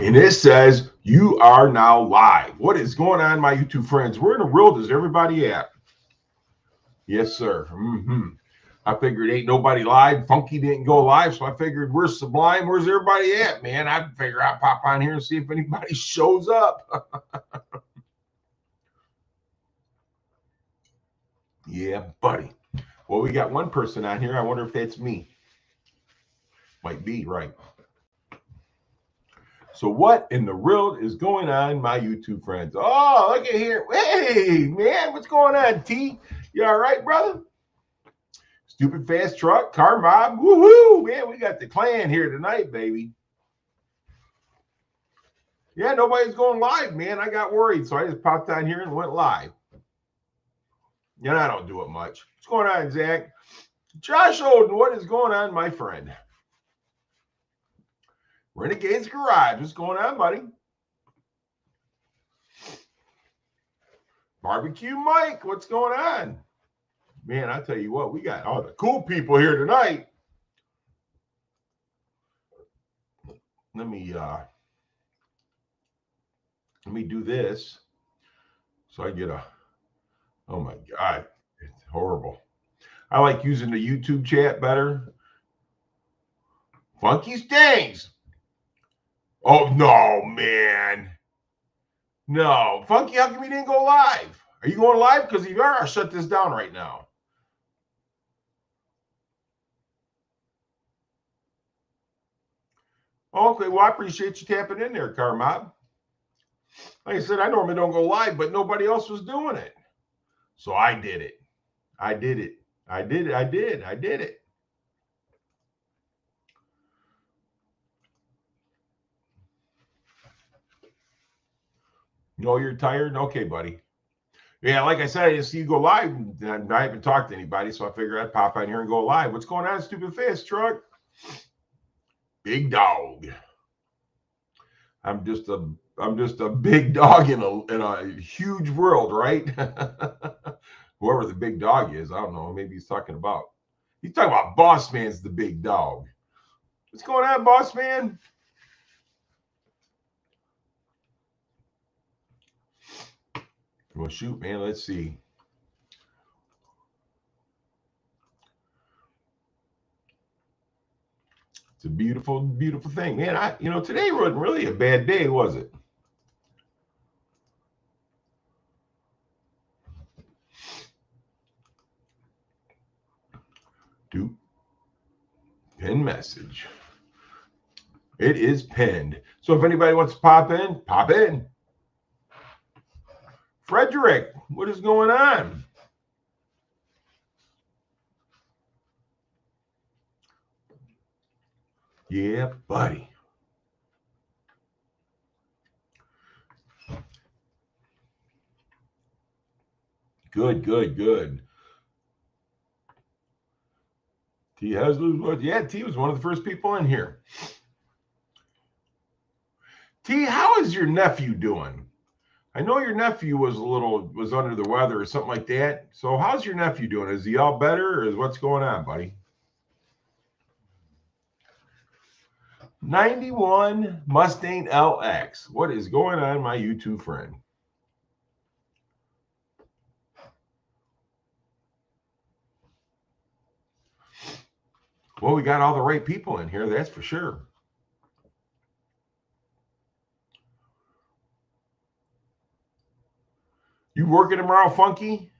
And it says you are now live. What is going on, my YouTube friends? Where in the world is everybody at? Yes, sir. I figured ain't nobody live. Funky didn't go live, so I figured we're Sublime. Where's everybody at, man? I figure I'll pop on here and see if anybody shows up. Yeah, buddy. Well, we got one person on here. I wonder if that's me. Might be, right? So what in the world is going on, my YouTube friends? Oh, look at here. Hey, man, what's going on, T? You all right, brother? Stupid fast truck, car mob. Woohoo, man, we got the clan here tonight, baby. Yeah, nobody's going live, man. I got worried, so I just popped on here and went live. And I don't do it much. What's going on, Zach? Josh Oden, what is going on, my friend? Renegade's Garage, what's going on, buddy? Barbecue Mike, what's going on? Man, I tell you what, we got all the cool people here tonight. Let me do this so I get a. Oh my God, it's horrible. I like using the YouTube chat better. Funky Stings. Oh no, man. No, Funky, how come you didn't go live? Are you going live? Because if you are, I'll shut this down right now. Okay, well, I appreciate you tapping in there, Car Mob. Like I said, I normally don't go live, but nobody else was doing it. So I did it. I did it. I did it. No, you're tired? Okay, buddy. Yeah, like I said, I just see you go live. And I haven't talked to anybody, so I figured I'd pop on here and go live. What's going on, stupid fast truck? Big dog. I'm just a big dog in a huge world, right? Whoever the big dog is, I don't know. Maybe he's talking about Boss Man's the big dog. What's going on, Boss Man? Well, shoot, man. Let's see. It's a beautiful, beautiful thing, man. Today wasn't really a bad day, was it? Do pin message. It is pinned. So if anybody wants to pop in, pop in. Frederick, what is going on? Yeah, buddy. Good. T Hasler, yeah, T was one of the first people in here. T, how is your nephew doing? I know your nephew was under the weather or something like that. So how's your nephew doing? Is he all better, or is what's going on, buddy? 91 Mustang LX. What is going on, my YouTube friend? Well, we got all the right people in here, that's for sure. You working tomorrow, Funky?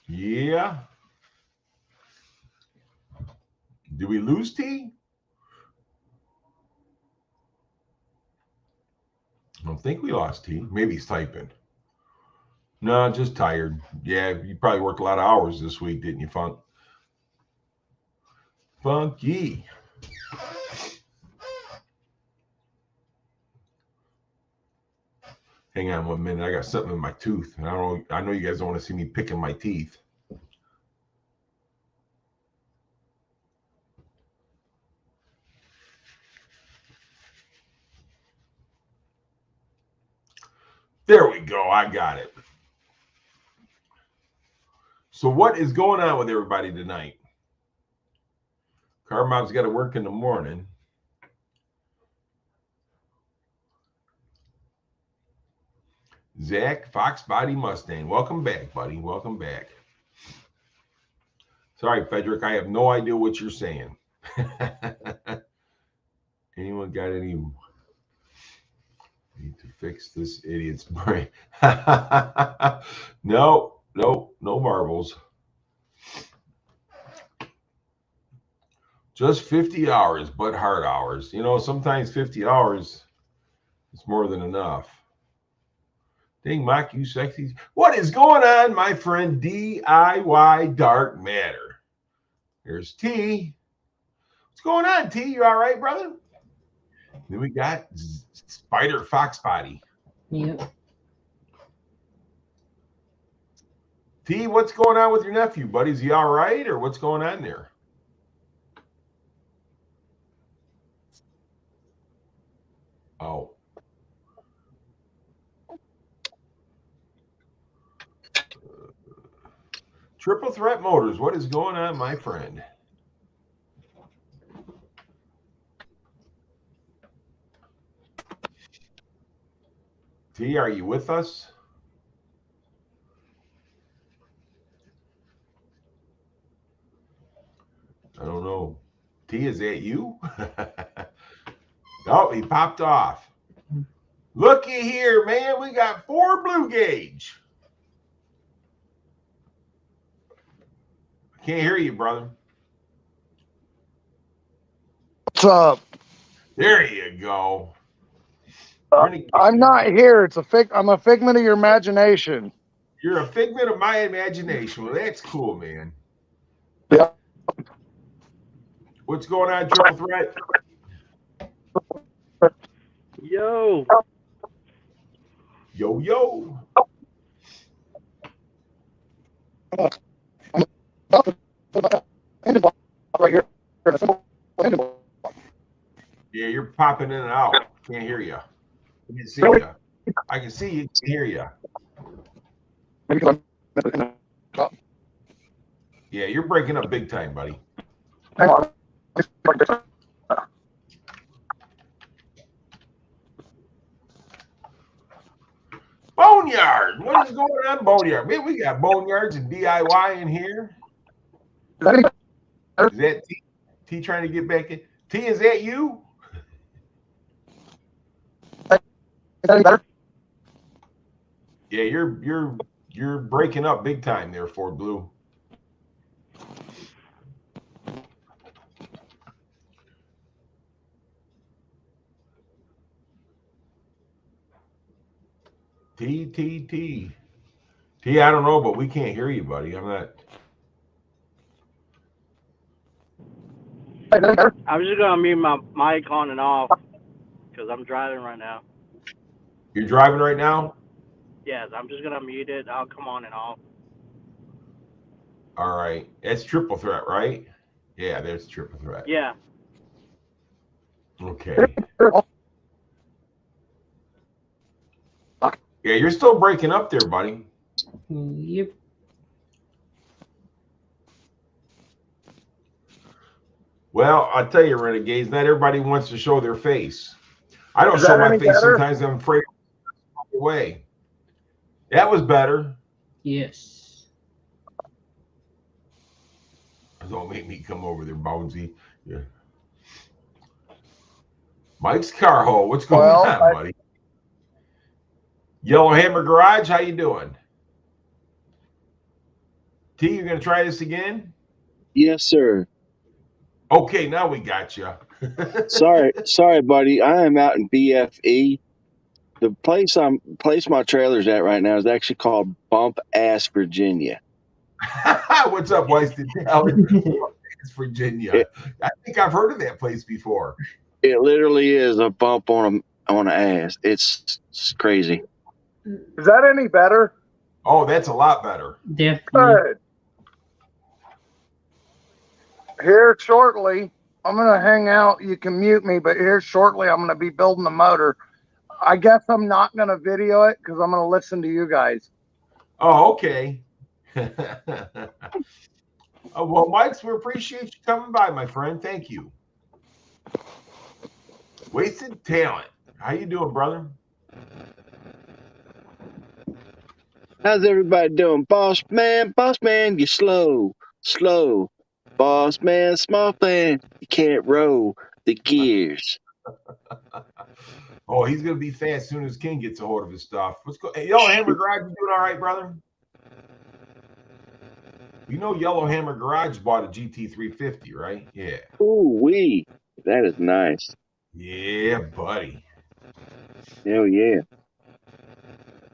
Yeah. Did we lose T? I don't think we lost T. Maybe he's typing. No, just tired. Yeah, you probably worked a lot of hours this week, didn't you, Funky. Hang on 1 minute. I got something in my tooth. And I know you guys don't want to see me picking my teeth. There we go. I got it. So what is going on with everybody tonight? Car Mom's got to work in the morning. Zach, Fox Body Mustang. Welcome back, buddy. Welcome back. Sorry, Frederick. I have no idea what you're saying. Anyone got any? Need to fix this idiot's brain. No marbles. Just 50 hours, but hard hours. You know, sometimes 50 hours is more than enough. Dang, Mike, you sexy. What is going on, my friend DIY Dark Matter? Here's T. What's going on, T? You all right, brother? Then we got Spider Fox Body. Yep. T, what's going on with your nephew, buddy? Is he all right, or what's going on there? Oh. Triple Threat Motors, what is going on, my friend? T, are you with us? I don't know. T, is that you? Oh, he popped off. Looky here, man. We got 4 blue gauge. I can't hear you, brother. What's up? There you go. I'm not here. I'm a figment of your imagination. You're a figment of my imagination. Well, that's cool, man. Yeah. What's going on, Triple Threat? Yo. Yo, yo. Right here. Yeah, you're popping in and out. Can't hear you. I can see you. I can see you. Can hear you. Yeah, you're breaking up big time, buddy. Hang on. Boneyard. What is going on, Boneyard? Man, we got Boneyards and DIY in here. Is that T trying to get back in? T, is that you? Yeah, you're breaking up big time there, Ford Blue. T, I don't know, but we can't hear you, buddy. I'm not. I'm just gonna mute my mic on and off because I'm driving right now. You're driving right now? Yes, I'm just gonna mute it. I'll come on and off. All right. That's Triple Threat, right? Yeah, there's Triple Threat. Yeah. Okay. Yeah, you're still breaking up there, buddy. Yep. Well, I'll tell you, Renegades, not everybody wants to show their face. I don't show my face sometimes. I'm afraid to walk away. That was better. Yes. Don't make me come over there, Bonesy. Yeah. Mike's car hole. What's going on, buddy? Yellowhammer Garage, how you doing? T, you gonna try this again? Yes, sir. Okay, now we got you. Sorry, buddy. I am out in BFE. The place my trailer's at right now is actually called Bump Ass, Virginia. What's up, Wasted Town? It's Virginia. I think I've heard of that place before. It literally is a bump on an ass. It's crazy. Is that any better? Oh, that's a lot better. Definitely. Good. Here shortly, I'm going to hang out. You can mute me, but here shortly, I'm going to be building the motor. I guess I'm not gonna video it because I'm gonna listen to you guys. Oh, okay. Well, Mike's, we appreciate you coming by, my friend. Thank you. Wasted Talent. How you doing, brother? How's everybody doing? Boss man, you slow. Boss man, small fan, you can't roll the gears. Oh, he's gonna be fast as soon as King gets a hold of his stuff. What's going? Hey, Yellow Hammer Garage, you doing all right, brother? You know, Yellow Hammer Garage bought a GT350, right? Yeah. Ooh wee, that is nice. Yeah, buddy. Hell yeah.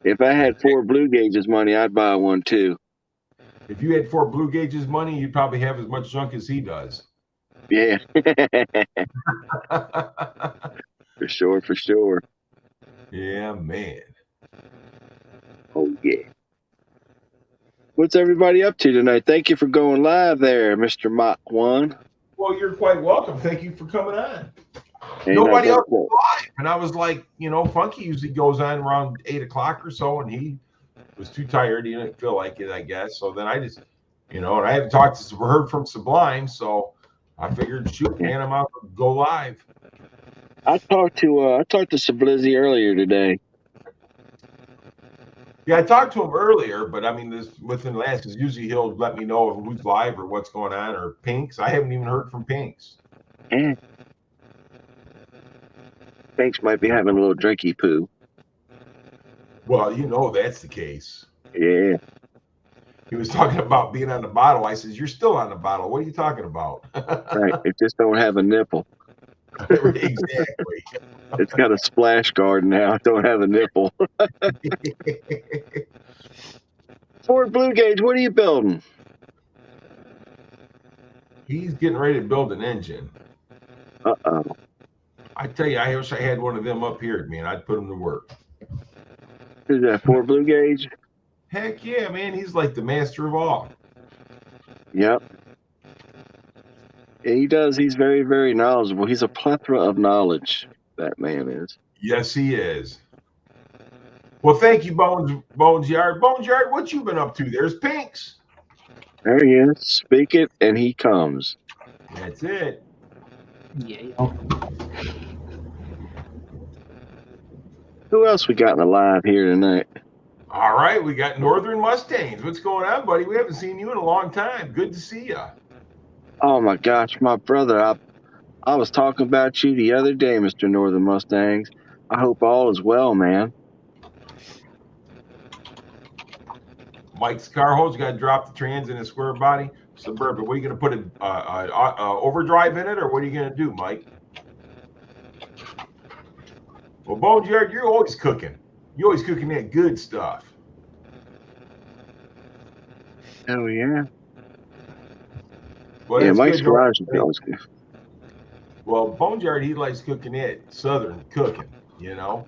If I had 4 Blue Gauges money, I'd buy one too. If you had 4 Blue Gauges money, you'd probably have as much junk as he does. Yeah. For sure. Yeah, man. Oh yeah. What's everybody up to tonight? Thank you for going live there, Mr. Mach 1. Well, you're quite welcome. Thank you for coming on. Ain't Nobody no else doubt. was live. And I was like, you know, Funky usually goes on around 8 o'clock or so, and he was too tired. He didn't feel like it, I guess. So then I just, you know, and I haven't heard from Sublime, so I figured, shoot, man, I'm out to go live. I talked to Sublizzy earlier today. Yeah, I talked to him earlier, but I mean, this within the last, because usually he'll let me know who's live or what's going on, or Pinks. I haven't even heard from Pinks. Eh. Pinks might be having a little drinky poo. Well, you know that's the case. Yeah. He was talking about being on the bottle. I says, "You're still on the bottle. What are you talking about?" Right. It just don't have a nipple. Exactly. It's got a splash guard now. It don't have a nipple. Ford Blue Gauge, what are you building? He's getting ready to build an engine. Uh-oh. I tell you, I wish I had one of them up here, man. I'd put him to work. Is that Ford Blue Gauge? Heck yeah, man. He's like the master of all. Yep. Yeah, he does. He's very, very knowledgeable. He's a plethora of knowledge, that man is. Yes, he is. Well, thank you, Bones Yard. Bones Yard, what you been up to? There's Pinks. There he is. Speak it, and he comes. That's it. Yeah. Who else we got in the live here tonight? All right, we got Northern Mustangs. What's going on, buddy? We haven't seen you in a long time. Good to see you. Oh, my gosh, my brother. I was talking about you the other day, Mr. Northern Mustangs. I hope all is well, man. Mike's car hose got to drop the trans in a square body Suburban. What are you going to put an overdrive in it, or what are you going to do, Mike? Well, Bones Yard, you're always cooking. You're always cooking that good stuff. Hell yeah. Well, Yeah, that's Mike's good. garage is always good. Well, Bones Yard, he likes cooking it, Southern cooking, you know?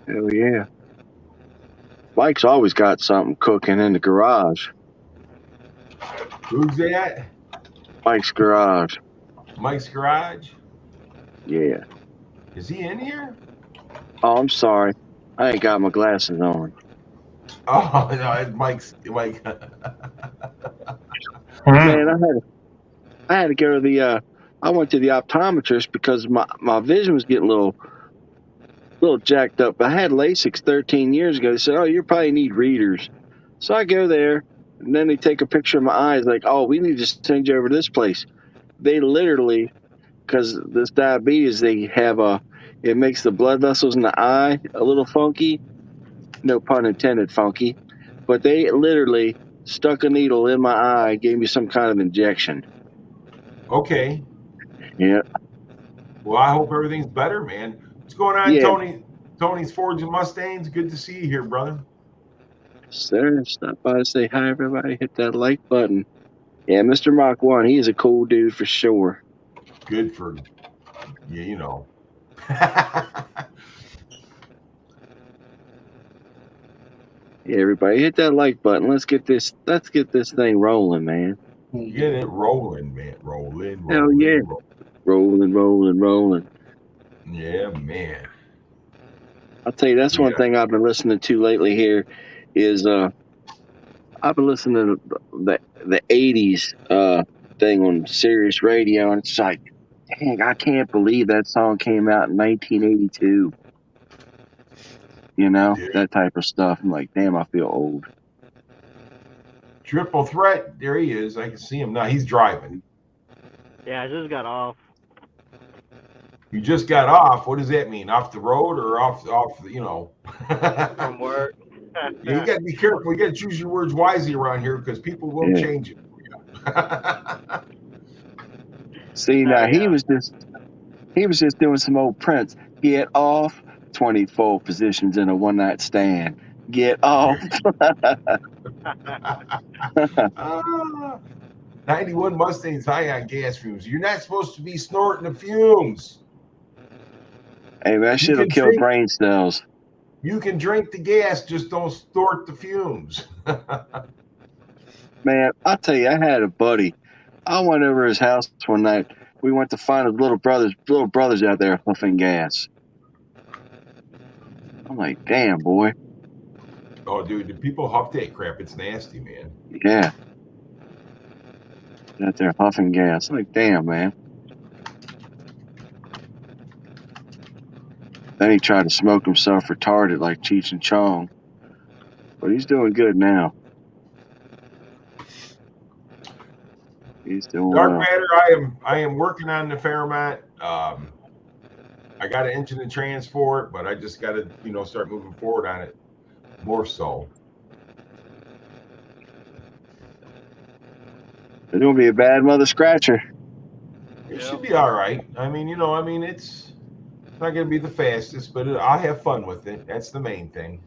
Hell yeah. Mike's always got something cooking in the garage. Who's that? Mike's garage. Mike's garage? Yeah. Is he in here? Oh, I'm sorry. I ain't got my glasses on. Oh, no, it's Mike's. Mike. Man, I had to go to the I went to the optometrist because my vision was getting a little jacked up. I had LASIK 13 years ago. They said, "Oh, you probably need readers." So I go there, and then they take a picture of my eyes, like, "Oh, we need to send you over to this place." They literally, because this diabetes, they have it makes the blood vessels in the eye a little funky. No pun intended, funky. But they literally stuck a needle in my eye, gave me some kind of injection. Okay. Yeah. Well, I hope everything's better, man. What's going on, Yeah. Tony? Tony's Fords and Mustangs. Good to see you here, brother. Sir, stop by to say hi, everybody. Hit that like button. Yeah, Mr. Mach 1, he is a cool dude for sure. Good for yeah, you know. Yeah, everybody, hit that like button. Let's get this thing rolling, man. Get it rolling, man. Rolling. Hell yeah. Rolling. Yeah, man. I'll tell you, that's one thing I've been listening to lately here is I've been listening to the 80s thing on Sirius Radio, and it's like, dang, I can't believe that song came out in 1982. You know, that type of stuff. I'm like, damn, I feel old. Triple threat. There he is. I can see him now. He's driving. Yeah, I just got off. You just got off. What does that mean? Off the road or off? You know. From work. You got to be careful. You got to choose your words wisely around here because people will change it. See, now he was just doing some old Prince. Get off. 24 positions in a one-night stand. Get off. 91 Mustangs high on gas fumes. You're not supposed to be snorting the fumes. Hey, that shit'll kill brain cells. You can drink the gas, just don't snort the fumes. Man, I'll tell you, I had a buddy. I went over his house one night. We went to find his little brothers out there huffing gas. I'm like, damn, boy. Oh, dude, the people huff that crap. It's nasty, man. Yeah. Out there huffing gas. I'm like, damn, man. Then he tried to smoke himself retarded like Cheech and Chong. But he's doing good now. He's doing Dark well. matter, I am working on the Fairmont. I got an engine and transport, but I just got to, start moving forward on it more so. It's going to be a bad mother scratcher. It should be all right. I mean, it's not going to be the fastest, but I'll have fun with it. That's the main thing.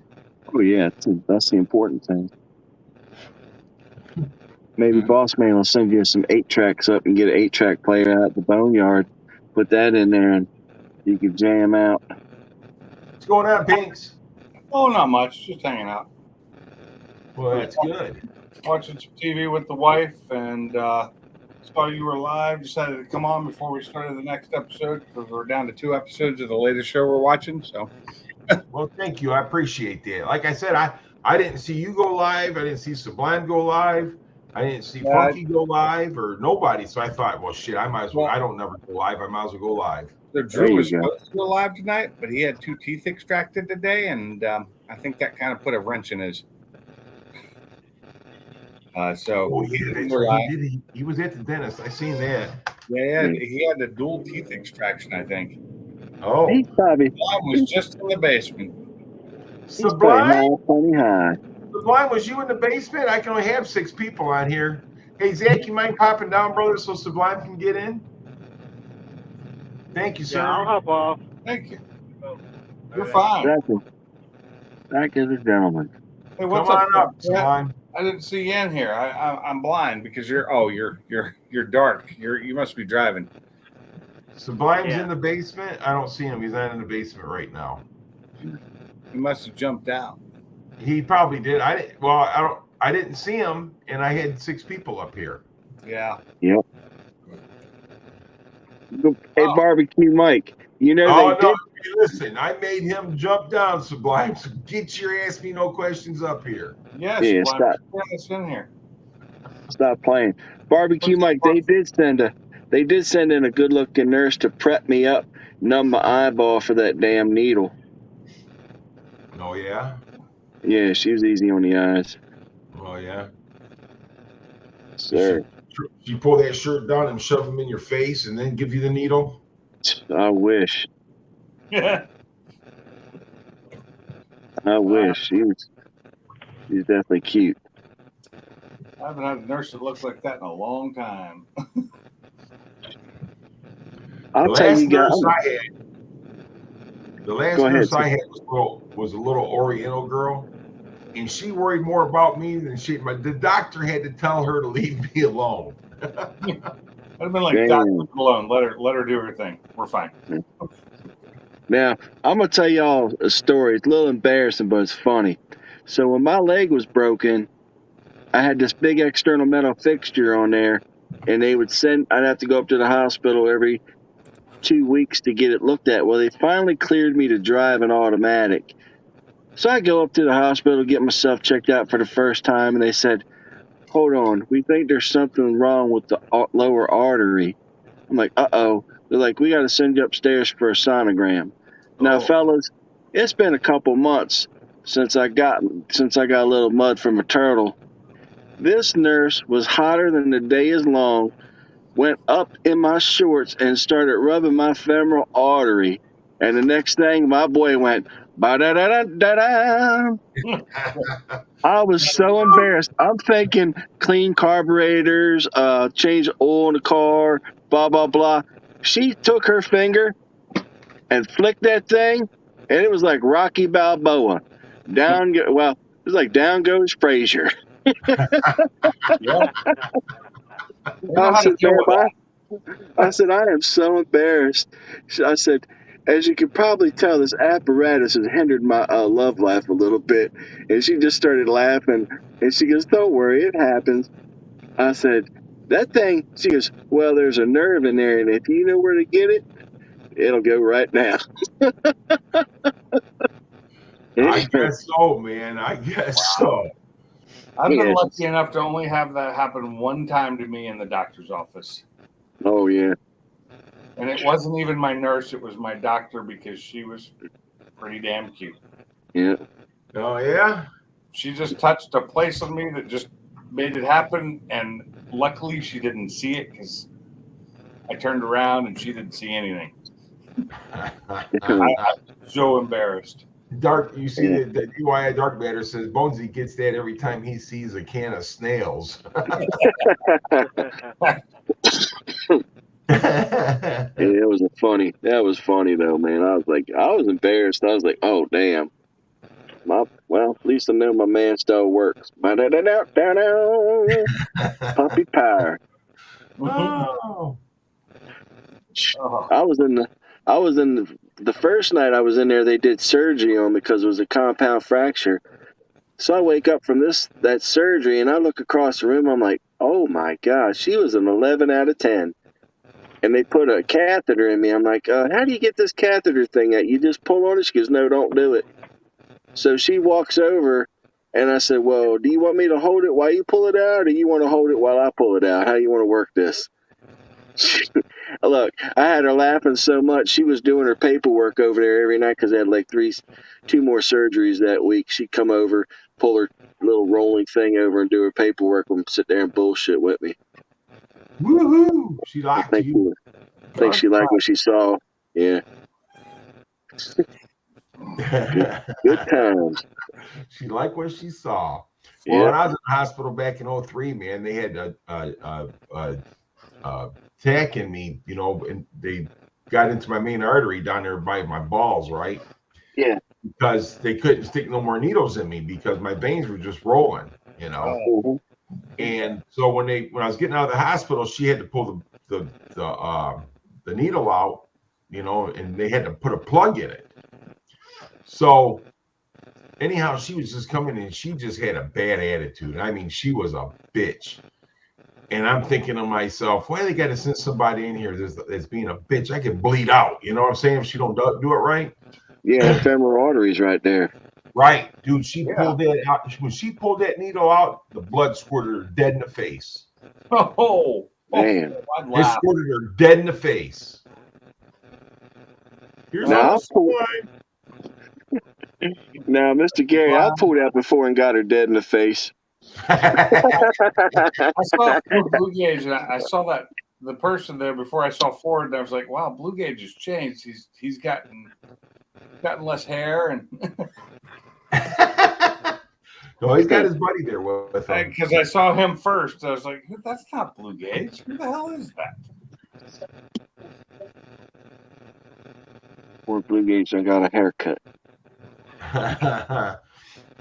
Oh, yeah. That's the important thing. Maybe Boss Man will send you some 8-tracks up and get an 8-track player out at the boneyard. Put that in there and you can jam out. What's going on, Pinks? Oh, not much. Just hanging out. Well, that's good. Watching some TV with the wife and saw you were live. Decided to come on before we started the next episode because we're down to 2 episodes of the latest show we're watching. So, well, thank you. I appreciate that. Like I said, I didn't see you go live. I didn't see Sublime go live. I didn't see Funky go live or nobody. So I thought, well, shit, I might as well. I don't never go live. I might as well go live. So Drew was supposed to go live tonight, but he had 2 teeth extracted today, and I think that kind of put a wrench in his. He was at the dentist. I seen that. Yeah, he had the dual teeth extraction, I think. Oh, he probably was just in the basement. Sublime? High. Sublime, was you in the basement? I can only have 6 people on here. Hey, Zach, you mind popping down, brother, so Sublime can get in? Thank you, sir. Yeah, I'll hop off. Thank you. You're fine. Thank you, gentlemen. Hey, what's Come on up, Sublime. I didn't see you in here. I'm blind because you're dark. You must be driving. Sublime's in the basement. I don't see him. He's not in the basement right now. He must have jumped out. He probably did. I didn't see him, and I had 6 people up here. Yeah. Yep. Hey, Barbecue Mike. You know listen, I made him jump down, Sublime. So get your ass me no questions up here. Yes, yeah, stop. It's in here. Stop playing. Barbecue Mike, they did send in a good looking nurse to prep me up, numb my eyeball for that damn needle. Oh yeah? Yeah, she was easy on the eyes. Oh yeah. Sir. You pull that shirt down and shove them in your face and then give you the needle? I wish. Yeah. I wish. She's definitely cute. I haven't had a nurse that looks like that in a long time. I'll tell you guys. The last nurse I had was a little Oriental girl, and she worried more about me than the doctor had to tell her to leave me alone. I'd have been like, Doc, leave her alone. Let her do her thing. We're fine. Now, I'm going to tell y'all a story. It's a little embarrassing, but it's funny. So when my leg was broken, I had this big external metal fixture on there, and I'd have to go up to the hospital every 2 weeks to get it looked at. Well, they finally cleared me to drive an automatic. So I go up to the hospital, get myself checked out for the first time, and they said, hold on, we think there's something wrong with the lower artery. I'm like, uh-oh. They're like, we got to send you upstairs for a sonogram. Now, fellas, it's been a couple months since I got a little mud from a turtle. This nurse was hotter than the day is long, went up in my shorts and started rubbing my femoral artery. And the next thing, my boy went, ba-da-da-da-da-da. I was so embarrassed. I'm thinking clean carburetors, change oil in the car, blah, blah, blah. She took her finger and flicked that thing, and it was like Rocky Balboa. It was like down goes Frazier. Yeah. I said, I am so embarrassed. I said, as you can probably tell, this apparatus has hindered my love life a little bit. And she just started laughing. And she goes, don't worry, it happens. I said, that thing, she goes, well, there's a nerve in there. And if you know where to get it, it'll go right now. I guess so, man. I guess so. I've been lucky enough to only have that happen one time to me in the doctor's office. Oh, yeah. And it wasn't even my nurse. It was my doctor because she was pretty damn cute. Yeah. Oh, yeah? She just touched a place on me that just made it happen. And luckily she didn't see it because I turned around and she didn't see anything. I'm so embarrassed. Dark, you see the DIY Dark Matter says Bonesy gets that every time he sees a can of snails. It was funny. That was funny though, man. I was embarrassed. I was like, oh damn. Well, at least I know my man still works. Puppy power. Oh. I was in the first night I was in there, they did surgery on me because it was a compound fracture. So I wake up from that surgery and I look across the room. I'm like, oh my gosh, she was an 11 out of 10. And they put a catheter in me. I'm like, how do you get this catheter thing out? You just pull on it? She goes, no, don't do it. So she walks over and I said, well, do you want me to hold it while you pull it out, or do you want to hold it while I pull it out? How do you want to work this? Look, I had her laughing so much. She was doing her paperwork over there every night because they had like 2 more surgeries that week. She'd come over, pull her little rolling thing over and do her paperwork and sit there and bullshit with me. Woohoo! She liked you. I think she liked what she saw. Yeah. Good times. She liked what she saw. Well, when I was in the hospital back in 2003, man, they had attacking me, and they got into my main artery down there by my balls, right? Yeah. Because they couldn't stick no more needles in me because my veins were just rolling, Mm-hmm. And so when I was getting out of the hospital, she had to pull the needle out, and they had to put a plug in it. So anyhow, she was just coming in. She just had a bad attitude. I mean, she was a bitch. And I'm thinking to myself, why they got to send somebody in here that's being a bitch? I could bleed out. You know what I'm saying? If she don't do it right. Yeah, femoral arteries right there. Right, dude. She pulled that out. When she pulled that needle out, the blood squirted her dead in the face. Oh, man! It squirted her dead in the face. Here's now, Mr. Gary, I pulled out before and got her dead in the face. I saw Blue Gage, and I saw that the person there before I saw Ford, and I was like, "Wow, Blue Gage has changed. He's gotten less hair, and no, he's got his buddy there with him." Because I saw him first, I was like, "That's not Blue Gage. Who the hell is that?" Poor Blue Gage, I got a haircut.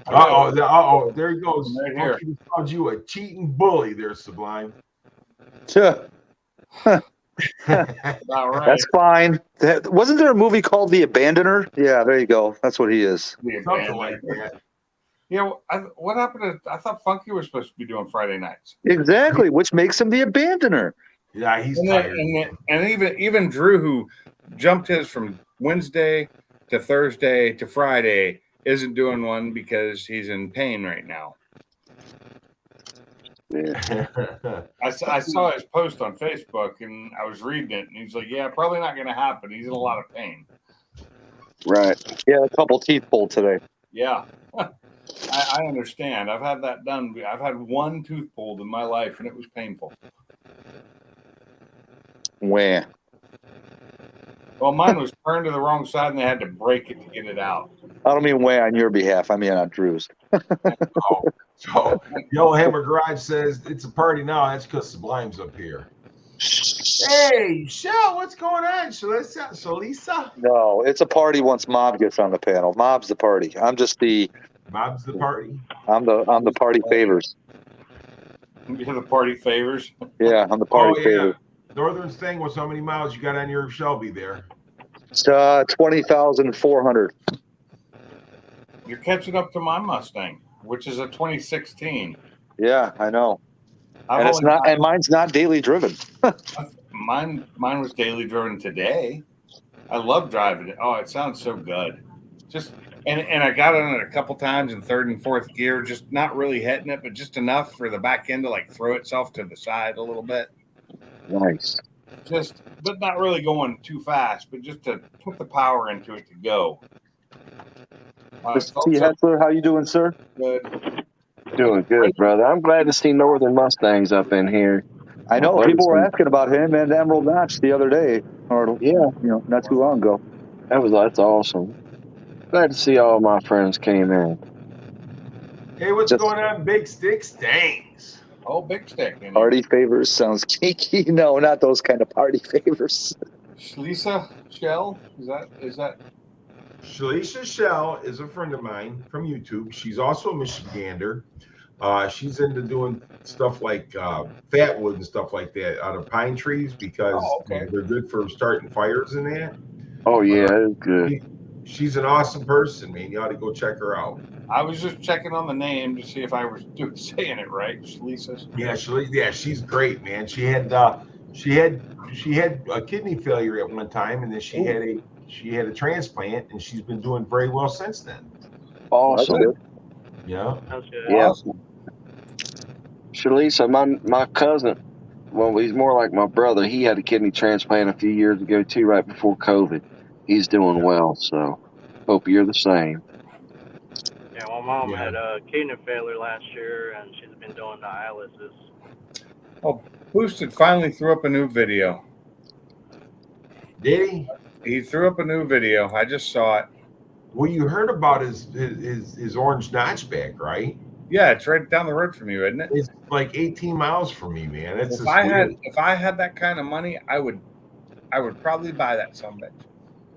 There he goes. Right here. He called you a cheating bully there, Sublime. Right. That's fine. Wasn't there a movie called The Abandoner? Yeah, there you go. That's what he is. Something like that. What happened to? I thought Funky was supposed to be doing Friday nights. Exactly, which makes him the Abandoner. Yeah, he's tired. And even Drew, who jumped his from Wednesday to Thursday to Friday. Isn't doing one because he's in pain right now. Yeah. I saw his post on Facebook and I was reading it, and he's like, "Yeah, probably not going to happen. He's in a lot of pain." Right. Yeah, a couple teeth pulled today. Yeah, I understand. I've had that done. I've had one tooth pulled in my life, and it was painful. Wah. Well, mine was turned to the wrong side, and they had to break it to get it out. I don't mean wah on your behalf. I mean on Drew's. So Yellow Hammer Garage says it's a party now. That's because Sublime's up here. Hey, Shell, what's going on? Shalisa? No, it's a party once Mob gets on the panel. Mob's the party. I'm just the. Mob's the party. I'm the party favors. You're the party favors. Yeah, I'm the party favor. Northern's thing was how many miles you got on your Shelby there? It's 20,400. You're catching up to my Mustang, which is a 2016. Yeah, I know. And it's not, and mine's not daily driven. Mine was daily driven today. I love driving it. Oh, it sounds so good. And I got on it a couple times in third and fourth gear, just not really hitting it, but just enough for the back end to like throw itself to the side a little bit. Nice. But not really going too fast, but just to put the power into it to go. T. Hetzler, how you doing, sir? Good. Doing good, brother. I'm glad to see Northern Mustangs up in here. I know people were asking about him and Emerald Notch the other day, or not too long ago. That's awesome. Glad to see all my friends came in. Hey, what's going on, Big Stick Stangs? Oh, Big Stick. Party favors sounds kinky. No, not those kind of party favors. Lisa Shell, is that? Shalisha Shell is a friend of mine from YouTube. She's also a Michigander. She's into doing stuff like fatwood and stuff like that out of pine trees because they're good for starting fires and that. Oh, yeah, that is good. She's an awesome person, man. You ought to go check her out. I was just checking on the name to see if I was saying it right. Shalisa. Yeah, she's great, man. She had a kidney failure at one time, and then she had a transplant, and she's been doing very well since then. Awesome. Yeah. Yeah. Shalisa, my cousin, well, he's more like my brother. He had a kidney transplant a few years ago too, right before COVID. He's doing well, so hope you're the same. Yeah, my mom had a kidney failure last year, and she's been doing dialysis. Oh, Boosted finally threw up a new video. Did he? He threw up a new video. I just saw it. Well, you heard about his orange notchback, right? Yeah, it's right down the road from you, isn't it? It's like 18 miles from me, man. If I had that kind of money, I would probably buy that sumbitch.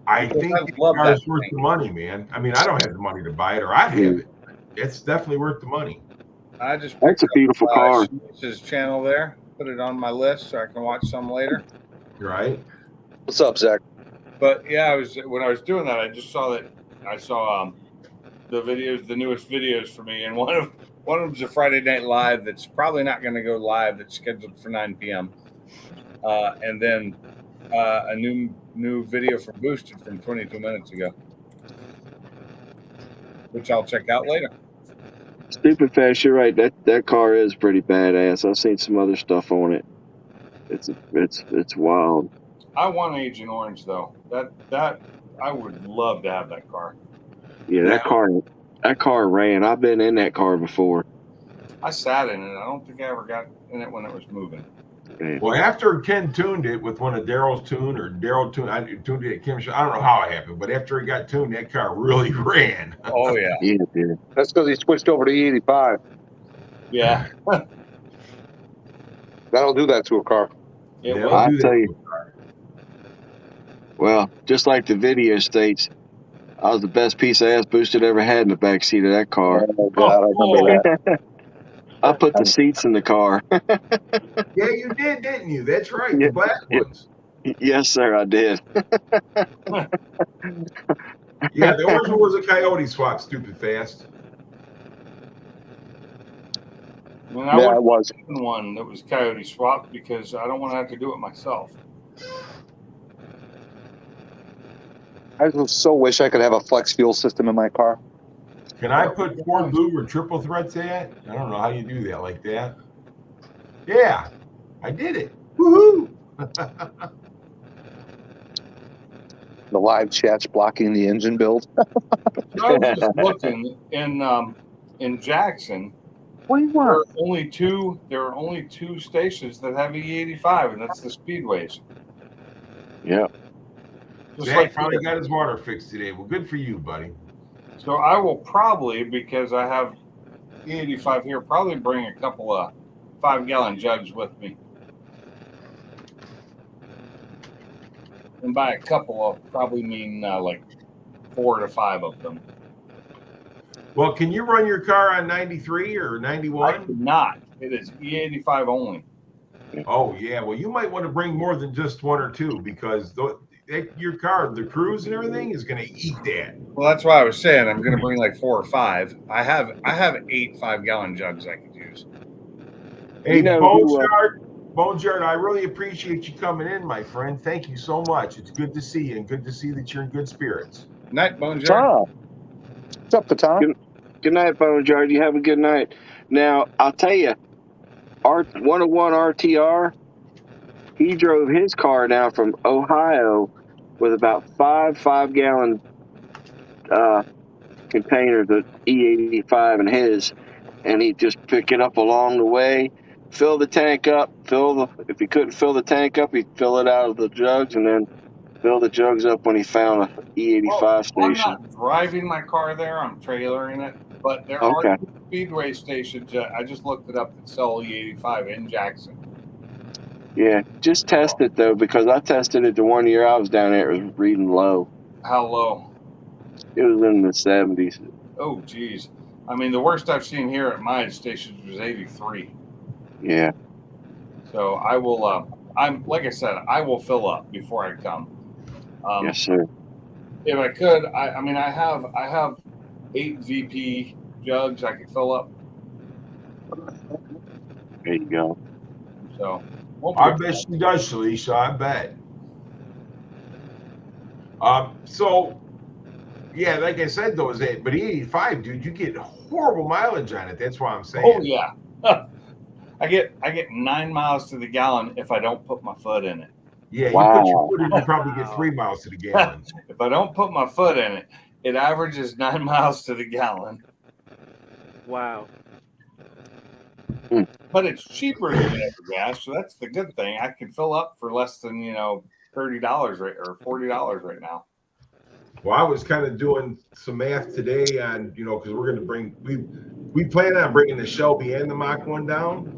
I think it's worth the money, man. I mean, I don't have the money to buy it, or I'd have it. It's definitely worth the money. That's a beautiful car. His channel there. Put it on my list so I can watch some later. Right. What's up, Zach? But yeah, when I was doing that, I just saw that. I saw the newest videos for me, and one of them's a Friday Night Live that's probably not going to go live. That's scheduled for 9 p.m. And then a new video from Boosted from 22 minutes ago, which I'll check out later. Stupid fast, you're right. That car is pretty badass. I've seen some other stuff on it. It's wild. I want Agent Orange though. That I would love to have that car. Yeah, that car ran. I've been in that car before. I sat in it. I don't think I ever got in it when it was moving. Man. Well, after Ken tuned it with one of Daryl's tune, or Daryl tuned it at Kim's, I don't know how it happened, but after it got tuned, that car really ran. Oh yeah. Yeah, dude. That's because he switched over to E85. Yeah. That'll do that to a car. I'll tell you. Well, just like the video states, I was the best piece of ass Boosted ever had in the back seat of that car. Oh God, I remember that. I put the seats in the car. Yeah, you did, didn't you? That's right. The black ones. Yes, sir, I did. Yeah, the orange one was a Coyote swap, stupid fast. When I was one that was Coyote swap because I don't want to have to do it myself. I just so wish I could have a flex fuel system in my car. Can I put Ford Blue where triple threats at? I don't know how you do that like that. Yeah, I did it. Woohoo! The live chat's blocking the engine build. So I was just looking in Jackson. What do you There want? are only two stations that have E85, and that's the speedways. Yeah. Just Zach like finally here. got his water fixed today. Well, good for you, buddy. So I will probably, because I have E85 here, probably bring a couple of 5-gallon jugs with me. And by a couple, I'll probably mean like 4 to 5 of them. Well, can you run your car on 93 or I 91? could not. It is E85 only. Oh, yeah. Well, you might want to bring more than just one or two because your car, the cruise and everything is going to eat that. Well, that's why I was saying I'm going to bring like 4 or 5. I have 8 5-gallon jugs I could use. Hey, You know Boneyard, I really appreciate you coming in, my friend. Thank you so much. It's good to see you and good to see that you're in good spirits. Night, Bones. Tom. What's up, Patana? Good night, Boneyard. You have a good night. Now, I'll tell you, our 101 RTR, he drove his car down from Ohio with about 5-gallon containers of E85 in his, and he'd just pick it up along the way, fill the tank up, if he couldn't fill the tank up, he'd fill it out of the jugs, and then fill the jugs up when he found a E85 station. I'm not driving my car there. I'm trailering it. But there are speedway stations. I just looked it up that sell E85 in Jackson. Yeah, just test it, though, because I tested it the 1 year I was down there. It was reading low. How low? It was in the 70s. Oh, geez. I mean, the worst I've seen here at my station was 83. Yeah. So I will, like I said, I will fill up before I come. Yes, sir. If I could, I have 8 VP jugs I could fill up. There you go. So I bet she does, Shalisha. I bet. So, yeah, like I said, though, but E85, dude, you get horrible mileage on it. That's why I'm saying. Oh yeah, I get 9 miles to the gallon if I don't put my foot in it. Yeah, you put your foot in, you probably get 3 miles to the gallon. If I don't put my foot in it, it averages 9 miles to the gallon. Wow. But it's cheaper than other gas, so that's the good thing. I can fill up for less than $30 or $40 right now. Well, I was kind of doing some math today on, because we're going to we plan on bringing the Shelby and the Mach 1 down.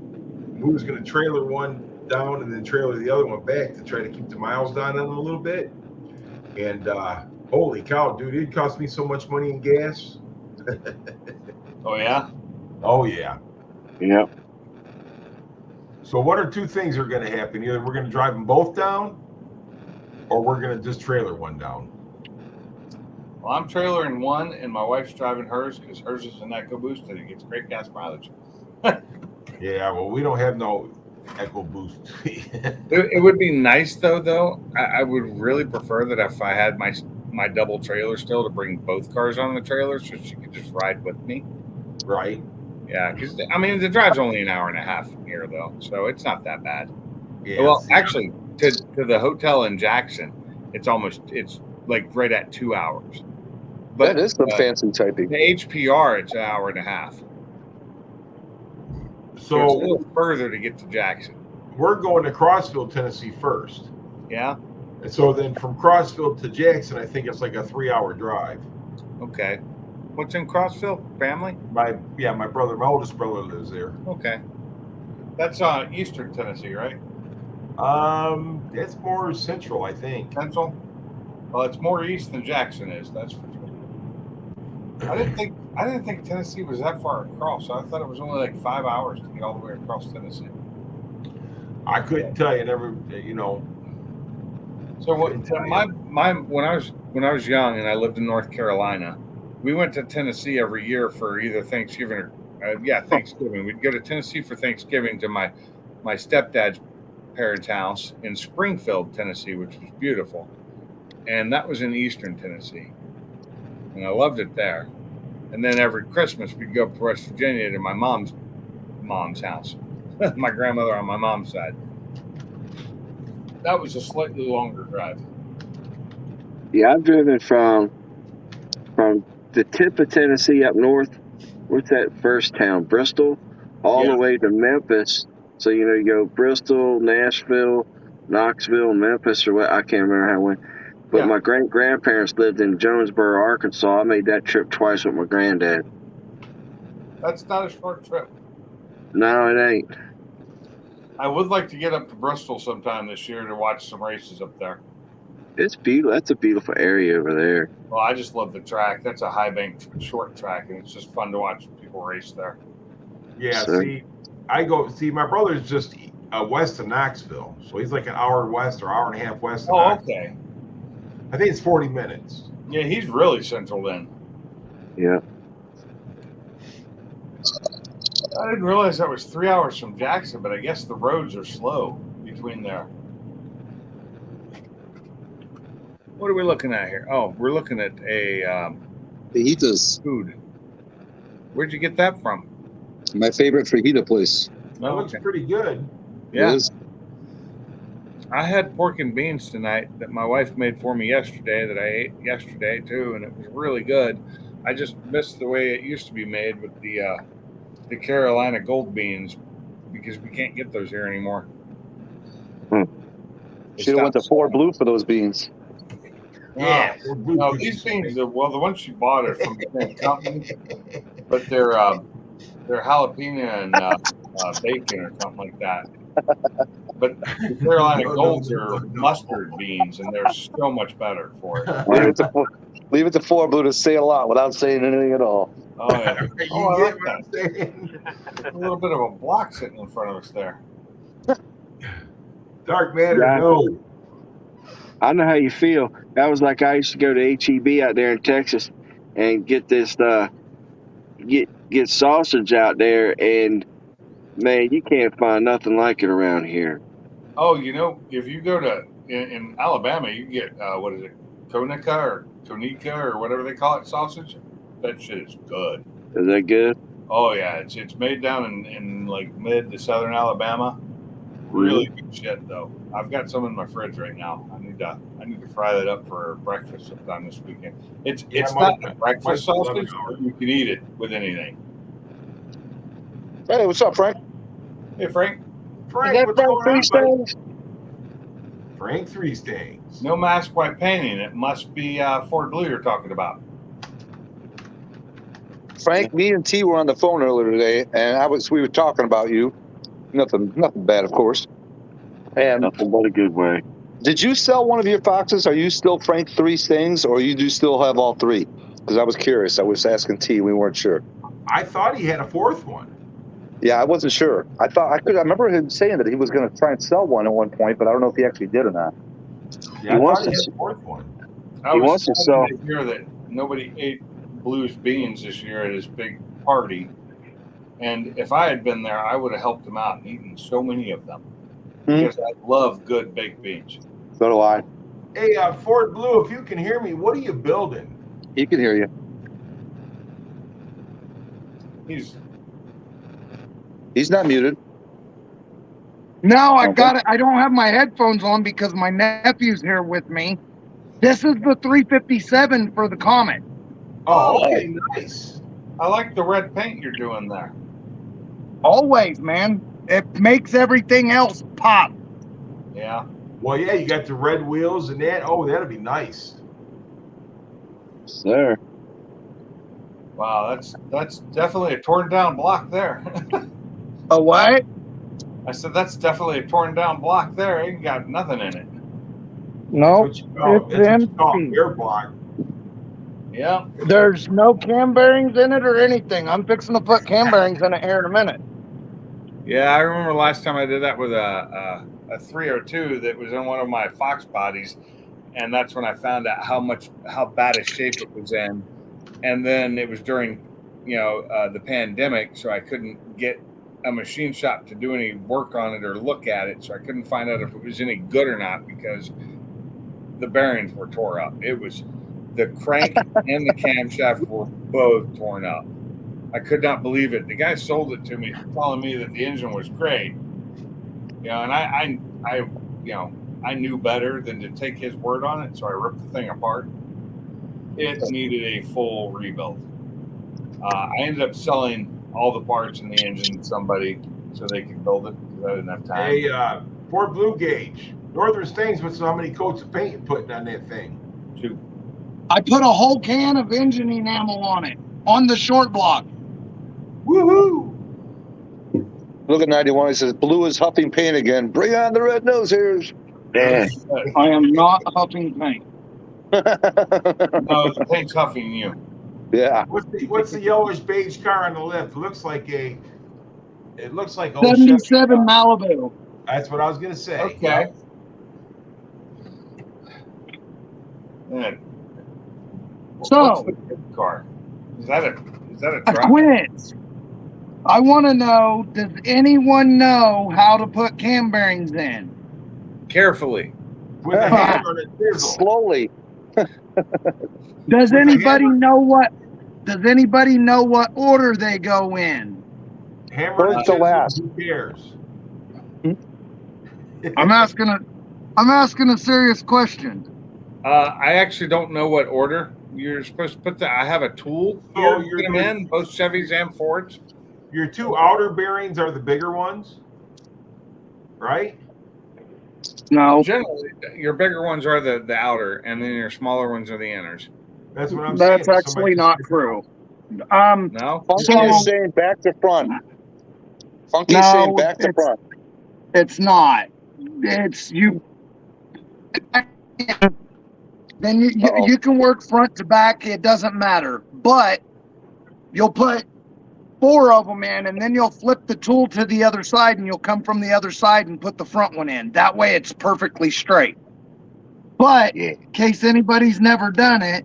We was going to trailer one down and then trailer the other one back to try to keep the miles down on them a little bit. And holy cow, dude, it cost me so much money in gas. Oh, yeah? Oh, yeah. Yep. So what are two things that are going to happen? Either we're going to drive them both down or we're going to just trailer one down. Well, I'm trailering one, and my wife's driving hers because hers is an EcoBoost, and it gets great gas mileage. Yeah, well, we don't have no EcoBoost. It would be nice, though. I would really prefer that if I had my double trailer still to bring both cars on the trailer so she could just ride with me. Right. Yeah, because, the drive's only an hour and a half from here, though, so it's not that bad. Yeah, well, actually, to the hotel in Jackson, it's like right at 2 hours. But that is the fancy typing. The HPR, it's an hour and a half. So it's a little further to get to Jackson. We're going to Crossville, Tennessee first. Yeah. And so then from Crossville to Jackson, I think it's like a 3-hour drive. Okay. What's in Crossville? Family? My oldest brother lives there. Okay. That's eastern Tennessee, right? It's more central, I think. Central? Well, it's more east than Jackson is, that's for sure. I didn't think Tennessee was that far across. I thought it was only like 5 hours to get all the way across Tennessee. I couldn't tell you, So when I was young and I lived in North Carolina, we went to Tennessee every year for either Thanksgiving or Thanksgiving. We'd go to Tennessee for Thanksgiving to my stepdad's parents' house in Springfield, Tennessee, which was beautiful. and that was in Eastern Tennessee, and I loved it there. And then every Christmas we'd go up to West Virginia to my mom's house, my grandmother on my mom's side. That was a slightly longer drive. Yeah, I've driven from the tip of Tennessee up north. What's that first town? Bristol, all the way to Memphis. So you go Bristol, Nashville, Knoxville, Memphis, or what? I can't remember how it went. But my grandparents lived in Jonesboro, Arkansas. I made that trip twice with my granddad. That's not a short trip. No, it ain't. I would like to get up to Bristol sometime this year to watch some races up there. It's beautiful. That's a beautiful area over there. Well, I just love the track. That's a high bank short track, and it's just fun to watch people race there. Yeah, So- my brother's just west of Knoxville. So he's like an hour west or hour and a half west of Oh, Knoxville. okay. I think it's 40 minutes. Yeah, he's really central then. Yeah. I didn't realize that was 3 hours from Jackson, but I guess the roads are slow between there. What are we looking at here? Oh, we're looking at a Fajitas, food. Where'd you get that from? my favorite fajita place. That looks Okay. pretty good. Yeah, It is. I had pork and beans tonight that my wife made for me yesterday that I ate yesterday too, and it was really good. I just missed the way it used to be made with the Carolina gold beans because we can't get those here anymore. They Should have went to stopped- Four Blue for those beans. Yeah. No, these beans, the ones she bought are from the same company, but they're jalapeno and bacon or something like that. But the Carolina Golds are mustard beans, and they're so much better for it. Leave it to Four Blue to say a lot without saying anything at all. Oh, yeah. You Oh, I get like what that. I'm saying? A little bit of a block sitting in front of us there. Dark matter, Yeah. no. I know how you feel. That was like I used to go to HEB out there in Texas and get this get sausage out there, and man, you can't find nothing like it around here. Oh, if you go to in Alabama, you get what is it, Tonica or whatever they call it, sausage. That shit is good. Is that good? Oh yeah, it's made down in like mid to southern Alabama. Really good shit though. I've got some in my fridge right now. I need to fry that up for breakfast sometime this weekend. It's not a breakfast sausage, but you can eat it with anything. Hey, what's up, Frank? Hey Frank, Frank, what's going on, buddy? Frank Three Stings. no mask white painting. It must be Ford Blue you're talking about. Frank, me and T were on the phone earlier today, and we were talking about you. Nothing bad, of course. And Nothing but a good way. did you sell one of your foxes? Are you still Frank Three Stings, or you do still have all three? Because I was curious. I was asking T. We weren't sure. I thought he had a fourth one. Yeah, I wasn't sure. I remember him saying that he was going to try and sell one at one point, but I don't know if he actually did or not. Yeah, He I wants thought he to- had a fourth one. I He was wants to sad to hear that nobody ate Blue's beans this year at his big party. And if I had been there, I would have helped him out and eaten so many of them. Because I love good baked beans. So do I. Hey, Ford Blue, if you can hear me, what are you building? He can hear you. He's not muted. No, I Okay. got it. I don't have my headphones on because my nephew's here with me. This is the 357 for the Comet. Oh, okay, nice. I like the red paint you're doing there. Always, man. It makes everything else pop. Yeah. Well, yeah, you got the red wheels and that. Oh, that'll be nice. Sir. Wow, that's definitely a torn down block there. A what? I said that's definitely a torn down block there. Ain't got nothing in it. No, What you call- it's that's what you call empty. air block. Yeah. There's no cam bearings in it or anything. I'm fixing to put cam bearings in it here in a minute. Yeah, I remember last time I did that with a 302 that was in one of my Fox bodies, and that's when I found out how bad a shape it was in. And then it was during, the pandemic, so I couldn't get a machine shop to do any work on it or look at it, so I couldn't find out if it was any good or not because the bearings were tore up. It was the crank and the camshaft were both torn up. I could not believe it. The guy sold it to me, telling me that the engine was great. You know, and I knew better than to take his word on it, so I ripped the thing apart. It needed a full rebuild. I ended up selling all the parts in the engine to somebody so they could build it because I didn't have time. Hey, Fort Blue Gage, Northern Stains, what's how many coats of paint you putting on that thing? 2. I put a whole can of engine enamel on it, on the short block. Woohoo! Look at 91. He says, Blue is huffing paint again. Bring on the red nose hairs. Yeah. I am not huffing paint. No, the paint's huffing you. Yeah. What's the yellowish beige car on the left? It looks like old 77 Chevy. Malibu. That's what I was gonna say. Okay. Yeah. So- What's the big car? Is that a I truck? quit. I want to know, does anyone know how to put cam bearings in? Carefully. With a hammer and a chisel. Slowly. Does With a anybody hammer. know what order they go in? Hammer and First to chisel, last. who cares? I'm asking a serious question. I actually don't know what order you're supposed to put that. I have a tool So here to you're put them in, both Chevys and Fords. Your 2 outer bearings are the bigger ones, right? No, Generally, your bigger ones are the outer, and then your smaller ones are the inners. That's what I'm saying. that's actually not true. No? Funky So- is saying back to front. Funky No, saying back to it's- front. It's not. It's you. Then Uh-oh. you can work front to back. It doesn't matter. But you'll put 4 of them in, and then you'll flip the tool to the other side, and you'll come from the other side and put the front one in. That way, it's perfectly straight. But Yeah. in case anybody's never done it,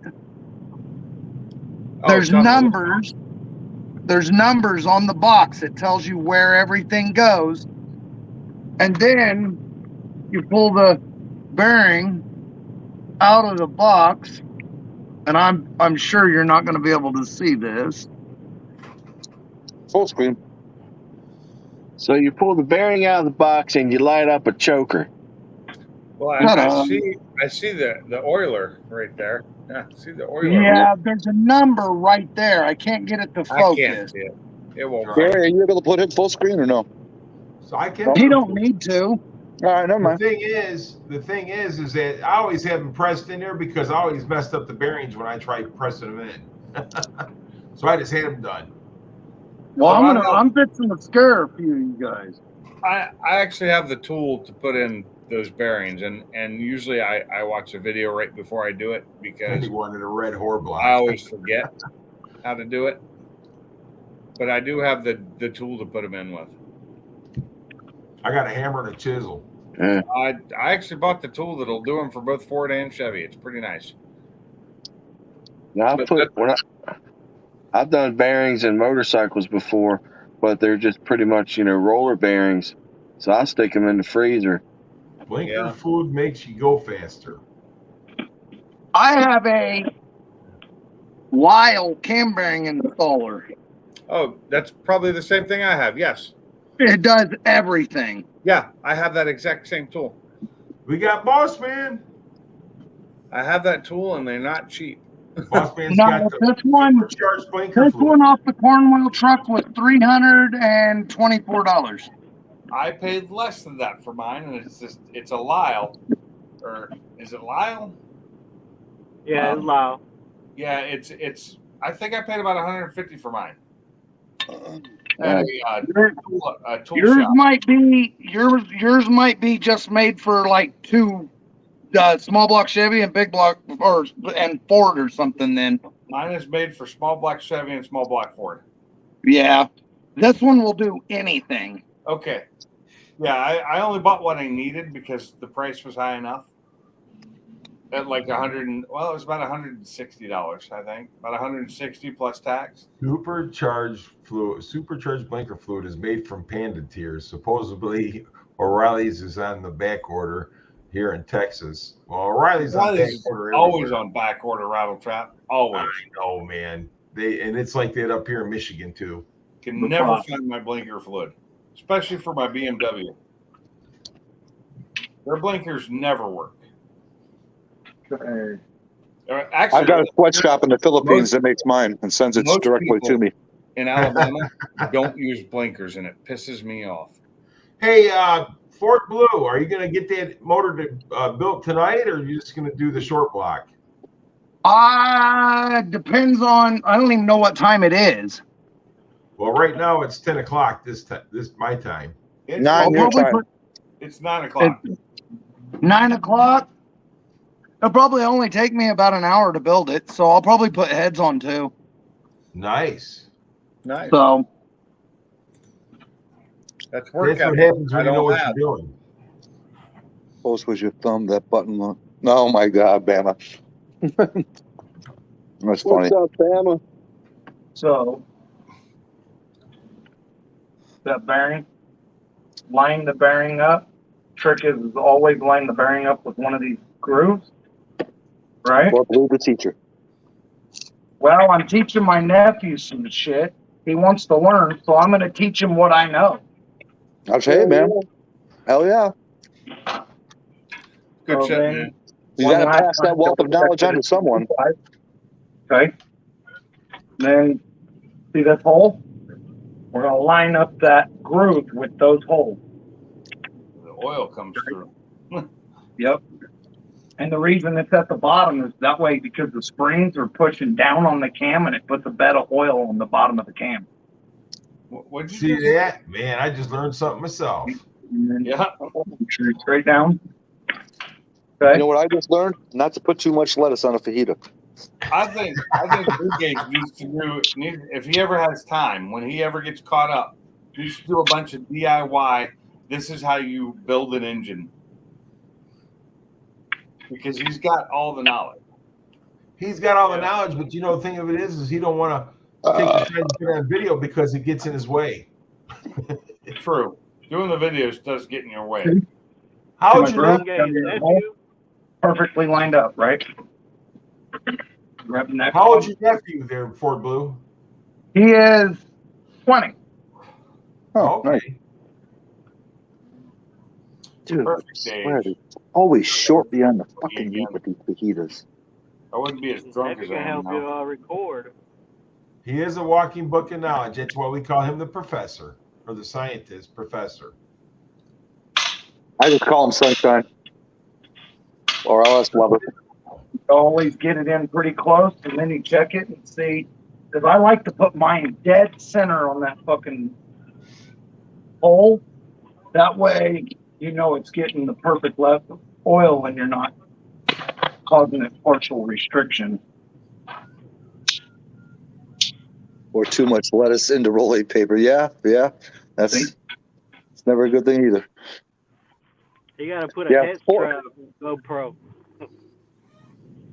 Oh, there's it's on the- numbers. There's numbers on the box that tells you where everything goes, and then you pull the bearing out of the box. And I'm sure you're not going to be able to see this. Full screen. So you pull the bearing out of the box and you light up a choker. Well, Ta-da. I see the oiler right there. Yeah, see the oiler. Yeah, there's a number right there. I can't get it to I can't focus. see it. It won't. Right. Gary, are you able to put it full screen or no? So I can. He don't need to. All right, never The mind. thing is that I always have them pressed in there because I always messed up the bearings when I tried pressing them in. So I just had them done. Well, So I'm fixing to scare a few of you guys. I actually have the tool to put in those bearings, and usually I watch a video right before I do it because He wanted a red whore block. I always forget how to do it. But I do have the tool to put them in with. I got a hammer and a chisel. I actually bought the tool that'll do them for both Ford and Chevy. It's pretty nice. Now But I've done bearings in motorcycles before, but they're just pretty much roller bearings. So I stick them in the freezer. Blinker Yeah. food makes you go faster. I have a Lyle cam bearing installer. Oh, that's probably the same thing I have. Yes. It does everything. Yeah, I have that exact same tool. We got Boss Man. I have that tool, and they're not cheap. Boss Man's No, got the this one supercharged blinker This fluid. one off the Cornwall truck was $324. I paid less than that for mine, and it's a Lyle, or is it Lyle? Yeah, it's loud. Yeah, it's. I think I paid about $150 for mine. Yeah. At a tool Yours shop. might be just made for like 2 small block Chevy and big block and Ford or something. Then Mine is made for small block Chevy and small block Ford. yeah, this one will do anything. Okay. Yeah, I only bought what I needed because the price was high enough. At like it was about $160, I think. About $160 plus tax. Supercharged blinker fluid is made from panda tears. Supposedly, O'Reilly's is on the back order. here in Texas. Well, O'Reilly's on Riley's back order always everywhere. on back order rattle trap. Always. Oh man, and it's like that up here in Michigan too. Can never find my blinker fluid, especially for my BMW. Their blinkers never work. Actually, I've got a sweatshop in the Philippines that makes mine and sends it most directly to people me. in Alabama don't use blinkers, and it pisses me off. Hey, Fort Blue, are you going to get that motor built tonight, or are you just going to do the short block? Depends on. I don't even know what time it is. Well, right now it's 10 o'clock. This my time. It's 9 your time. It's 9 o'clock. 9 o'clock. It'll probably only take me about an hour to build it, so I'll probably put heads on too. Nice. Nice. So That's That's workout. what happens when I you know don't what have. you're doing. Post was your thumb, that button on. Oh my God, Bama. That's funny. What's up, Bama? So that bearing, line the bearing up. Trick is always line the bearing up with one of these grooves, right? Or Blue the teacher. Well, I'm teaching my nephew some shit. He wants to learn, so I'm going to teach him what I know. I'll tell you, man. Hell yeah. Good So shit, then- man. You One got to last pass that wealth of knowledge on to someone. Okay. Then see this hole? We're going to line up that groove with those holes. The oil comes through. Yep. And the reason it's at the bottom is that way because the springs are pushing down on the cam and it puts a bed of oil on the bottom of the cam. What'd you See just say? that? Man, I just learned something myself. And then Yeah. straight down. You Okay. know what I just learned? Not to put too much lettuce on a fajita. I think Blue Gage needs to do if he ever has time, when he ever gets caught up, he needs to do a bunch of DIY. This is how you build an engine. Because he's got all the knowledge. He's got all the knowledge, but you know the thing of it is he don't want to take the time to put on video because it gets in his way. True. Doing the videos does get in your way. How would See you my know? groove down your hole? Perfectly lined up, right? Grab the next How old's one. your nephew there, Fort Blue? He is 20. Oh, Okay. nice. Dude, I Perfect swear, age. it's always short beyond the fucking meat with these fajitas. I wouldn't be as drunk If as you I can am help you now. record. He is a walking book of knowledge. That's why we call him the professor or the scientist professor. I just call him Sunshine. Or else love it. You always get it in pretty close, and then you check it and see. Because I like to put mine dead center on that fucking hole. That way, you know it's getting the perfect level of oil, and you're not causing it partial restriction. Or too much lettuce into rollate paper. Yeah. That's See? it's never a good thing either. You gotta put a Yeah, head four- strap GoPro.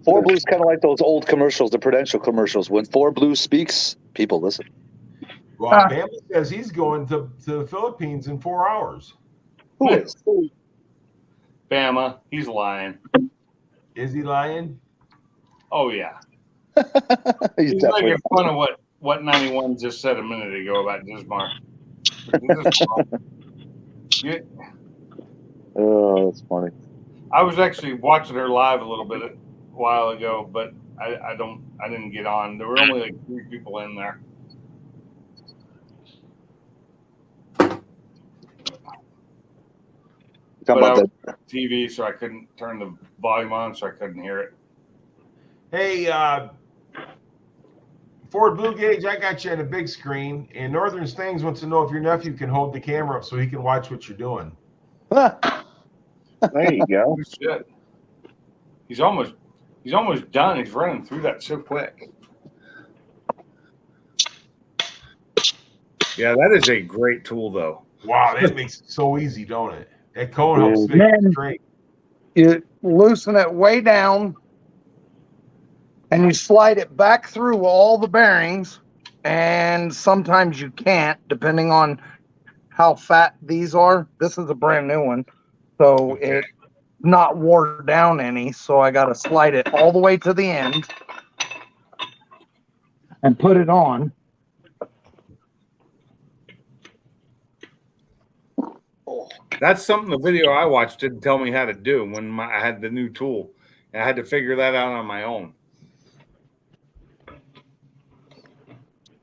Four Blue's kind of like those old commercials, the Prudential commercials. When Four Blue speaks, people listen. Well, Bama says he's going to the Philippines in 4 hours. Who is? Bama, he's lying. Is he lying? Oh yeah. He's He's definitely. making fun of what 91 just said a minute ago about Dismar. Oh, that's funny. I was actually watching her live a little bit a while ago, but I didn't get on. There were only like 3 people in there. Talking But about I was on TV, so I couldn't turn the volume on, so I couldn't hear it. Hey, Ford Blue Gage, I got you on a big screen, and Northern Stings wants to know if your nephew can hold the camera up so he can watch what you're doing. that. There you go. Oh, shit. He's almost done. He's running through that so quick. Yeah, that is a great tool, though. Wow, that makes it so easy, don't it? That cone helps make Man. it straight. You loosen it way down and you slide it back through all the bearings. And sometimes you can't, depending on how fat these are. This is a brand new one. So not wore down any, so I got to slide it all the way to the end and put it on. That's something the video I watched didn't tell me how to do when I had the new tool. I had to figure that out on my own.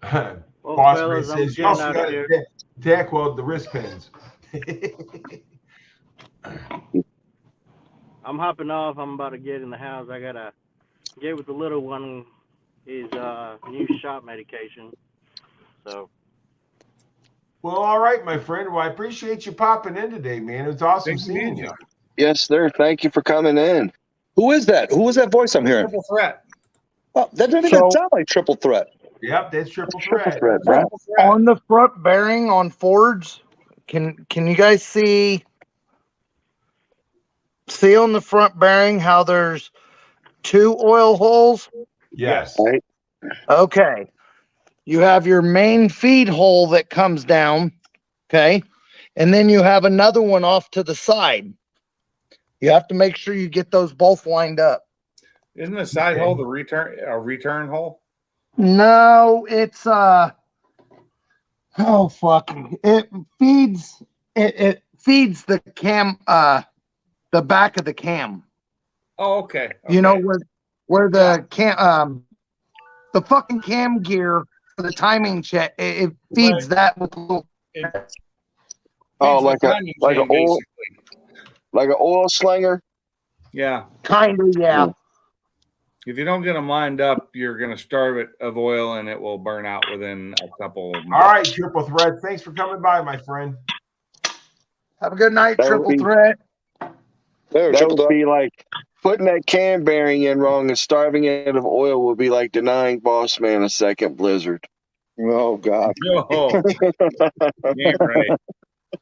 Well, Boss man fellas, I'm says you getting also out got of here. to tack weld the wrist pins. I'm hopping off. I'm about to get in the house. I gotta get with the little one his new shot medication. So. Well, all right, my friend. Well, I appreciate you popping in today, man. It was awesome Thank seeing you. you. Yes, sir. Thank you for coming in. Who is that? Who is that voice I'm hearing? Triple threat. Oh, that doesn't So- even sound like Triple Threat. Yep, that's triple Triple threat. threat, bro. Triple threat. On the front bearing on Fords, can you guys see on the front bearing how there's 2 oil holes? Yes. Right. Okay. You have your main feed hole that comes down, okay? And then you have another one off to the side. You have to make sure you get those both lined up. Isn't the side hole the return hole? No, it's oh fuck. It feeds the cam the back of the cam. Oh, okay. You know where the the fucking cam gear for the timing check it feeds Right. that with a little Oh, Feeds the timing chain, an oil slinger. Yeah. kind of yeah. If you don't get them lined up, you're going to starve it of oil and it will burn out within a couple of All right, triple threat. Thanks for coming by, my friend. Have a good night, That would triple be- threat. There, That Triple would Threat. be like putting that cam bearing in wrong and starving it of oil would be like denying Boss Man a second blizzard. Oh God. No. Damn right.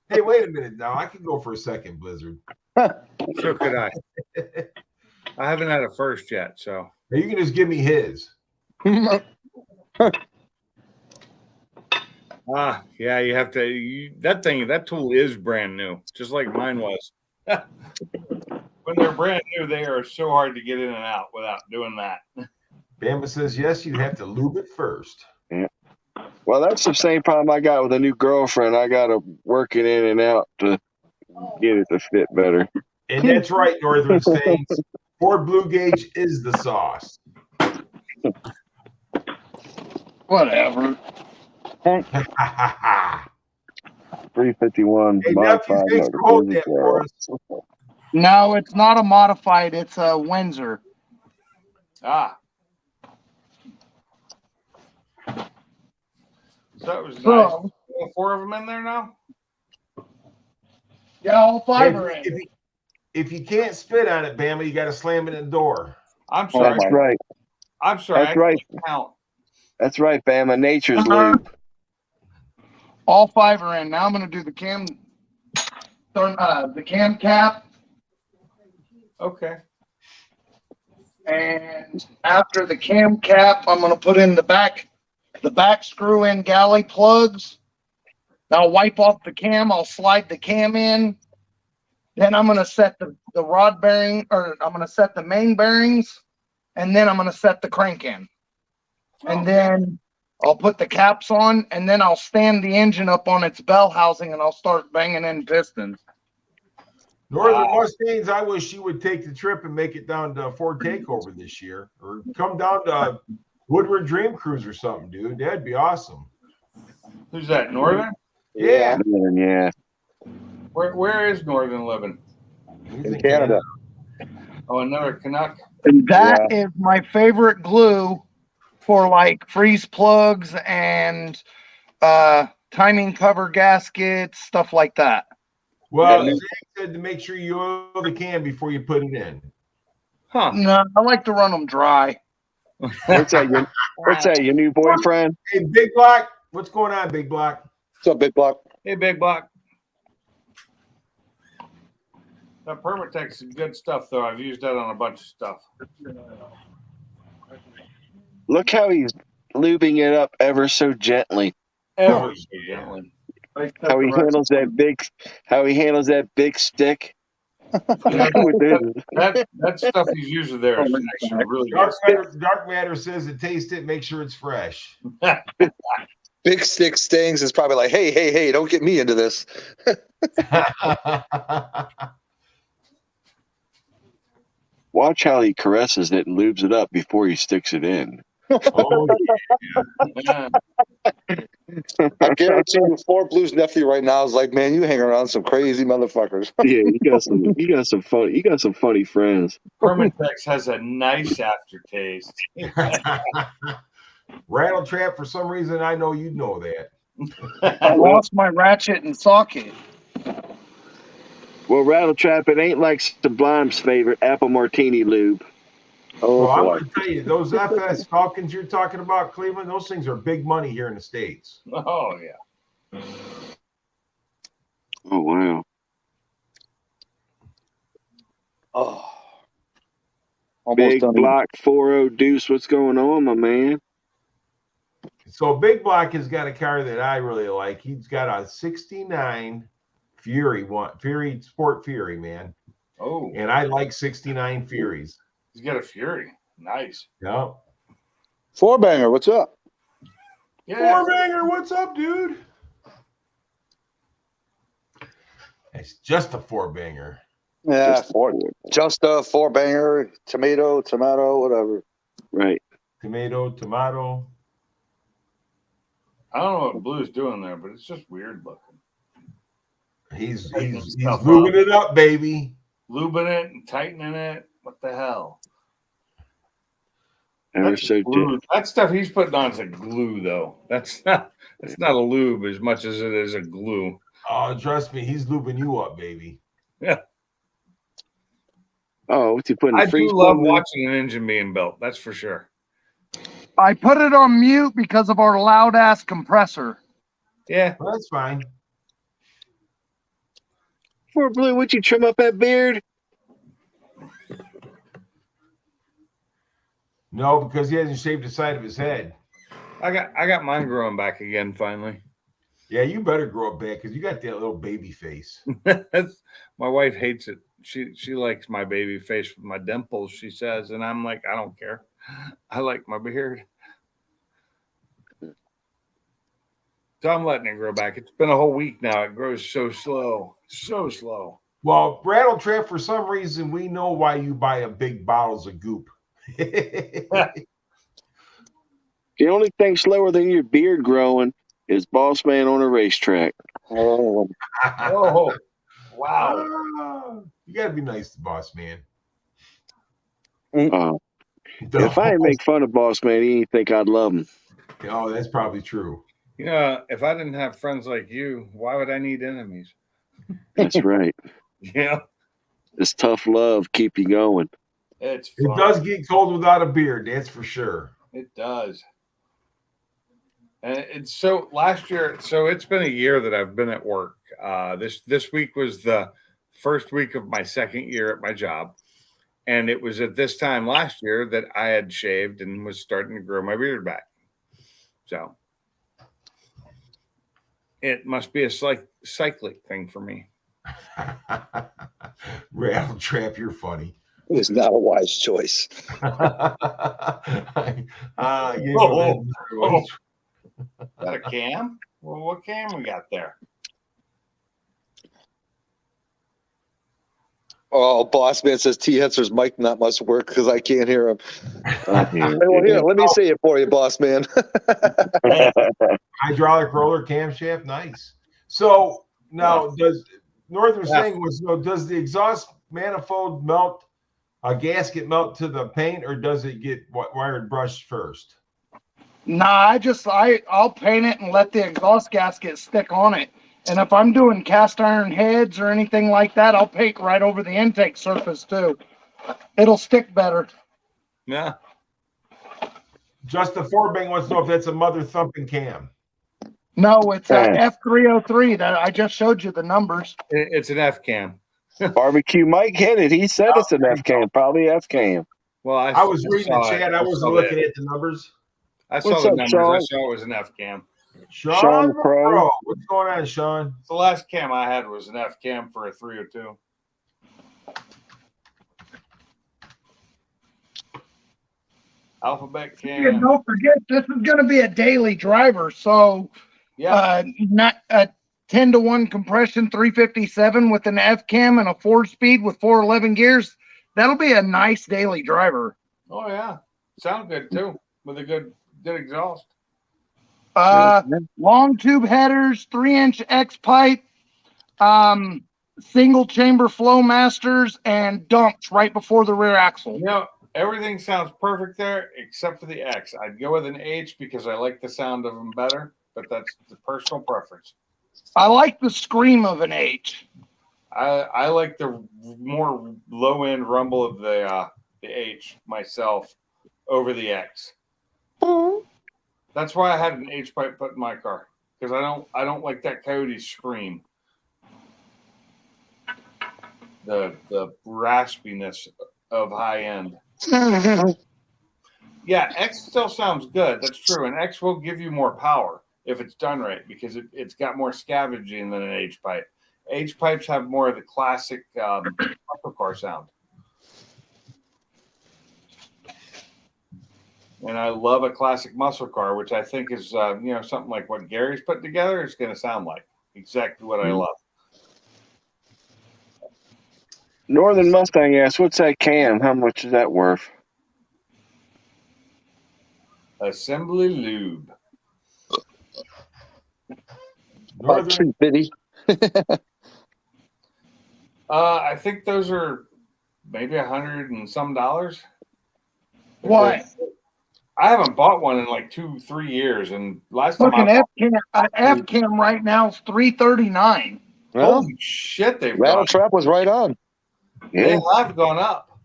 Hey, wait a minute now. I can go for a second blizzard. So could I. I haven't had a first yet, so. Now, you can just give me his. Yeah, you have to. That tool is brand new, just like mine was. When they're brand new, they are so hard to get in and out without doing that. Bama says yes. You have to lube it first. Well, that's the same problem I got with a new girlfriend. I got to work it in and out to get it to fit better. And that's right, Northern Saints. Ford Blue Gauge is the sauce. Whatever. 351 Hey, nephew, modified thanks for motor. holding that for us. No, it's not a modified, it's a Windsor. So that was nice. So, All 4 of them in there now? yeah, all 5 are in. If you can't spit on it, Bama, you got to slam it in the door. I'm sorry. That's right. I'm sorry. That's right. I can't count. That's right, Bama. Nature's Uh-huh. lube. All 5 are in. Now I'm gonna do the cam cap, Okay. and after the cam cap, I'm gonna put in the back screw in galley plugs. I'll wipe off the cam. I'll slide the cam in. Then I'm gonna set the rod bearing, or I'm gonna set the main bearings, and then I'm gonna set the crank in. And then I'll put the caps on, and then I'll stand the engine up on its bell housing, and I'll start banging in pistons. Northern Mustangs, I wish you would take the trip and make it down to Ford Takeover this year, or come down to Woodward Dream Cruise or something, dude. That'd be awesome. Who's that? Northern? Yeah. Yeah. Where is Northern living? He's In Canada. Oh, another Canuck. And that is my favorite glue for like freeze plugs and timing cover gaskets, stuff like that. Well, Yeah. Zach said to make sure you oil the can before you put it in. Huh. No, I like to run them dry. What's that? Your new boyfriend? Hey, Big Block, what's going on, Big Block? What's up, Big Block? Hey, Big Block. That Permatex is good stuff, though. I've used that on a bunch of stuff. Look how he's lubing it up ever so gently. Ever so gently. How he handles that big stick. Yeah, We did. that stuff he's using there is actually really good. Dark matter says to taste it, make sure it's fresh. Big Stick Stings is probably like, hey, don't get me into this. Watch how he caresses it and lubes it up before he sticks it in. Oh, Yeah. I guarantee you, Four Blues nephew right now is like, man, you hang around some crazy motherfuckers. Yeah, you got some funny friends. Permatex has a nice aftertaste. Rattle Trap, for some reason, I know you know that. I lost my ratchet and socket. Well, Rattle Trap, it ain't like Sublime's favorite apple martini lube. Oh, Well, I'm boy. going to tell you, those FS Falcons you're talking about, Cleveland, those things are big money here in the States. Oh yeah. Oh, wow. Oh. Almost Big done. block 4.0 deuce. What's going on, my man? So Big Block has got a car that I really like. He's got a 69 Fury Sport Fury, man. Oh, And I like 69 Furies. he's got a Fury. Nice. Yeah. Four Banger, what's up? Yeah. Four banger, what's up, dude? It's just a four banger. Yeah, just a Four Banger, tomato, whatever. Right. Tomato. I don't know what Blue's doing there, but it's just weird looking. He's Tightening stuff moving up. it up, baby. Lubing it and tightening it. What the hell? Ever That's so glue. That stuff he's putting on is a glue, though. It's not a lube as much as it is a glue. Oh, trust me, he's lubing you up, baby. Yeah. Oh, what's he putting? I Freeze do love plug in? watching an engine being built. That's for sure. I put it on mute because of our loud ass compressor. Yeah. Well, that's fine. Poor Blue, would you trim up that beard? No, because he hasn't shaved the side of his head. I got mine growing back again finally. Yeah, you better grow up back because you got that little baby face. My wife hates it. She likes my baby face with my dimples, she says, and I'm like, I don't care. I like my beard. So I'm letting it grow back. It's been a whole week now. It grows so slow. So slow. Well, Rattle Trap, for some reason, we know why you buy a big bottles of goop. The only thing slower than your beard growing is Boss Man on a racetrack. Oh, Oh, wow. You got to be nice to Boss Man. If I didn't make fun of Boss Man, he didn't think I'd love him. Oh, that's probably true. You know, if I didn't have friends like you, why would I need enemies? That's right. Yeah. This tough love keep you going. It's It fun. does get cold without a beard, that's for sure. It does. And it's so last year, so it's been a year that I've been at work. This week was the first week of my second year at my job. And it was at this time last year that I had shaved and was starting to grow my beard back. So it must be a cyclic thing for me. Rattle Trap, you're funny. it was not a wise choice. Is that a cam? Well, what cam we got there? Oh, Boss Man says T. Hetzer's mic not much work because I can't hear him. Yeah. Well, here, let me say it for you, Boss Man. Hydraulic roller camshaft, nice. So now, North was saying was, does the exhaust manifold melt, a gasket melt to the paint, or does it get wired brushed first? Nah, I'll paint it and let the exhaust gasket stick on it. And if I'm doing cast iron heads or anything like that, I'll paint right over the intake surface too. It'll stick better. Yeah. Just the Forbang wants to know if that's a mother thumping cam. No, it's a F303 that I just showed you the numbers. It's an F cam. Barbecue Mike hit it. He said it's an F cam, probably F cam. Well, I was reading the chat. I wasn't looking at the numbers. I saw What's the up, numbers. Sean? I saw it was an F cam. Sean the Pro. Pro. What's going on, Sean? The last cam I had was an F cam for a 302. Alphabet And cam. don't forget, this is going to be a daily driver. So, Yeah. not a 10-to-1 compression 357 with an F cam and a 4-speed with 411 gears. That'll be a nice daily driver. Oh yeah. Sound good too with a good exhaust. Long tube headers, 3-inch X pipe, single chamber flow masters, and dumps right before the rear axle. You know, everything sounds perfect there except for the X. I'd go with an H because I like the sound of them better, but that's the personal preference. I like the scream of an H. I like the more low end rumble of the H myself over the X. That's why I had an H pipe put in my car because I don't like that Coyote scream. The raspiness of high end. Yeah, X still sounds good. That's true, and X will give you more power if it's done right because it's got more scavenging than an H pipe. H pipes have more of the classic muscle car sound. And I love a classic muscle car, which I think is something like what Gary's put together is going to sound like. Exactly what I love. Northern Mustang asks, what's that cam? How much is that worth? Assembly lube. About $250. I think those are maybe $100 and some. What? I haven't bought one in like 2-3 years, and last time Look, an F cam right now is $339. Well, holy shit, they've Rattle gone. Trap was right on. They have gone up.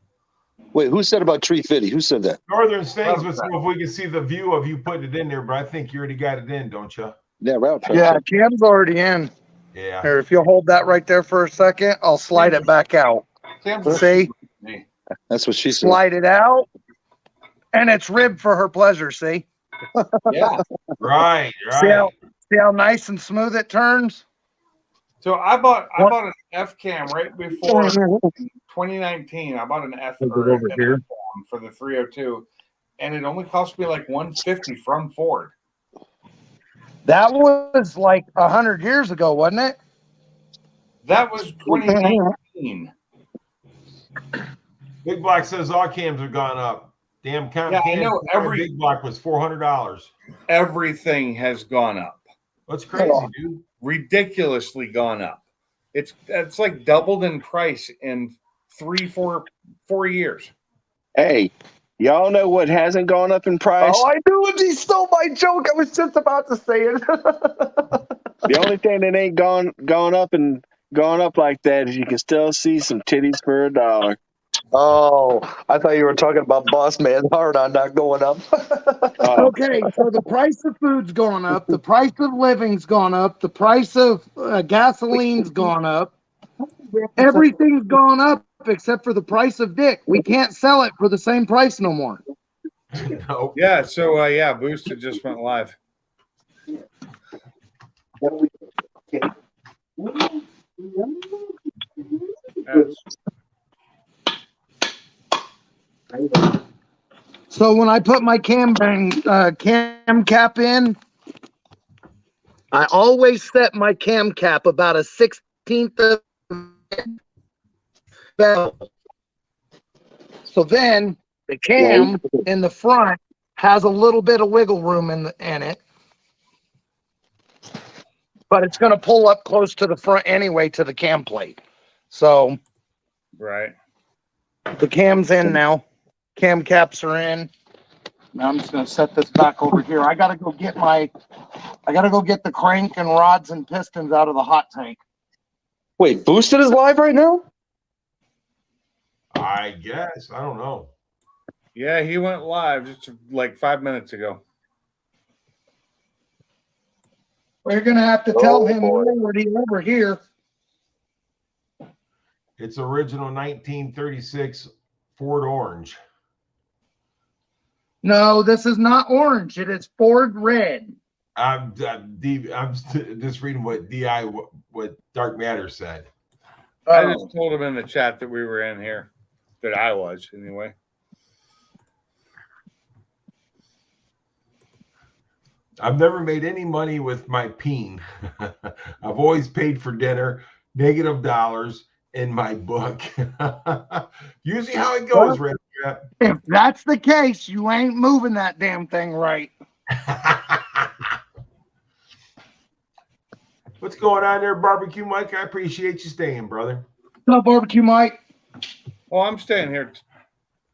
Wait, who said about 350? Who said that? Northern Stings, let's see if we can see the view of you putting it in there, but I think you already got it in, don't you? Yeah, Rattle Trap. Yeah, cam's already in. Yeah. Here, if you'll hold that right there for a second, I'll slide it back out. See? That's what she said. Slide it out, and it's ribbed for her pleasure, see? Yeah. Right. See how nice and smooth it turns? So I bought an F cam right before 2019. I bought an F or an F cam for the 302, and it only cost me like $150 from Ford. That was like 100 years ago, wasn't it? That was 2019. Big Black says all cams have gone up. Damn cam. Yeah, I know Big Black was $400. Everything has gone up. That's crazy, dude. Ridiculously gone up. It's like doubled in price in 4 years. Hey, y'all know what hasn't gone up in price? Oh, I knew it. He stole my joke. I was just about to say it. The only thing that ain't gone up like that is you can still see some titties for $1. Oh, I thought you were talking about Boss Man hard on not going up. Okay, so the price of food's gone up, the price of living's gone up, the price of gasoline's gone up. Everything's gone up except for the price of dick. We can't sell it for the same price no more. Nope. Yeah, so Boosted just went live. So when I put my cam cap in, I always set my cam cap about a 16th of bevel. So then the cam in the front has a little bit of wiggle room in it, but it's going to pull up close to the front anyway to the cam plate. So Right. the cam's in now. Cam caps are in. Now I'm just going to set this back over here. I got to go get the crank and rods and pistons out of the hot tank. Wait, Boosted is live right now? I guess. I don't know. Yeah, he went live just like 5 minutes ago. We're going to have to tell him already over here. It's original 1936 Ford Orange. No, this is not orange. It is Ford red. I'm just reading what Dark Matter said. I just told him in the chat that we were in here. That I was, anyway. I've never made any money with my peen. I've always paid for dinner, negative dollars in my book. Usually how it goes, Red Trap. If that's the case, you ain't moving that damn thing right. What's going on there, Barbecue Mike? I appreciate you staying, brother. What's up, Barbecue Mike? Well, I'm staying here.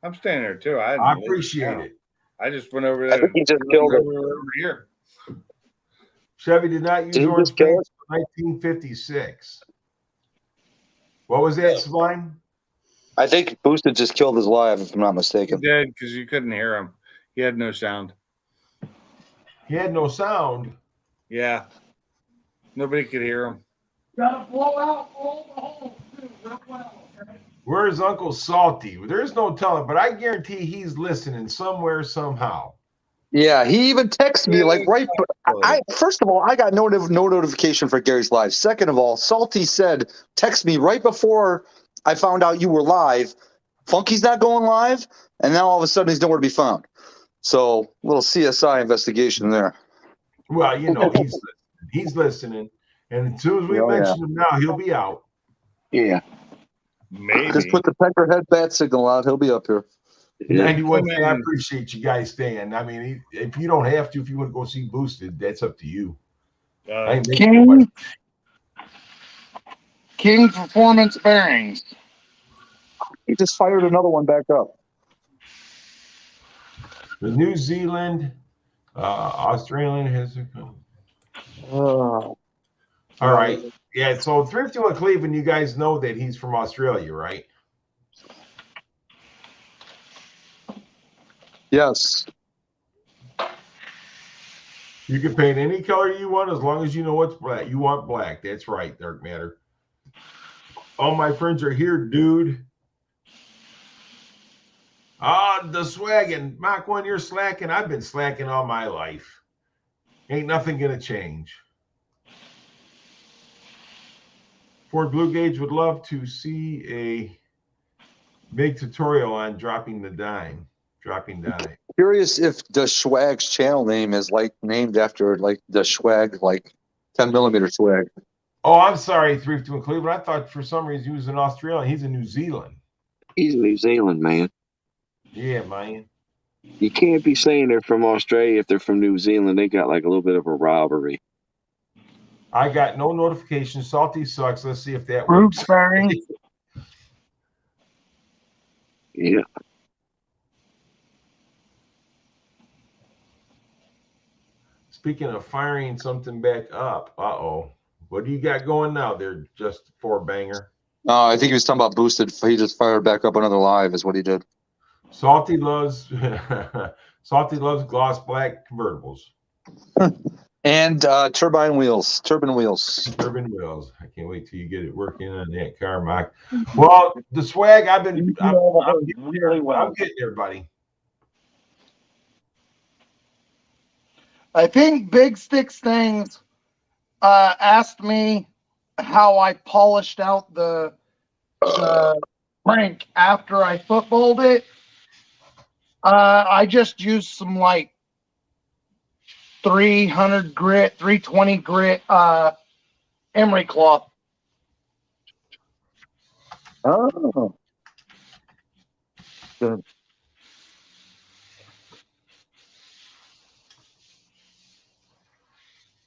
I'm staying here too. I appreciate it. I just went over I there. think he just killed it. Over here. Chevy did not use orange paint until 1956. What was that, Sublime? I think Boosted just killed his live, if I'm not mistaken. He did, because you couldn't hear him. He had no sound. He had no sound. Yeah. Nobody could hear him. Gotta blow out all the holes too, real well. Okay? Where's Uncle Salty? There's no telling, but I guarantee he's listening somewhere, somehow. Yeah, he even texted me like right. First of all, I got no notification for Gary's live. Second of all, Salty said, text me right before I found out you were live. Funky's not going live, and now all of a sudden he's nowhere to be found. So, little CSI investigation there. Well, you know, he's listening, and as soon as we mention him now, he'll be out. Yeah. Maybe. Just put the Peckerhead bat signal out. He'll be up here. 91, I appreciate you guys staying. I mean, if you don't have to, if you want to go see Boosted, that's up to you. King Performance Bearings. He just fired another one back up. The New Zealand, Australian has. Oh. All right. Yeah, so Thrifty and Cleveland, you guys know that he's from Australia, right? Yes. You can paint any color you want as long as you know what's black. You want black. That's right, Dark Matter. All my friends are here, dude. The swagging. Mach 1, you're slacking. I've been slacking all my life. Ain't nothing going to change. Ford Blue Gage would love to see a big tutorial on dropping dime. Curious if the Swag's channel name is like named after like the Swag, like 10mm swag. Oh, I'm sorry, Thrifty in Cleveland. I thought for some reason he was in Australia. He's in New Zealand. He's a New Zealand man. Yeah, man. You can't be saying they're from Australia if they're from New Zealand. They got like a little bit of a rivalry. I got no notification. Salty sucks. Let's see if that works. Yeah. Speaking of firing something back up, what do you got going now there, just for banger? I think he was talking about Boosted. He just fired back up another live is what he did. Salty loves gloss black convertibles. And turbine wheels. I can't wait till you get it working on that car, Mike. Well, the swag, I'm getting there, buddy. I think Big Sticks Things asked me how I polished out the crank after I footballed it. I just used some like 300 grit, 320 grit emery cloth. Oh. Good.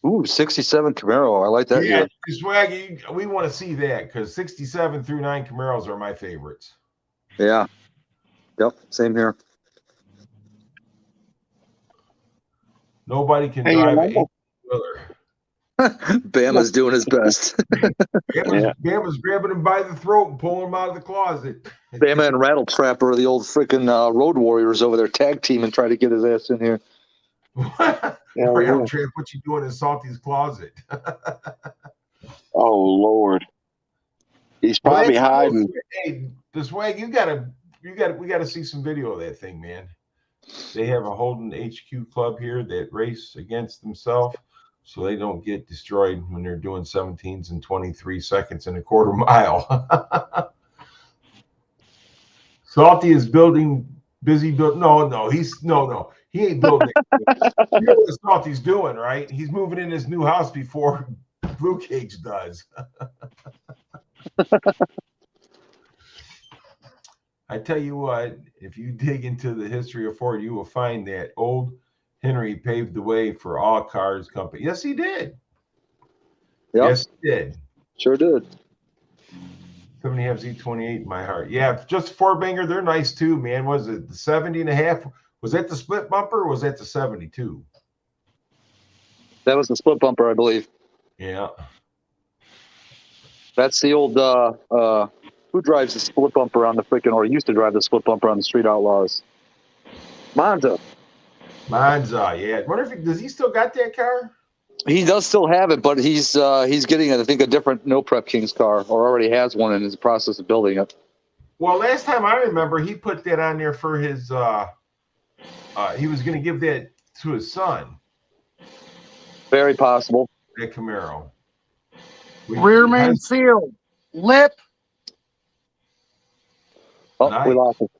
Ooh, 67 Camaro. I like that. Yeah, swag. We want to see that because 67 through 9 Camaros are my favorites. Yeah. Yep. Same here. Nobody can drive an 8-wheeler. Bama's doing his best. Bama's grabbing him by the throat and pulling him out of the closet. Bama and Rattle Trapper are the old freaking Road Warriors over there, tag team, and try to get his ass in here. Rattle Trap, what you doing in Salty's closet? Oh Lord, he's probably hiding. Hey, the swag, we gotta see some video of that thing, man. They have a Holden HQ club here that race against themselves so they don't get destroyed when they're doing 17s and 23 seconds in a quarter mile. Salty is building busy building. No. He ain't building. You know what Salty's doing, right? He's moving in his new house before Blue Cage does. I tell you what, if you dig into the history of Ford, you will find that old Henry paved the way for all cars company. Yes, he did. Yep. Yes, he did. Sure did. 7.5 Z28 in my heart. Yeah, just four banger. They're nice too, man. Was it the 70.5? Was that the split bumper or was that the 72? That was the split bumper, I believe. Yeah. That's the old who drives the split bumper on the freaking, or used to drive the split bumper on the Street Outlaws? Monza, yeah. I wonder if does he still got that car? he does still have it, but he's getting, I think, a different No Prep Kings car, or already has one in his process of building it. Well, last time I remember, he put that on there for his. He was going to give that to his son. Very possible. That Camaro. Rear main seal, lip. Oh, Nice. we lost it.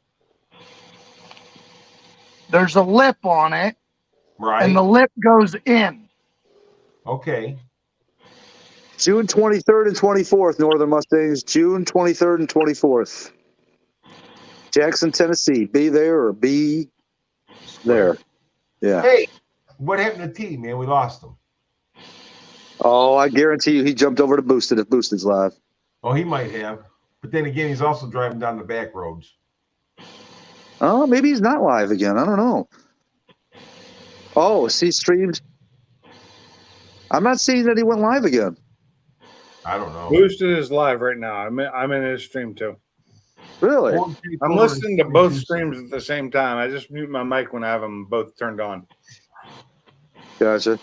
There's a lip on it, Right. and the lip goes in. Okay. June 23rd and 24th, Northern Mustangs. June 23rd and 24th. Jackson, Tennessee. Be there or be there. Yeah. Hey, what happened to T, man? We lost him. Oh, I guarantee you he jumped over to Boosted if Boosted's live. Oh, he might have. But then again, he's also driving down the back roads. Oh, maybe he's not live again. I don't know. Oh, is he streamed? I'm not seeing that he went live again. I don't know. Boosted is live right now. I'm in his stream too. Really? I'm listening to both streams at the same time. I just mute my mic when I have them both turned on. Gotcha.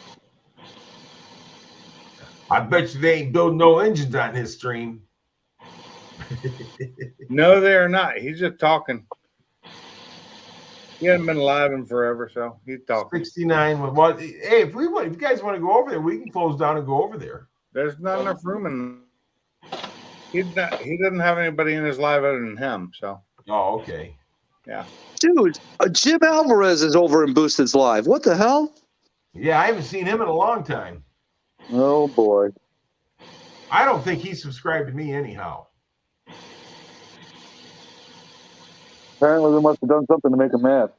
I bet you they ain't building no engines on his stream. No, they are not. He's just talking. He hasn't been live in forever, so he's talking. 69. Well, hey, if you guys want to go over there, we can close down and go over there. There's not enough room in. He doesn't have anybody in his live other than him. So. Oh, okay. Yeah. Dude, Jim Alvarez is over in Boosted's live. What the hell? Yeah, I haven't seen him in a long time. Oh boy. I don't think he subscribed to me anyhow. Apparently they must have done something to make him mad.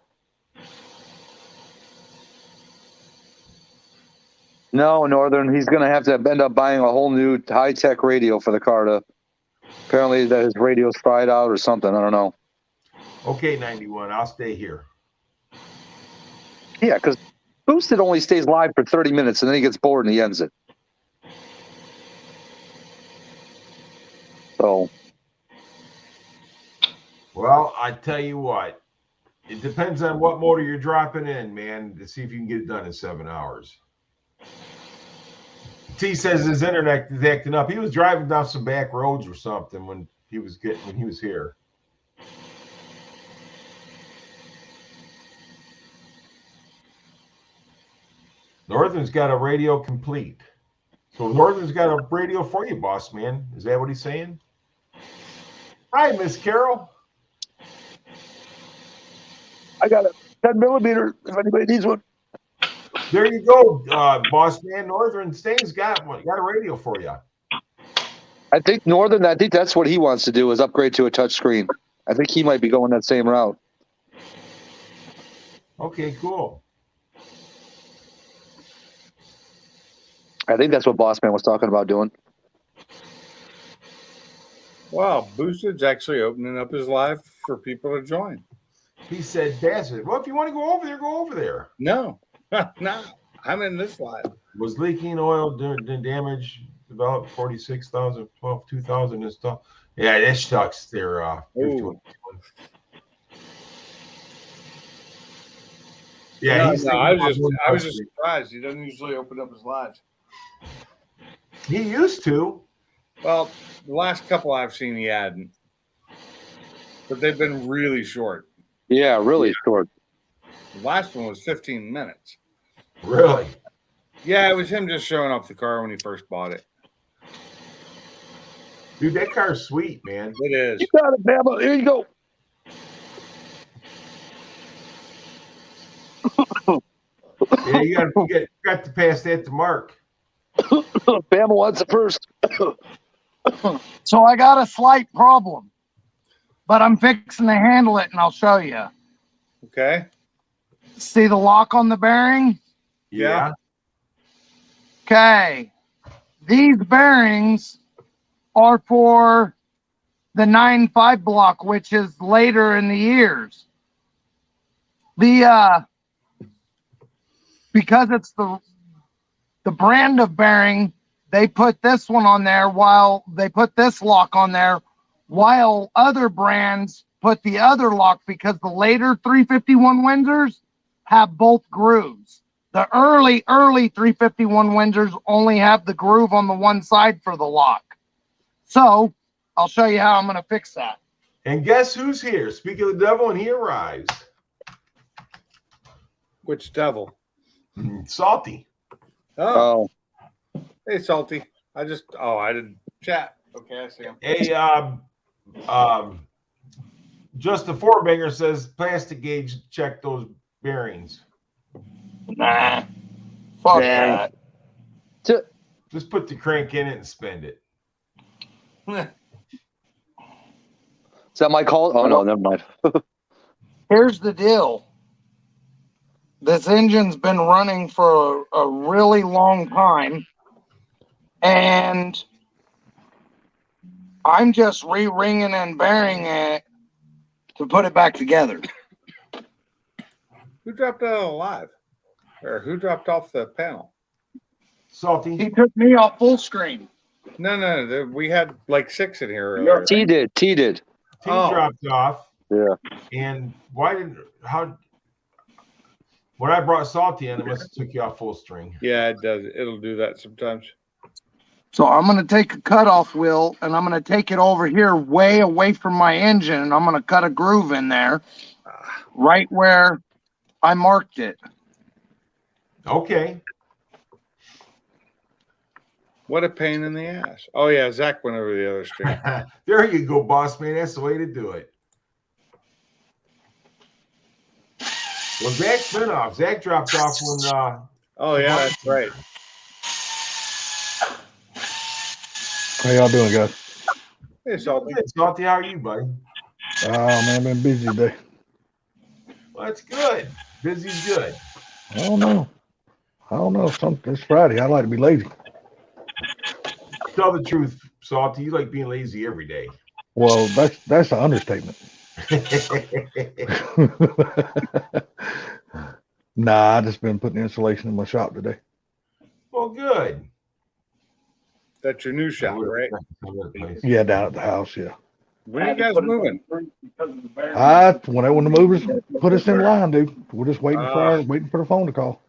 No, Northern, he's going to have to end up buying a whole new high-tech radio for the car to... Apparently that his radio's fried out or something. I don't know. Okay, 91. I'll stay here. Yeah, because Boosted only stays live for 30 minutes and then he gets bored and he ends it. So... Well, I tell you what. It depends on what motor you're dropping in, man, to see if you can get it done in 7 hours. T says his internet is acting up. He was driving down some back roads or something when he was here. Northern's got a radio complete. So Northern's got a radio for you, boss man. Is that what he's saying? Hi, Miss Carol. I got a 10 millimeter if anybody needs one. There you go, boss man. Northern Stain's got one. Got a radio for you. I think that's what he wants to do is upgrade to a touchscreen. I think he might be going that same route. Okay, cool. I think that's what Boss Man was talking about doing. Wow, Boosted's actually opening up his live for people to join. He said, "Bassett, well, if you want to go over there, go over there." No, no, I'm in this live. Was leaking oil during damage developed 46,000, 12, 2,000 and stuff. Yeah, that sucks. They're yeah. No, I was just surprised. He doesn't usually open up his lives. He used to. Well, the last couple I've seen, he hadn't, but they've been really short. Yeah, really short. The last one was 15 minutes. Really? Yeah, it was him just showing off the car when he first bought it. Dude, that car's sweet, man. It is. You got it, Bama. Here you go. Yeah, you got to pass that to Mark. Bama wants it first. So I got a slight problem, but I'm fixing to handle it, and I'll show you. Okay. See the lock on the bearing? Yeah. Okay. These bearings are for the 9.5 block, which is later in the years. Because it's the brand of bearing, they put this one on there while they put this lock on there, while other brands put the other lock, because the later 351 Windsors have both grooves. The early 351 Windsors only have the groove on the one side for the lock. So I'll show you how I'm going to fix that. And guess who's here? Speak of the devil, and he arrives. Which devil? Salty. Oh. Hey, Salty. I didn't chat. Okay, I see him. Hey, just a four-banger says plastic gauge, check those bearings. Nah. Fuck that. Just put the crank in it and spend it. Is that my call? Oh, no, never mind. Here's the deal. This engine's been running for a really long time, and I'm just re-ringing and bearing it to put it back together. Who dropped out alive? Or who dropped off the panel? Salty. He took me off full screen. No. We had like 6 in here earlier. T did. T dropped off. Yeah. And when I brought Salty in, it must have took you off full string. Yeah, it does. It'll do that sometimes. So I'm going to take a cutoff wheel, and I'm going to take it over here way away from my engine, and I'm going to cut a groove in there right where I marked it. Okay. What a pain in the ass. Oh, yeah, Zach went over the other string. There you go, boss man. That's the way to do it. Well, Zach's been off. Zach dropped off when... oh, yeah, that's right. How y'all doing, guys? Hey, Salty. Hey, Salty, how are you, buddy? Oh, man, been busy today. Well, that's good. Busy's good. I don't know. It's Friday. I like to be lazy. Tell the truth, Salty. You like being lazy every day. Well, that's an understatement. Nah, I just been putting insulation in my shop today. Well, good. That's your new shop, right? Yeah, down at the house, yeah. When are you guys moving? When the movers put us in line, dude. We're just waiting for the phone to call.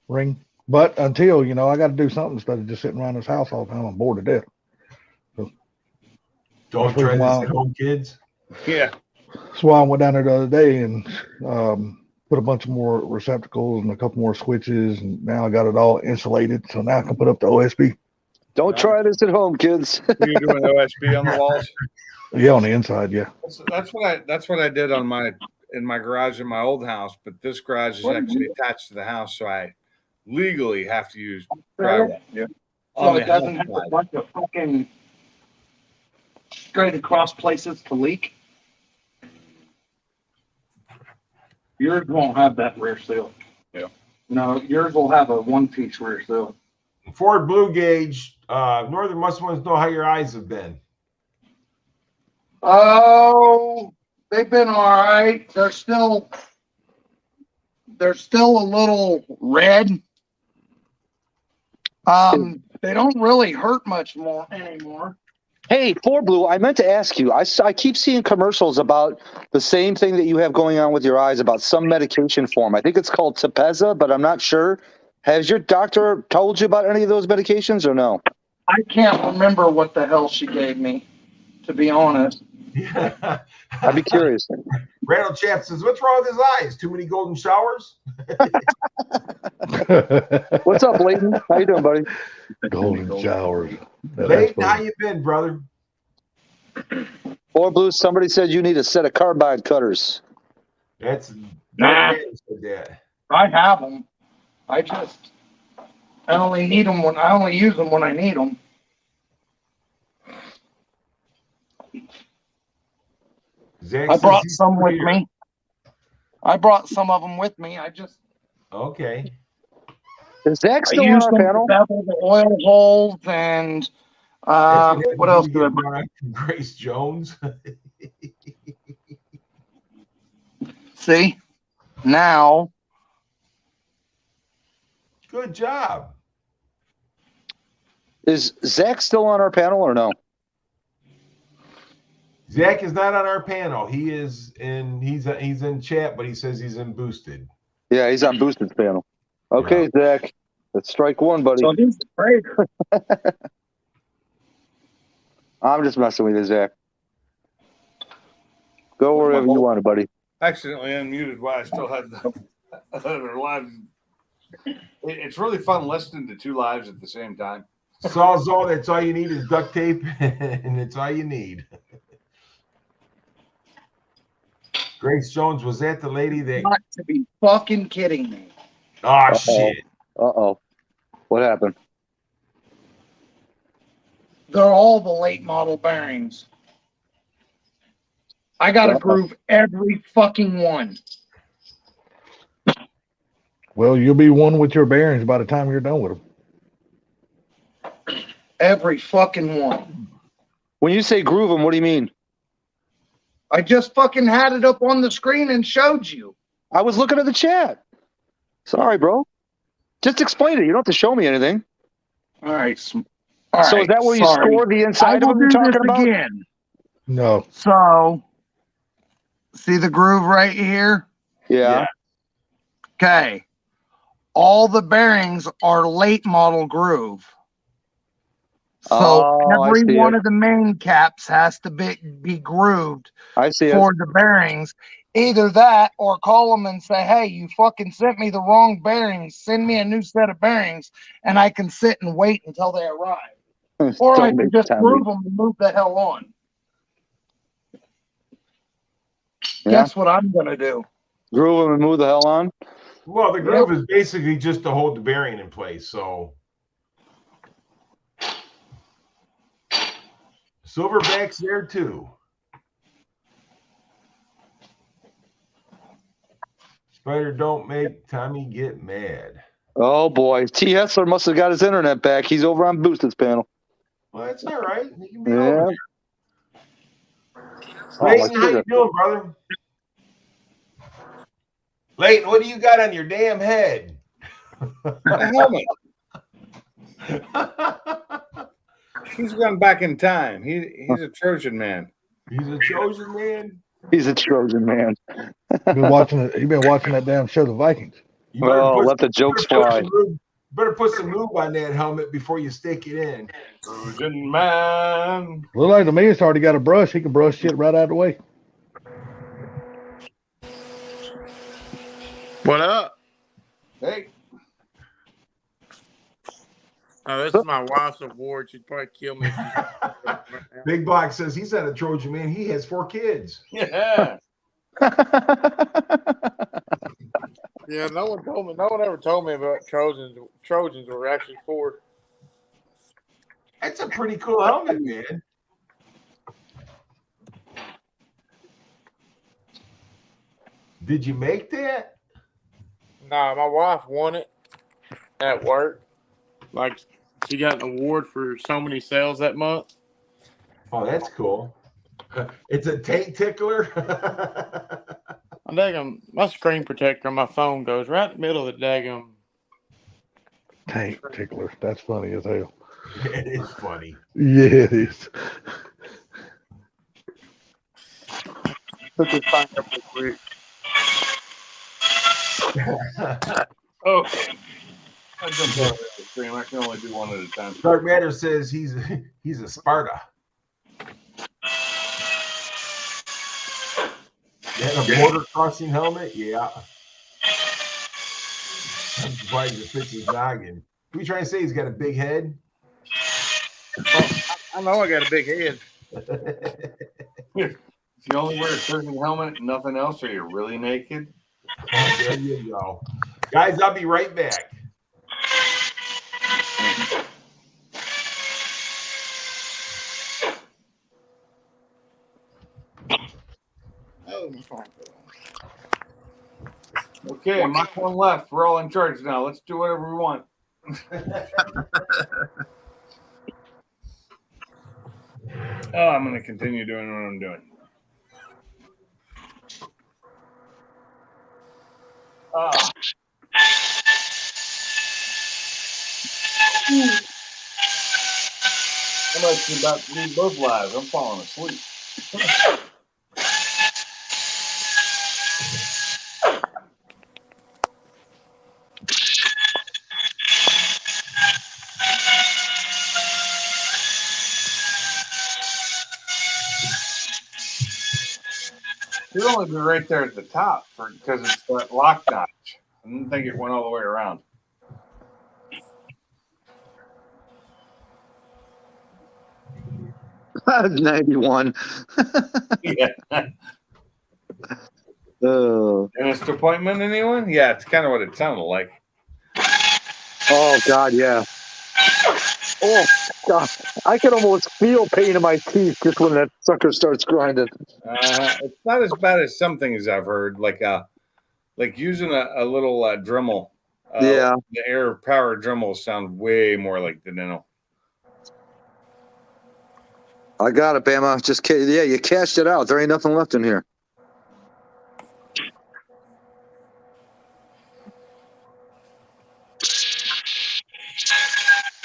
Ring. But until, I got to do something instead of just sitting around this house all the time. I'm bored to death. So, don't try this at home, kids. Yeah. That's why I went down there the other day and put a bunch of more receptacles and a couple more switches, and now I got it all insulated. So now I can put up the OSB. Don't try this at home, kids. Are you doing OSB on the walls? Yeah, on the inside, yeah. That's what I did in my garage in my old house, but this garage is actually attached to the house, so I legally have to use drywall. Yeah. So it doesn't have a bunch of fucking straight across places to leak. Yours won't have that rear seal. Yeah. No, yours will have a one-piece rear seal. Ford Blue Gauge, Northern must want to know how your eyes have been. Oh, they've been all right. They're still a little red. They don't really hurt much more anymore. Hey, Ford Blue, I meant to ask you. I keep seeing commercials about the same thing that you have going on with your eyes, about some medication form. I think it's called Tepezza, but I'm not sure. Has your doctor told you about any of those medications or no? I can't remember what the hell she gave me, to be honest. I'd be curious. Randall Chap says, what's wrong with his eyes? Too many golden showers? What's up, Leighton? How you doing, buddy? Golden showers. Leighton, how you been, brother? Ford Blue, somebody said you need a set of carbide cutters. That's Nah. that. I have them. I only need them when I only use them when I need them. Zach I says brought he's some with clear. me. I brought some of them with me. Okay. Is Zach I still on use our them to panel? bevel the oil holes and That's what else do I? Grace Jones. See, now Good job. Is Zach still on our panel or no? Zach is not on our panel. He is in. He's in chat, but he says he's in boosted. Yeah, he's on Boosted's panel. Okay, Zach, that's strike one, buddy. so he's the traitor. I'm just messing with you, Zach. Go wherever you want, buddy. Accidentally unmuted while I still had the other live. It's really fun listening to two lives at the same time. Sawzall, that's all you need is duct tape, and it's all you need. Grace Jones, was that the lady that? Got to be fucking kidding me. Oh shit! Uh-oh. What happened? They're all the late model bearings. I got to groove every fucking one. Well, you'll be one with your bearings by the time you're done with them. Every fucking one. When you say groove them, what do you mean? I just fucking had it up on the screen and showed you. I was looking at the chat. Sorry, bro. Just explain it. You don't have to show me anything. All right. So is that where you score the inside of them you're talking about? Again. No. So, see the groove right here? Yeah. Okay. All the bearings are late model groove. So every one of the main caps has to be grooved for the bearings. Either that or call them and say, hey, you fucking sent me the wrong bearings. Send me a new set of bearings and I can sit and wait until they arrive. Or I can just groove them and move the hell on. Yeah. Guess what I'm going to do? Groove them and move the hell on? Well, the groove is basically just to hold the bearing in place, so. Silverback's there too. Spider don't make Tommy get mad. Oh boy, T. Hessler must have got his internet back. He's over on Boosted's panel. Well, that's all right. He can be over there. Oh, Layton, how you doing, brother? Layton, what do you got on your damn head? A helmet. He's gone back in time. He's a Trojan man. He's a Trojan man. He's a Trojan man. He's been watching that damn show, The Vikings. Let the jokes fly. Better put some lube on that helmet before you stick it in. Trojan man. Look like to me, it's already got a brush. He can brush shit right out of the way. What up? Hey. Oh, this is my wife's award. She'd probably kill me. Big Black says he's not a Trojan man. He has 4 kids. Yeah. Yeah, no one told me. No one ever told me about Trojans. Trojans were actually 4. That's a pretty cool helmet, man. Did you make that? Nah, my wife won it at work. Like, she got an award for so many sales that month. Oh, that's cool. It's a taint tickler. I daggum, my screen protector on my phone goes right in the middle of the daggum. Tank tickler. That's funny as hell. It is funny. Yeah, it is. Put this thing up real quick. Okay. I jumped out of the stream. I can only do one at a time. Dark Matter says he's a Sparta. And a border crossing helmet? Yeah. I'm surprised it fits his noggin. What are you trying to say? He's got a big head? Oh, I know I got a big head. If you only wear a certain helmet and nothing else, are you really naked? Oh, there you go. Guys, I'll be right back. Oh, my phone. Okay, my one left. We're all in charge now. Let's do whatever we want. Oh, I'm going to continue doing what I'm doing. Ah. I'm actually about to leave both lives. I'm falling asleep. Should only be right there at the top because it's that lock notch. I didn't think it went all the way around. '91. Yeah. Dentist appointment, anyone? Yeah, it's kind of what it sounded like. Oh God, yeah. Oh God, I can almost feel pain in my teeth just when that sucker starts grinding. It's not as bad as some things I've heard, like using a little Dremel. Yeah, the air power Dremels sound way more like the dental. I got it, Bama. Just yeah, you cashed it out. There ain't nothing left in here.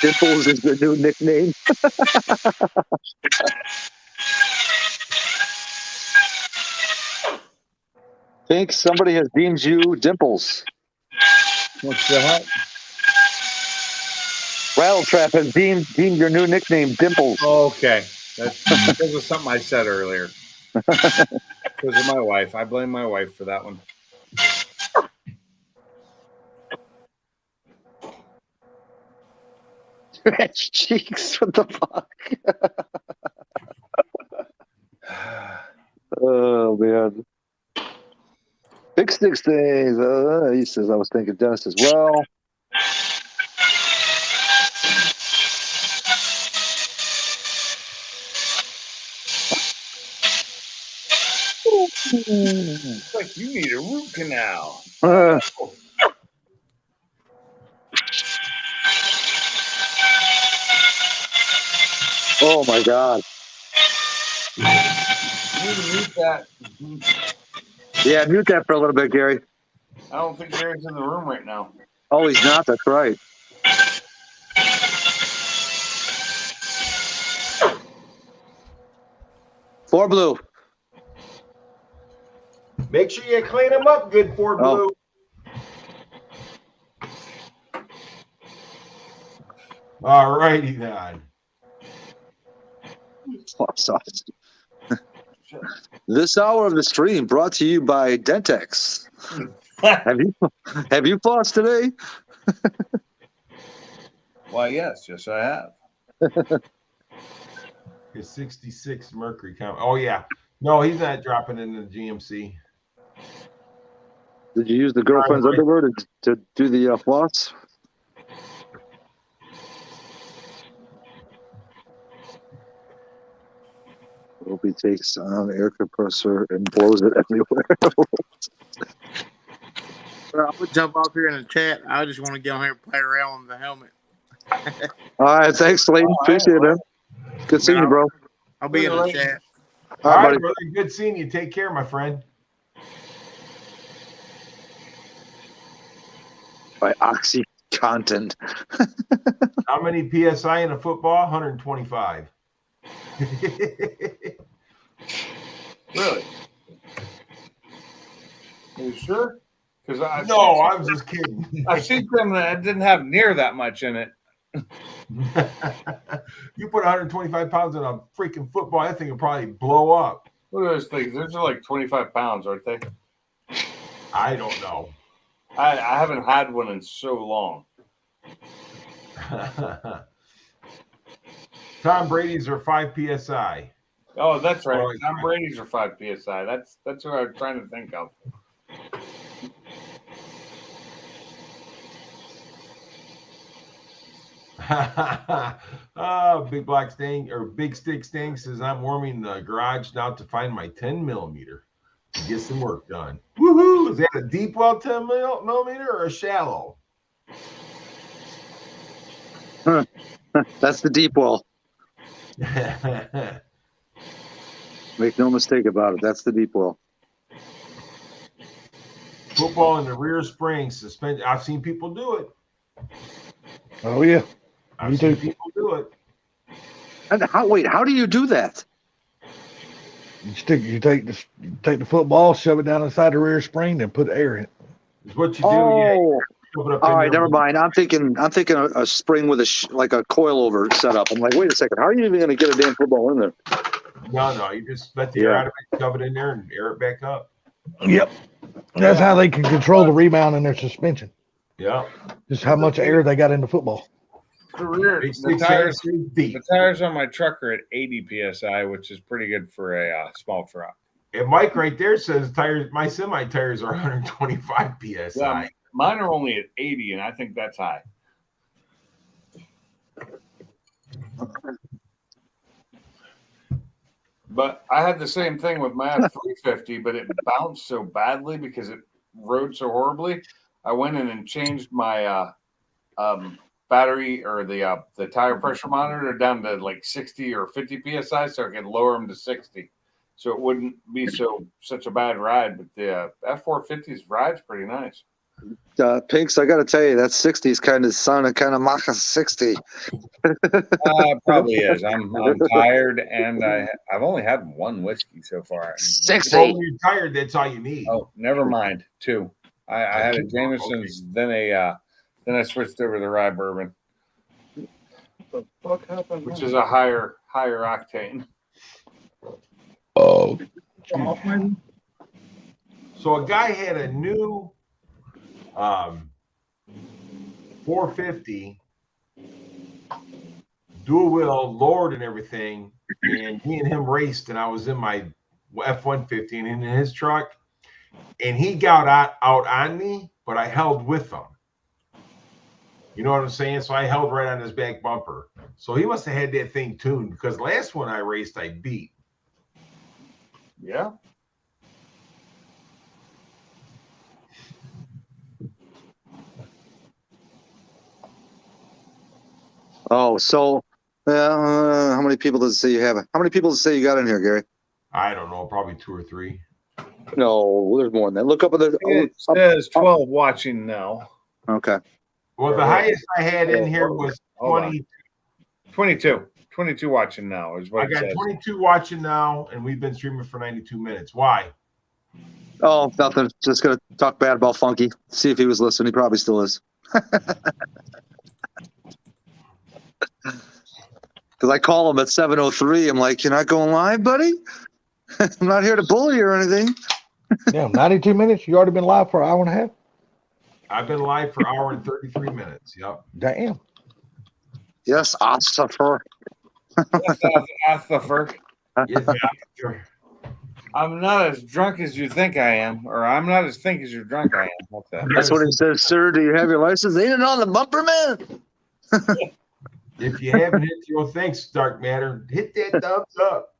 Dimples is the new nickname. Think somebody has deemed you Dimples. What's that? Rattletrap has deemed your new nickname Dimples. Oh, okay. That was something I said earlier. Because of my wife. I blame my wife for that one. Stretch cheeks. What the fuck? Oh man. Big Six Days. He says I was thinking Dennis as well. It's like you need a root canal. Oh my God. You need to mute that. Yeah, mute that for a little bit, Gary. I don't think Gary's in the room right now. Oh, he's not. That's right. Four blue. Make sure you clean them up good, Four Blue. All righty then. This hour of the stream brought to you by Dentex. Have you flossed today? Why, yes, I have. His 66 Mercury count. Oh yeah. No, he's not dropping in the GMC. Did you use the girlfriend's underwear to do the floss? Hope he takes on the air compressor and blows it everywhere. Well, I would jump off here in the chat. I just want to get on here and play around with the helmet. All right, thanks, Slayton. Appreciate it, man. Good seeing you, bro. I'll be in the chat. All right, buddy. brother. Good seeing you. Take care, my friend. By Oxy content. How many PSI in a football? 125. Really? Are you sure? Because I was just kidding. I've seen them that didn't have near that much in it. You put 125 pounds in a freaking football, that thing will probably blow up. Look at those things. Those are like 25 pounds, aren't they? I don't know. I haven't had one in so long. Tom Brady's are 5 PSI. Oh, that's right. Tom Brady's are 5 PSI. That's what I was trying to think of. Big Black Sting or Big Stick Sting says I'm warming the garage now to find my 10 millimeter to get some work done. Woohoo! Is that a deep well 10 millimeter or a shallow? That's the deep well. Make no mistake about it. That's the deep well. Football in the rear spring suspended. I've seen people do it. Oh yeah, I've seen people do it. And how do you do that? You take the football, shove it down inside the rear spring, then put air in it. It's what you do. Oh, yeah. All right, never mind. I'm thinking a spring with like a coilover setup. I'm like, wait a second, how are you even going to get a damn football in there? No, you just let the air out of it, shove it in there, and air it back up. Yep, that's how they can control the rebound in their suspension. Yeah, just how much air they got in the football. The tires on my truck are at 80 psi, which is pretty good for a small truck. And Mike right there says my semi tires are 125 psi. Yeah, mine are only at 80, and I think that's high. But I had the same thing with my F350, but it bounced so badly because it rode so horribly. I went in and changed my battery or the tire pressure monitor down to like 60 or 50 psi, so I could lower them to 60, so it wouldn't be such a bad ride. But the F450's ride's pretty nice. Pinks, I got to tell you, that 60 is kind of sounding kind of Macha 60. Probably is. I'm tired, and I've only had one whiskey so far. 60. When you're tired, that's all you need. Oh, never mind. 2. I had a Jameson's, then I switched over to rye bourbon, The fuck happened? Which is a higher octane. Oh. So a guy had a new 450 dual wheel lowered and everything, and me and him raced, and I was in my F-150 and in his truck, and he got out on me, but I held with him. You know what I'm saying? So I held right on his back bumper. So he must have had that thing tuned, because last one I raced, I beat. Yeah. Oh, so how many people does it say you have? How many people does it say you got in here, Gary? I don't know, probably 2 or 3. No, there's more than that. Look up at the. It says 12 watching now. Okay. Well, the highest I had in here was 20. 22. 22 watching now is what I it got says. 22 watching now, and we've been streaming for 92 minutes. Why? Oh, nothing. Just gonna talk bad about Funky. See if he was listening. He probably still is. Because I call him at 7:03. I'm like, "You're not going live, buddy? I'm not here to bully you or anything." Yeah, 92 minutes. You already been live for an hour and a half. I've been live for an hour and 33 minutes. Yep. Damn. Yes, I suffer. Yes, sure. I'm not as drunk as you think I am, or I'm not as think as you're drunk I am. What's that? That's what he says, sir. Do you have your license? Ain't it on the bumper, man? If you haven't hit your thanks, Dark Matter, hit that thumbs up.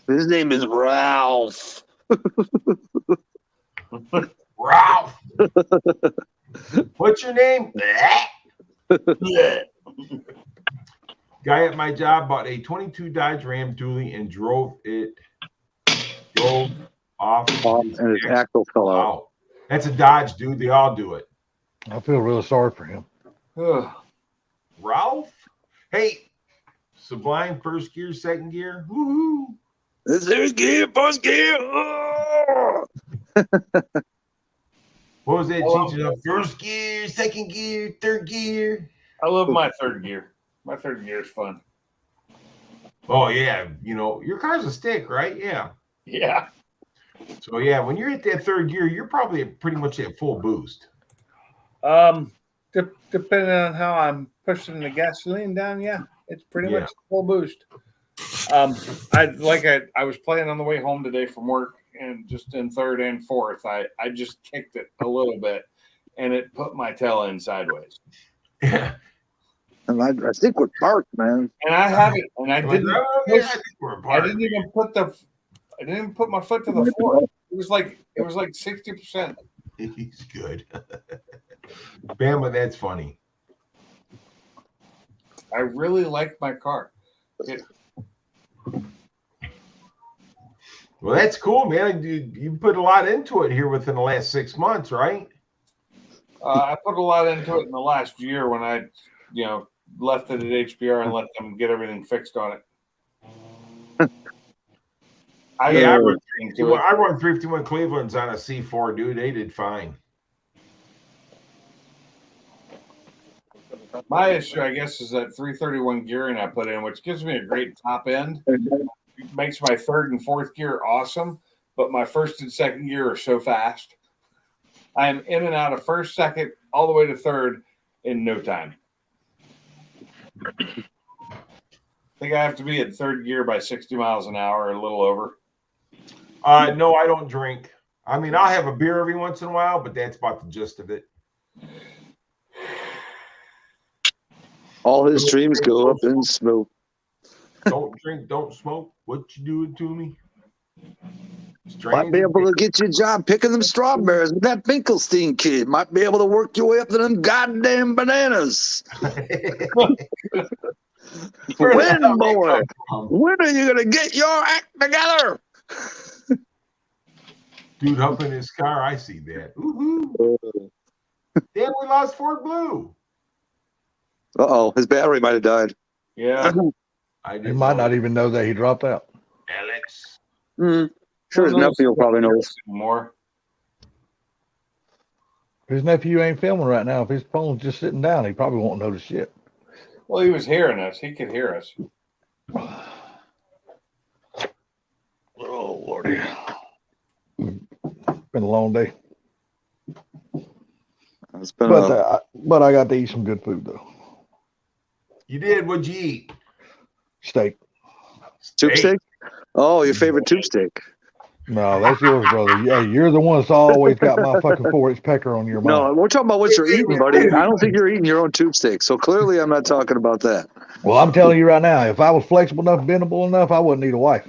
His name is Ralph. Ralph. What's your name? Guy at my job bought a 22 Dodge Ram dually and drove off, and his axle fell out. That's a Dodge, dude. They all do it. I feel really sorry for him. Ralph? Hey, Sublime first gear, second gear. Woo-hoo. Third gear, first gear. Oh! What was that teaching of first gear, second gear, third gear? I love my third gear. My third gear is fun. Oh, yeah. You know, your car's a stick, right? Yeah. Yeah. So, yeah, when you're at that third gear, you're probably pretty much at full boost. Depending on how I'm pushing the gasoline down, yeah, it's pretty much full boost. I was playing on the way home today from work, and just in third and fourth, I just kicked it a little bit, and it put my tail in sideways. And I think we're parked, man. And I haven't, and I didn't. I think we're I didn't even put my foot to the floor. It was like 60%. He's good. Bama, that's funny. I really like my car. Well, that's cool, man. You put a lot into it here within the last 6 months, right? I put a lot into it in the last year when I, left it at HBR and let them get everything fixed on it. I run 351 Cleveland's on a C4, dude. They did fine. My issue, I guess, is that 331 gearing I put in, which gives me a great top end. It makes my third and fourth gear awesome, but my first and second gear are so fast. I am in and out of first, second, all the way to third in no time. I think I have to be at third gear by 60 miles an hour, a little over. No, I don't drink. I mean, I'll have a beer every once in a while, but that's about the gist of it. All his dreams go up in smoke. Don't drink, don't smoke. What you doing to me? Might be able to get you a job picking them strawberries with that Finkelstein kid. Might be able to work your way up to them goddamn bananas. When, boy? When are you going to get your act together? Dude humping his car, I see that. Woo-hoo. Damn, we lost Fort Blue. Uh-oh, his battery might have died. Yeah. He might not even know that he dropped out. Alex. Sure, his nephew will probably know this. More. His nephew ain't filming right now. If his phone's just sitting down, he probably won't notice shit. Well, he was hearing us. He could hear us. Oh, Lordy. Been a long day. It's been but I got to eat some good food, though. You did? What'd you eat? Steak. Tube steak? Oh, your favorite tube steak. No, that's yours, brother. Yeah, you're the one that's always got my fucking 4-inch pecker on your mind. No, we're talking about what you're eating, buddy. I don't think you're eating your own tube steak. So clearly I'm not talking about that. Well, I'm telling you right now, if I was flexible enough, bendable enough, I wouldn't need a wife.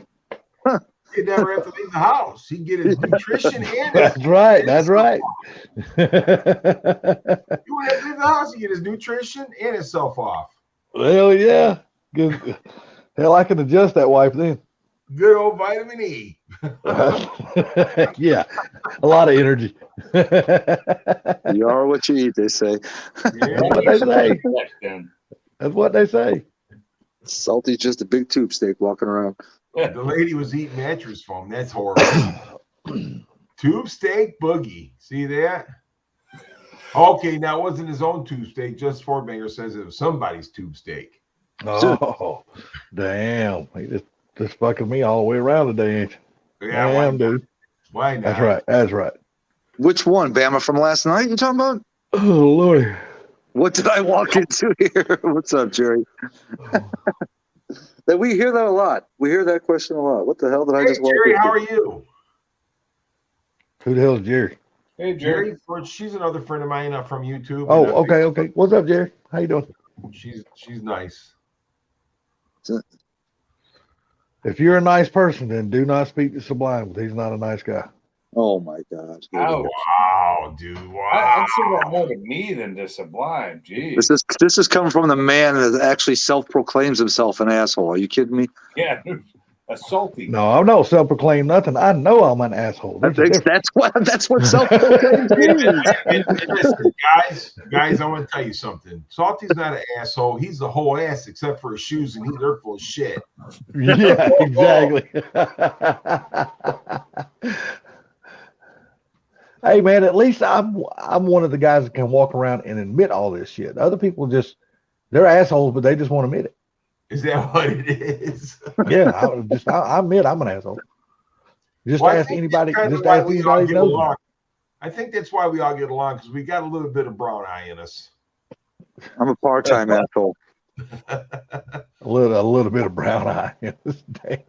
He'd never have to leave the house. He'd get his nutrition and That's right. That's right. You wouldn't have to leave the house. He'd get his nutrition and himself off. Hell yeah. Good. Hell, I can adjust that wife then. Good old vitamin E. Yeah, a lot of energy. You are what you eat, they say. That's what they say. That's what they say. Salty's just a big tube steak walking around. The lady was eating mattress foam. That's horrible. Tube steak boogie. See that? Okay, now it wasn't his own tube steak. Just Forbanger says it was somebody's tube steak. Oh, damn. He just fucking me all the way around today, ain't you? Yeah, damn, dude. Why not? That's right. That's right. Which one? Bama from last night you talking about? Oh, Lord. What did I walk into here? What's up, Jerry? That we hear that a lot. We hear that question a lot. What the hell did I just walk Jerry, into? how are you? Who the hell is Jerry? Hey, Jerry. She's another friend of mine from YouTube. Oh, okay, okay. What's up, Jerry? How you doing? She's nice. If you're a nice person, then do not speak to Sublime. He's not a nice guy. Oh my God! Oh, wow, dude! Wow. I'd say that more to me than to Sublime. Jeez. This is coming from the man that actually self-proclaims himself an asshole. Are you kidding me? Yeah, a salty. No, I don't self-proclaim nothing. I know I'm an asshole. That's what self-proclaimed means. Guys, I want to tell you something. Salty's not an asshole. He's the whole ass except for his shoes, and they're full of shit. Yeah, exactly. Hey man, at least I'm one of the guys that can walk around and admit all this shit. Other people they're assholes, but they just won't admit it. Is that what it is? Yeah, I admit I'm an asshole. Just ask anybody. Just ask anybody who knows me. I think that's why we all get along, because we got a little bit of brown eye in us. I'm a part-time asshole. A little bit of brown eye. Damn.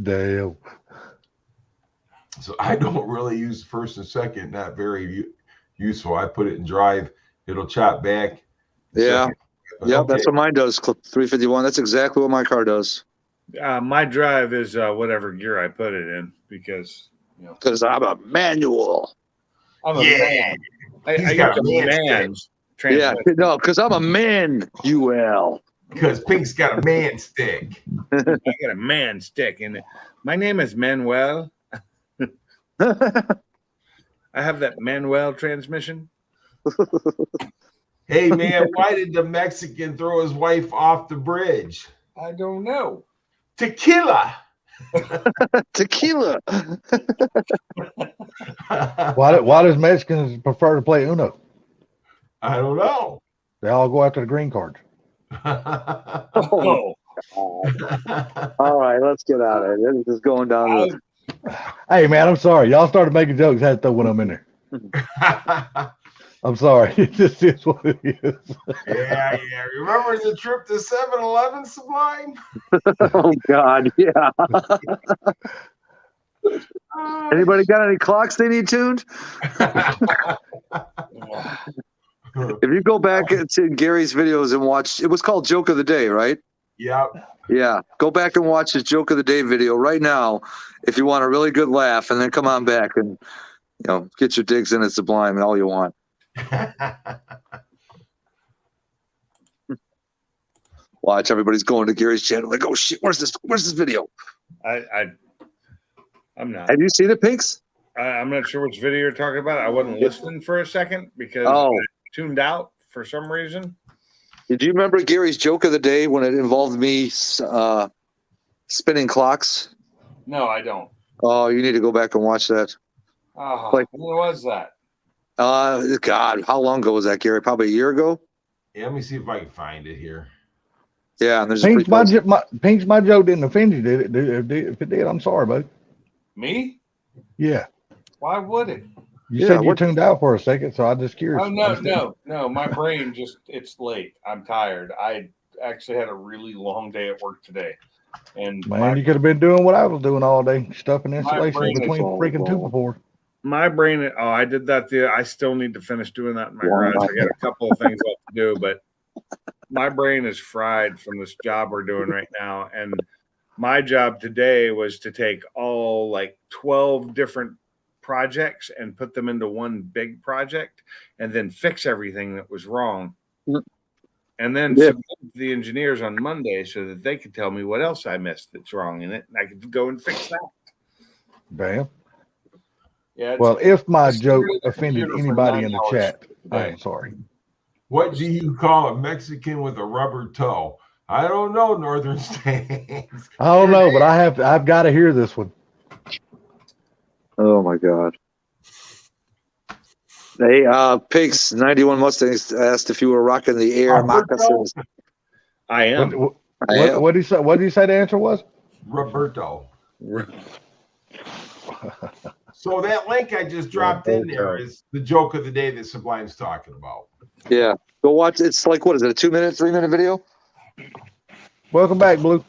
Damn. So I don't really use first and second. Not very useful. I put it in drive. It'll chop back. Yeah. Yeah, Okay. that's what mine does. 351. That's exactly what my car does. My drive is whatever gear I put it in because Because I'm a manual. I'm a man. He's got a man's Yeah, no, because I'm a man. Because Pink's got a man stick. I got a man stick in it. My name is Manuel. I have that Manuel transmission. Hey man, why did the Mexican throw his wife off the bridge? I don't know. Tequila. Tequila. Why does Mexicans prefer to play Uno? I don't know. They all go after the green cards. Oh. All right, let's get out of here. This is going down. Hey man, I'm sorry. Y'all started making jokes. I had to throw one of them in there. I'm sorry. It just is what it is. Yeah. Remember the trip to 7-Eleven, Sublime? Oh God, yeah. Anybody got any clocks they need tuned? If you go back to Gary's videos and watch, it was called Joke of the Day, right? Yep. Yeah. Go back and watch his Joke of the Day video right now if you want a really good laugh, and then come on back and get your digs in at Sublime and all you want. Watch, everybody's going to Gary's channel like, oh shit, where's this video? I'm not. Have you seen it, Pinks? I'm not sure which video you're talking about. I wasn't listening for a second because I tuned out for some reason. Did you remember Gary's Joke of the Day when it involved me spinning clocks? No, I don't. Oh, you need to go back and watch that. When was that? God, how long ago was that, Gary? Probably a year ago? Yeah, let me see if I can find it here. Yeah, and there's Pink's my joke didn't offend you, did it? If it did, I'm sorry, buddy. Me? Yeah. Why would it? You said you tuned out for a second, so I'm just curious. Oh, no. My brain it's late. I'm tired. I actually had a really long day at work today. And man, you could have been doing what I was doing all day, stuffing insulation between freaking two before. My brain, I did that. I still need to finish doing that in my garage. I got a couple of things left to do, but my brain is fried from this job we're doing right now. And my job today was to take all 12 different projects and put them into one big project and then fix everything that was wrong. And then submit the engineers on Monday so that they could tell me what else I missed that's wrong in it. And I could go and fix that. Damn. Yeah. Well, if my joke offended anybody in the chat, I'm sorry. What do you call a Mexican with a rubber toe? I don't know, Northern States. I don't know, but I've got to hear this one. Oh my God. Hey, Pigs 91 Mustangs asked if you were rocking the air moccasins. I am. What did he say? What did you say the answer was? Roberto. So that link I just dropped in there is the joke of the day that Sublime's talking about. Yeah. Go watch. It's what is it, a 2-minute, 3-minute video? Welcome back, Blue.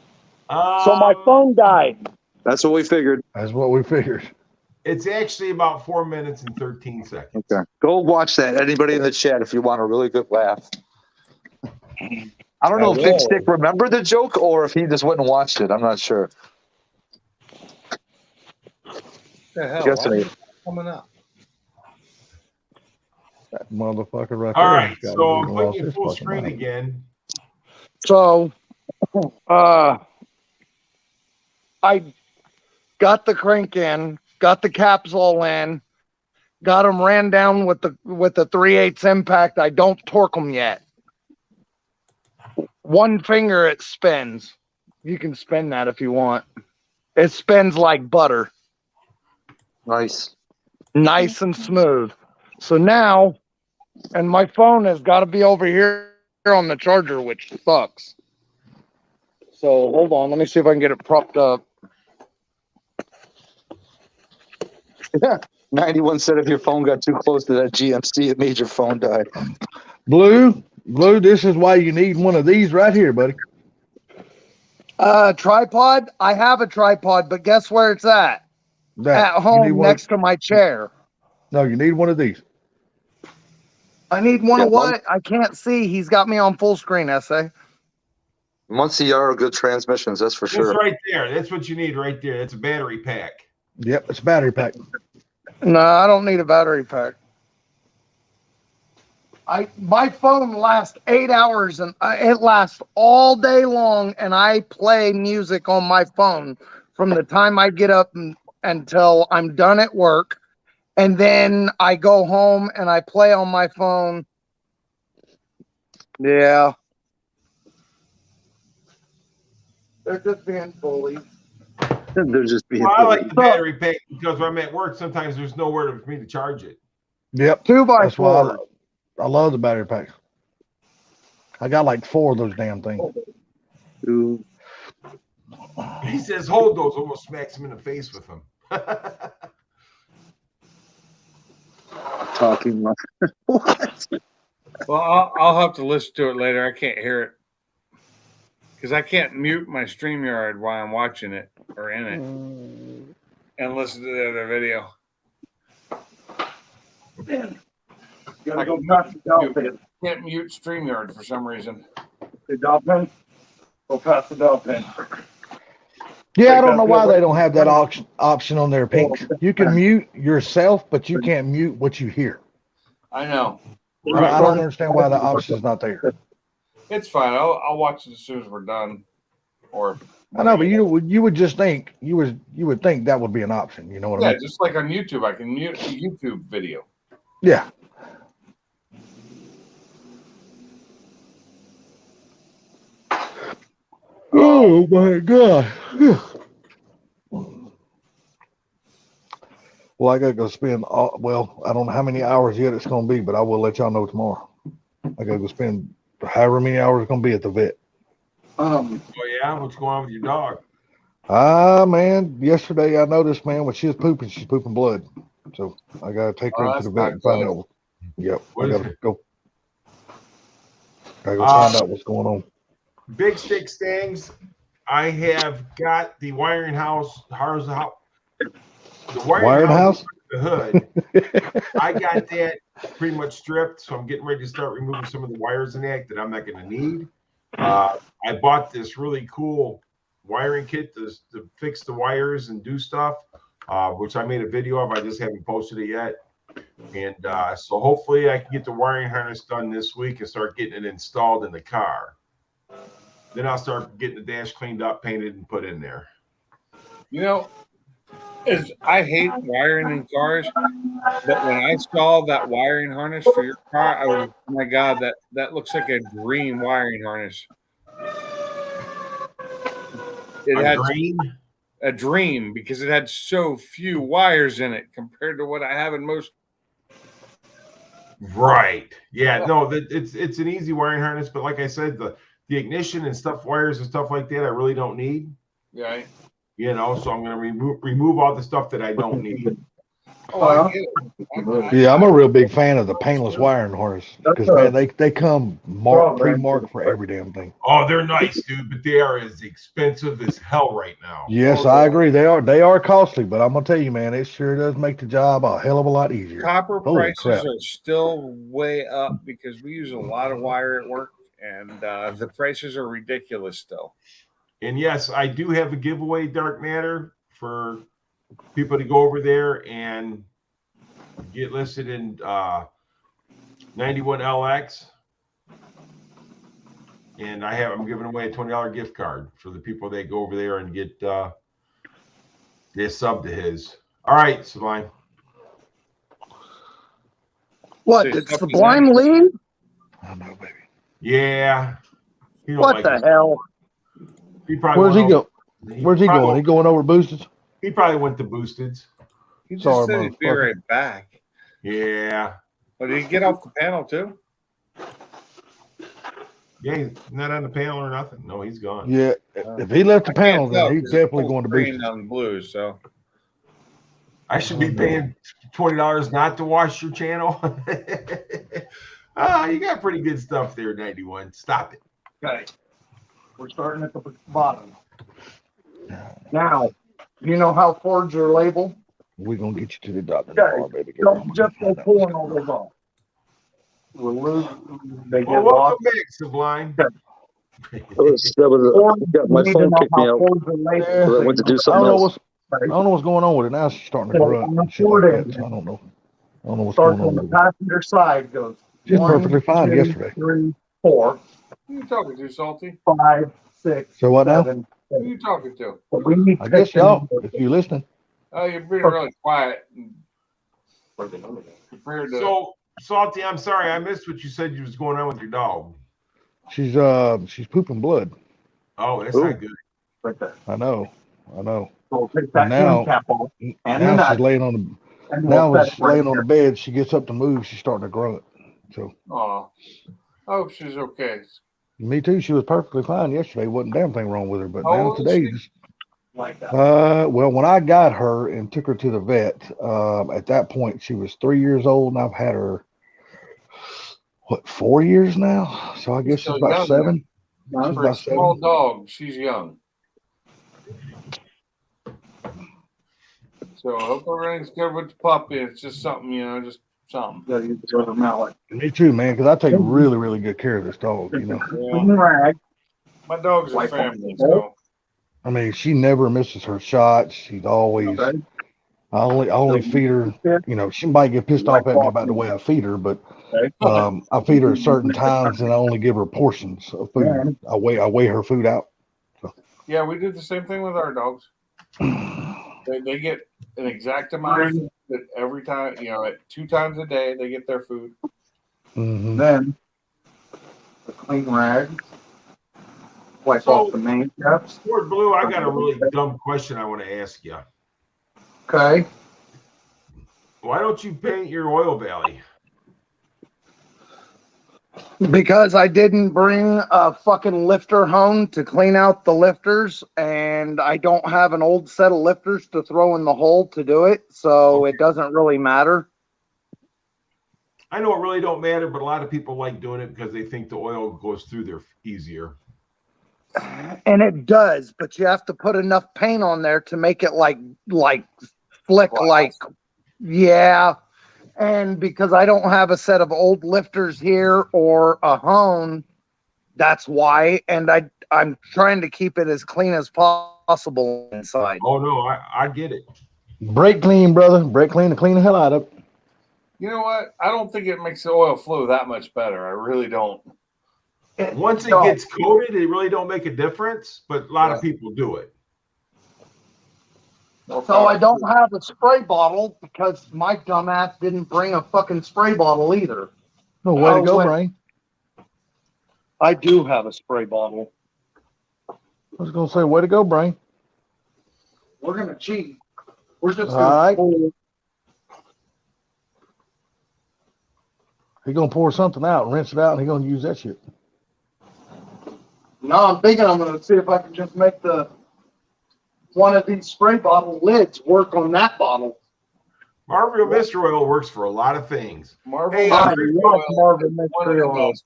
So my phone died. That's what we figured. That's what we figured. It's actually about 4 minutes and 13 seconds. Okay. Go watch that. Anybody in the chat if you want a really good laugh. I don't know if Big Stick remembered the joke or if he just went and watched it. I'm not sure. The hell? Coming up. That motherfucker right All there. right, so I'm putting you full screen again. So, I got the crank in, got the caps all in, got them ran down with the 3/8 impact. I don't torque them yet. One finger it spins. You can spin that if you want. It spins like butter. Nice and smooth. So now, and my phone has got to be over here on the charger, which sucks. So hold on, let me see if I can get it propped up. 91 said if your phone got too close to that GMC, it made your phone die. Blue, this is why you need one of these right here, buddy. Tripod? I have a tripod, but guess where it's at? That at home next to my chair. No, you need one of these. I need one Yeah, of what? I can't see. He's got me on full screen, essay. Muncie are good transmissions, that's for That's sure. right there. That's what you need right there. That's a battery pack. Yep, it's a battery pack. No, I don't need a battery pack. My phone lasts 8 hours and it lasts all day long, and I play music on my phone from the time I get up until I'm done at work, and then I go home and I play on my phone. Yeah. They're just being bullies. They're just being Well, I like the battery pack because when I'm at work, sometimes there's nowhere for me to charge it. Yep. 2x4. That's why I love the battery pack. I got like 4 of those damn things. He says, hold those, almost smacks him in the face with them. Talking like what? Well, I'll have to listen to it later. I can't hear it because I can't mute my StreamYard while I'm watching it or in it and listen to the other video. You gotta go past the dolphin. Can't mute StreamYard for some reason. The dolphin? Go past the dolphin. Yeah, I don't know why they don't have that option on their pinks. You can mute yourself, but you can't mute what you hear. I know. I don't understand why the option is not there. It's fine. I'll watch it as soon as we're done. Or I know, but you would just think you would think that would be an option. You know what I mean? Yeah, just like on YouTube, I can mute a YouTube video. Yeah. Oh my God. Well, I gotta go spend I don't know how many hours yet it's gonna be, but I will let y'all know tomorrow. I gotta go spend however many hours it's gonna be at the vet. Oh yeah, what's going on with your dog? Man, yesterday I noticed, man, when she's pooping blood. So I gotta take her to the vet and find out. Yep, I gotta go find out what's going on. Big Stick Stangs, I have got the wiring house. The wiring house? The hood. I got that pretty much stripped, so I'm getting ready to start removing some of the wires in that I'm not going to need. I bought this really cool wiring kit to fix the wires and do stuff, which I made a video of. I just haven't posted it yet. And so hopefully I can get the wiring harness done this week and start getting it installed in the car. Then I'll start getting the dash cleaned up, painted, and put in there. You know, I hate wiring in cars, but when I saw that wiring harness for your car, I was, oh my God, that looks like a dream wiring harness. It had a dream because it had so few wires in it compared to what I have in most. Right. Yeah. No, it's an easy wiring harness, but like I said, the ignition and stuff, wires and stuff like that, I really don't need. Right. You know, so I'm going to remove all the stuff that I don't need. Yeah, I'm a real big fan of the painless wiring harness because man, they come pre-marked for every damn thing. Oh, they're nice, dude, but they are as expensive as hell right now. Yes, I agree. They are costly, but I'm gonna tell you, man, it sure does make the job a hell of a lot easier. Copper prices are still way up because we use a lot of wire at work, and the prices are ridiculous still. And yes, I do have a giveaway, Dark Matter, for people to go over there and get listed in 91LX. And I'm giving away a $20 gift card for the people that go over there and get their sub to his. All right, Sublime. What? Did Sublime leave? I know, baby. Yeah. What the hell? Where's he go? Where's he going? He going over Boosteds? He probably went to Boosteds. He just said he'd be right back. Yeah. But did he get off the panel too? Yeah, he's not on the panel or nothing. No, he's gone. Yeah, if he left the panel, then he's definitely going to Boosteds. On the Blues, so I should be paying $20 not to watch your channel. You got pretty good stuff there, 91. Stop it. Okay. We're starting at the bottom. Now, you know how Fords are labeled? We're gonna get you to the doctor Okay. tomorrow, baby girl. Don't just go pulling all those off. We'll lose. They get Well, lost. welcome back, Sublime. My We need to phone know kicked me how out. forward the label Yeah. I is. went to do I something don't know else. I don't know what's going on with it now. She's starting to So grunt on and the shit like forward that. So I don't know. I don't know what's starts going on on the with her. passenger side, goes She's 1, perfectly fine 2, yesterday. 3, 4, Who you talking to, Salty? 5, 6, So what now? 7, Who 8. you talking to? But we need I guess pictures. y'all, if you're listening. Oh, you're being really quiet. Compared to So, Salty, I'm sorry, I missed what you said was going on with your dog. She's pooping blood. Oh, that's Ooh. not good. Right there. I know. So we'll take And that now, end cap off. And the now nut. she's laying on the And now we'll when set she's it right laying on here. the bed, she gets up to move, she's starting to grunt. So oh, I hope she's okay. me too. She was perfectly fine yesterday. Wasn't a damn thing wrong with her. But How now old is today, she? Like that. well, when I got her and took her to the vet, at that point she was 3 years old, and I've had her 4 years now. So I guess she's still about young, 7. No, She's For a about small 7. dog, she's young. So I hope everything's good with the puppy. It's just something, just something. Gotta use the rubber mallet. Me too, man. Because I take really, really good care of this dog. Yeah. Rag. My dog's a Wipe off family, the bowl. so I mean, she never misses her shots. She's always. Okay. I only feed her. She might get pissed off at me about the way I feed her, but Okay. I feed her at certain times, and I only give her portions of food. Yeah. I weigh her food out. yeah, we did the same thing with our dogs. They get an exact amount of food that every time, at 2 times a day they get their food. Mm-hmm. Then the clean rag. Wipe off the main caps. Lord Blue, I got a really dumb question I want to ask you. Okay. Why don't you paint your oil valley? Because I didn't bring a fucking lifter home to clean out the lifters, and I don't have an old set of lifters to throw in the hole to do it, so it doesn't really matter. I know it really don't matter, but a lot of people like doing it because they think the oil goes through there easier. And it does, but you have to put enough paint on there to make it like flick Glass. yeah. And because I don't have a set of old lifters here or a hone, that's why. And I'm trying to keep it as clean as possible inside. Oh no, I get it. Brake clean, brother. Brake clean to clean the hell out of it. You know what? I don't think it makes the oil flow that much better. I really don't. Once it gets coated, it really don't make a difference, but a lot of people do it. So I don't have a spray bottle because my dumbass didn't bring a fucking spray bottle either. No way to go, Brian. I do have a spray bottle. I was gonna say, way to go, Brian. We're gonna cheat. We're just All gonna right. pull. He's gonna pour something out and rinse it out, and he's gonna use that shit. No, I'm thinking I'm gonna see if I can just make one of these spray bottle lids work on that bottle. Marvel Mystery Oil works for a lot of things. Marvel Hey, I Mystery love Oil Marvel is one of Mystery the Oil. best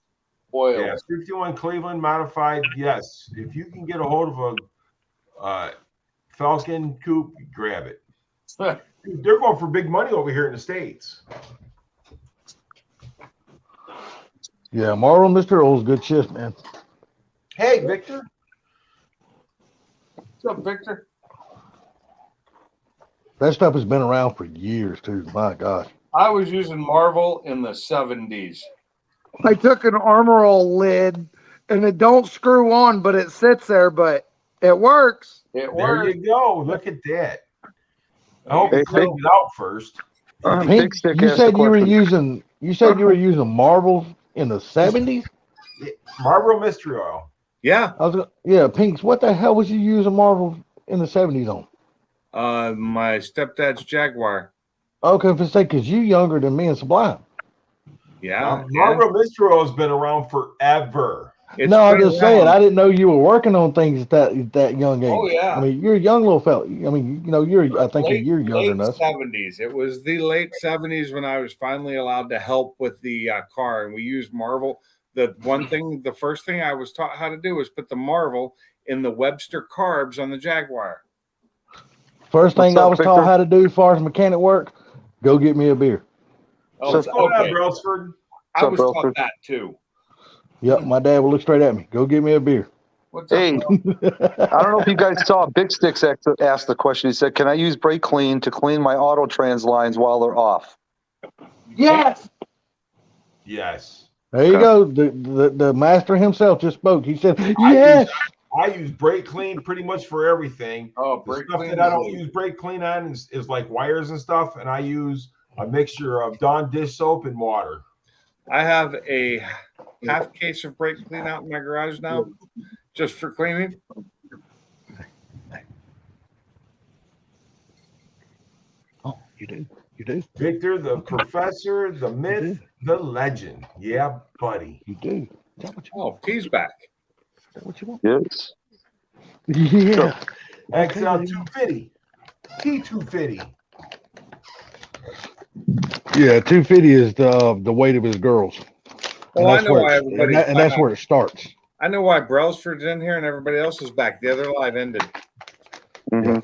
oils. Yeah, 51 Cleveland modified. Yes, if you can get a hold of a Falcon coupe, grab it. They're going for big money over here in the States. Yeah, Marvel Mr. O's good shit, man. Hey, Victor. What's up, Victor? That stuff has been around for years too. My gosh. I was using Marvel in the 70s. I took an Armor All lid and it don't screw on, but it sits there, but it works. It There works. you go. Look at that. I hope you cleaned it out first. Pink, you said you were using Marvel in the 70s? Marlboro Mystery Oil. Yeah. Pinks, what the hell was you using Marvel in the 70s on? My stepdad's Jaguar. Okay, if it's because you younger than me and Sublime. Yeah. Marlboro Mystery Oil has been around forever. No, I'm just saying. I didn't know you were working on things at that young age. Oh, yeah. I mean, you're a young little fella. I mean, you're. I think you're younger than us. 70s. It was the late 70s when I was finally allowed to help with the car, and we used Marvel. The first thing I was taught how to do was put the Marvel in the Webster carbs on the Jaguar. First thing What's I up, was Victor? taught how to do as far as mechanic work, go get me a beer. Oh, What's okay. Brelsford? I up, was taught Brelsford? that too. Yep, my dad would look straight at me. Go get me a beer. What's up? Hey, I don't know if you guys saw Big Sticks asked the question. He said, "Can I use brake clean to clean my auto trans lines while they're off?" Yes. Yes. There you go. The master himself just spoke. He said, I "Yes." use brake clean pretty much for everything. Oh, The brake stuff clean that I is don't a- use brake clean on is like wires and stuff, and I use a mixture of Dawn dish soap and water. I have a half case of brake clean out in my garage now, just for cleaning. Oh, you do. You do. Victor, the professor, the myth, the legend. Yeah, buddy. You do. Is that what you Oh, T's back. Is that what you want? Yes. Yeah. XL 250. T250. Yeah, 250 is the weight of his girls. Oh, I know why everybody's and that's where it starts. I know why Brailsford's in here and everybody else is back. The other live ended. Mm-hmm.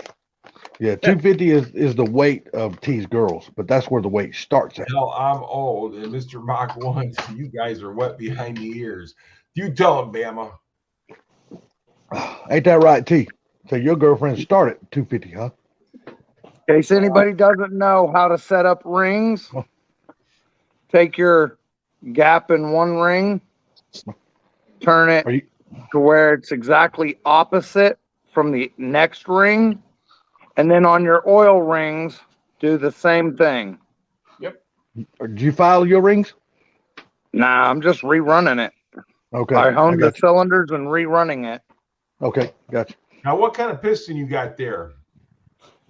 Yeah, 250 is the weight of T's girls, but that's where the weight starts at. Hell, I'm old, and Mr. Mach 1, you guys are wet behind the ears. You tell him, Bama. Ain't that right, T? So your girlfriend started 250, huh? In case anybody doesn't know how to set up rings, take your gap in one ring, turn it to where it's exactly opposite from the next ring, and then on your oil rings, do the same thing. Yep. Did you file your rings? Nah, I'm just rerunning it. Okay. I honed the got you. cylinders and rerunning it. Okay, gotcha. Now, what kind of piston you got there?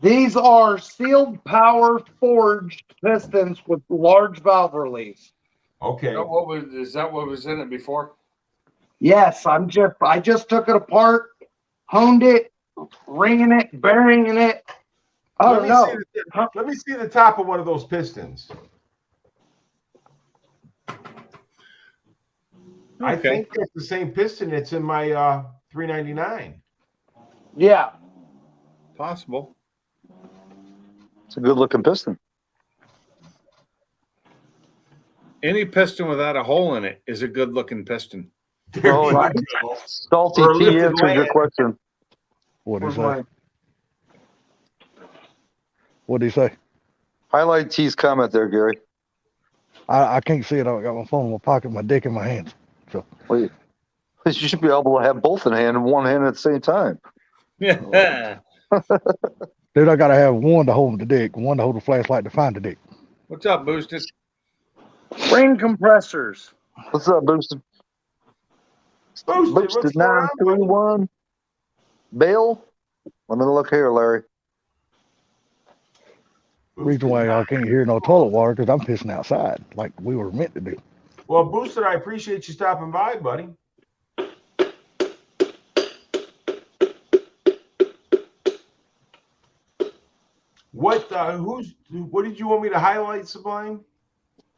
These are sealed power forged pistons with large valve release. Okay. Is that what was in it before? Yes, I just took it apart, honed it, ringing it, bearing it. Oh no. Let me see the top of one of those pistons. I think that's the same piston that's in my 399. Yeah. Possible. It's a good looking piston. Any piston without a hole in it is a good looking piston. Oh, right. Salty For a T lifted answered your land. question. What did he say? What did he say? Highlight T's comment there, Gary. I can't see it. I got my phone in my pocket, my dick in my hands. So Wait, you should be able to have both in hand and one hand at the same time. Yeah. Dude, I gotta have one to hold the dick, one to hold the flashlight to find the dick. What's up, Boosted? Ring compressors. What's up, Boosted? Boosted, what's Boosted going on, buddy? 931. Bail? Let me look here, Larry. Reason why I can't hear no toilet water because I'm pissing outside like we were meant to do. Well, Boosted, I appreciate you stopping by, buddy. What did you want me to highlight, Sublime?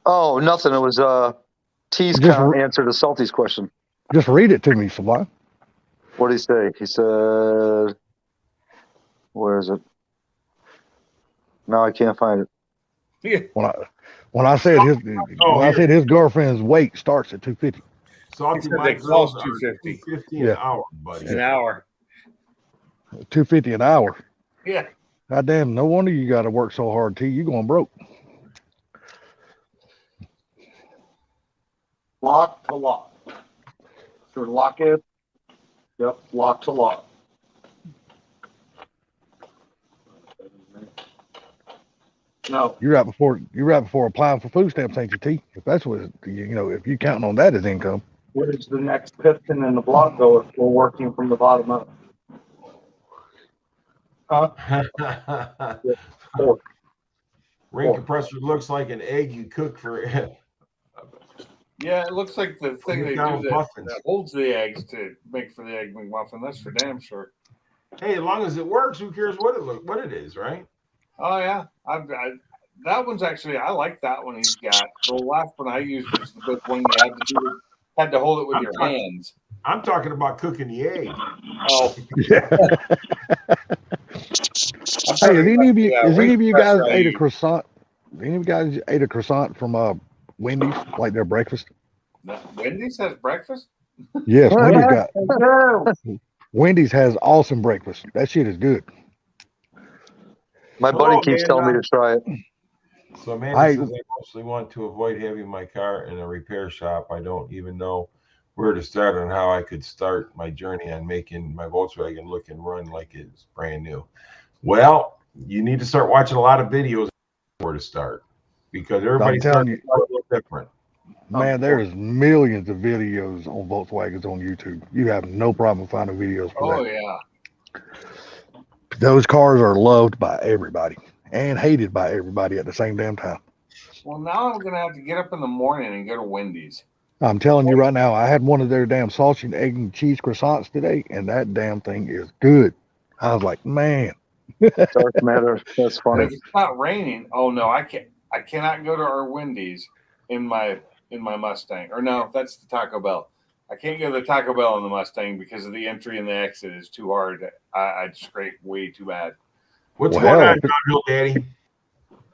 Oh, nothing. It was T's Just answer to Salty's question. Just read it to me, Sublime. What did he say? He said, where is it? No, I can't find it. Yeah. When I said his girlfriend's weight starts at 250. Salty They Mike cost girls are 250. 250 an hour, buddy. An hour. 250 an hour. Yeah. God damn, no wonder you got to work so hard, T. You going broke. Lock to lock. Your lock is? Yep, lock to lock. No. You're right before applying for food stamps, ain't you, T? If that's what if you counting on that as income. Where's the next piston in the block go if we're working from the bottom up? Huh? Ring compressor looks like an egg you cook for. Yeah, it looks like the thing they do McDonald's muffins. that holds the eggs to make for the egg McMuffin. That's for damn sure. Hey, as long as it works, who cares what it is, right? Oh yeah, that one's actually I like that one he's got. The last one I used was the big one you had to hold it with your hands. I'm talking about cooking the egg. Oh, Yeah. Hey, has any of you, has any of you guys Refresh ate a you. croissant? Any of you guys ate a croissant from Wendy's, like their breakfast? No, Wendy's has breakfast? Yes, Wendy's Yes, got. they do. Wendy's has awesome breakfast. That shit is good. My buddy Oh, keeps man, telling me to try it. So Amanda says, I mostly want to avoid having my car in a repair shop. I don't even know where to start on how I could start my journey on making my Volkswagen look and run like it's brand new. Well, you need to start watching a lot of videos where to start, because everybody's telling starting you. a little different. Man, there's millions of videos on Volkswagens on YouTube. You have no problem finding videos for Oh, that. yeah. Those cars are loved by everybody and hated by everybody at the same damn time. Well, now I'm going to have to get up in the morning and go to Wendy's. I'm telling you right now, I had one of their damn sausage, egg, and cheese croissants today, and that damn thing is good. I was like, man. Dark matter. That's But funny. if it's not raining, oh no, I cannot go to our Wendy's in my Mustang. Or no, that's the Taco Bell. I can't go to the Taco Bell in the Mustang because of the entry and the exit is too hard. I'd scrape way too bad. What's Well, going hell, on, Downhill Daddy?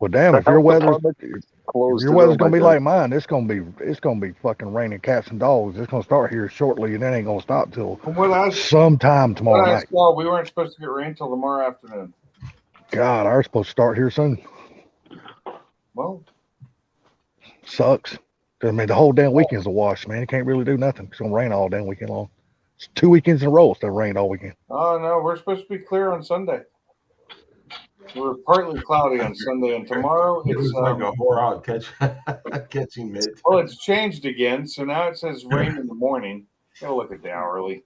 Well, damn, The if your health weather's department closed your it weather's up, gonna I be think. like mine, it's gonna be fucking raining cats and dogs. It's gonna start here shortly, and it ain't gonna stop till From what I sometime tomorrow night. saw, we weren't supposed to get rain till tomorrow afternoon. God, ours supposed to start here soon. Well, Sucks. I mean, the whole damn weekend's a wash, man. You can't really do nothing. It's gonna rain all damn weekend long. It's 2 weekends in a row. It's gonna rain all weekend. oh no, we're supposed to be clear on Sunday. We're partly cloudy on Sunday, and tomorrow It was it's like a whore out catching mitt. well, it's changed again. So now it says rain in the morning. Gotta look at the hourly.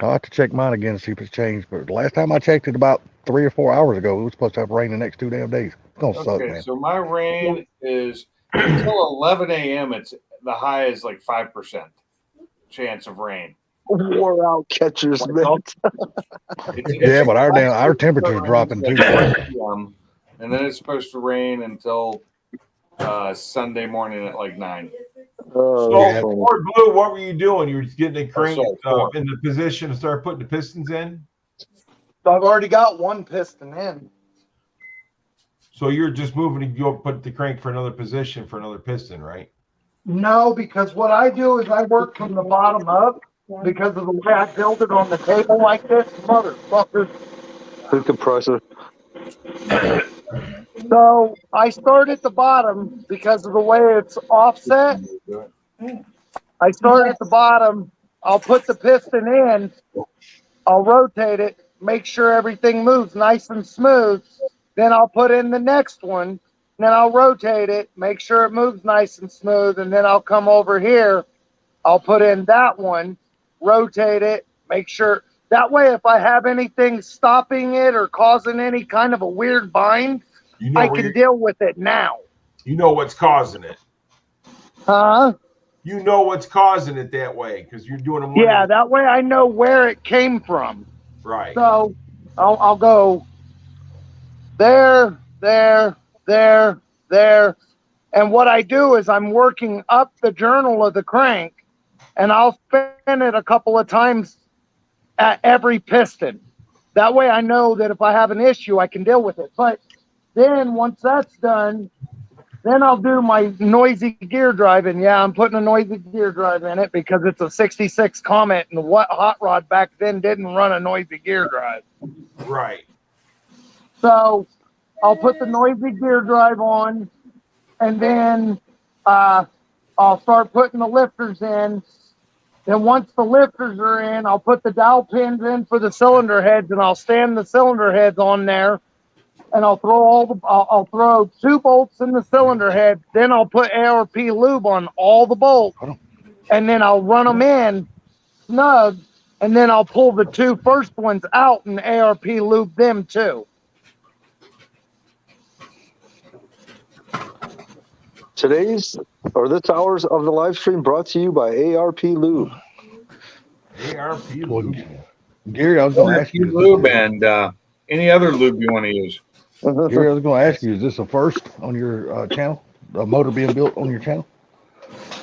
I'll have to check mine again and see if it's changed. But the last time I checked it about 3 or 4 hours ago, it was supposed to have rain the next 2 damn days. It's gonna suck, Okay, man. so my rain is until 11 a.m. It's the high is like 5% chance of rain. Wore out catcher's mitt. Yeah, but our temperature's dropping too. PM, and then it's supposed to rain until Sunday morning at like 9. Oh, So, yeah. Ford Blue, what were you doing? You were just getting the crank sorry, in the position to start putting the pistons in? I've already got one piston in. So you're just moving, you'll put the crank for another position for another piston, right? No, because what I do is I work from the bottom up because of the way I build it on the table like this, motherfucker. Food compressor. So I start at the bottom because of the way it's offset. I start at the bottom. I'll put the piston in. I'll rotate it, make sure everything moves nice and smooth. Then I'll put in the next one. Then I'll rotate it, make sure it moves nice and smooth. And then I'll come over here. I'll put in that one, rotate it, make sure. That way, if I have anything stopping it or causing any kind of a weird bind, You know I where can deal with it now. you know what's causing it. Huh? You know what's causing it that way because you're doing them. Yeah, that way I know where it came from. Right. So I'll go there, there, there, there. And what I do is I'm working up the journal of the crank, and I'll spin it a couple of times at every piston. That way I know that if I have an issue, I can deal with it. But then once that's done, then I'll do my noisy gear drive. And yeah, I'm putting a noisy gear drive in it because it's a 66 Comet, and what hot rod back then didn't run a noisy gear drive. Right. So I'll put the noisy gear drive on, and then I'll start putting the lifters in. Then once the lifters are in, I'll put the dowel pins in for the cylinder heads, and I'll stand the cylinder heads on there, and I'll throw 2 bolts in the cylinder head. Then I'll put ARP lube on all the bolts, and then I'll run them in snug, and then I'll pull the 2 first ones out and ARP lube them too. Today's or this hour's of the live stream brought to you by ARP Lube. ARP Well, Gary, I was going to ask you. Lube and any other lube you want to use. Gary, I was going to ask you, is this a first on your channel? A motor being built on your channel?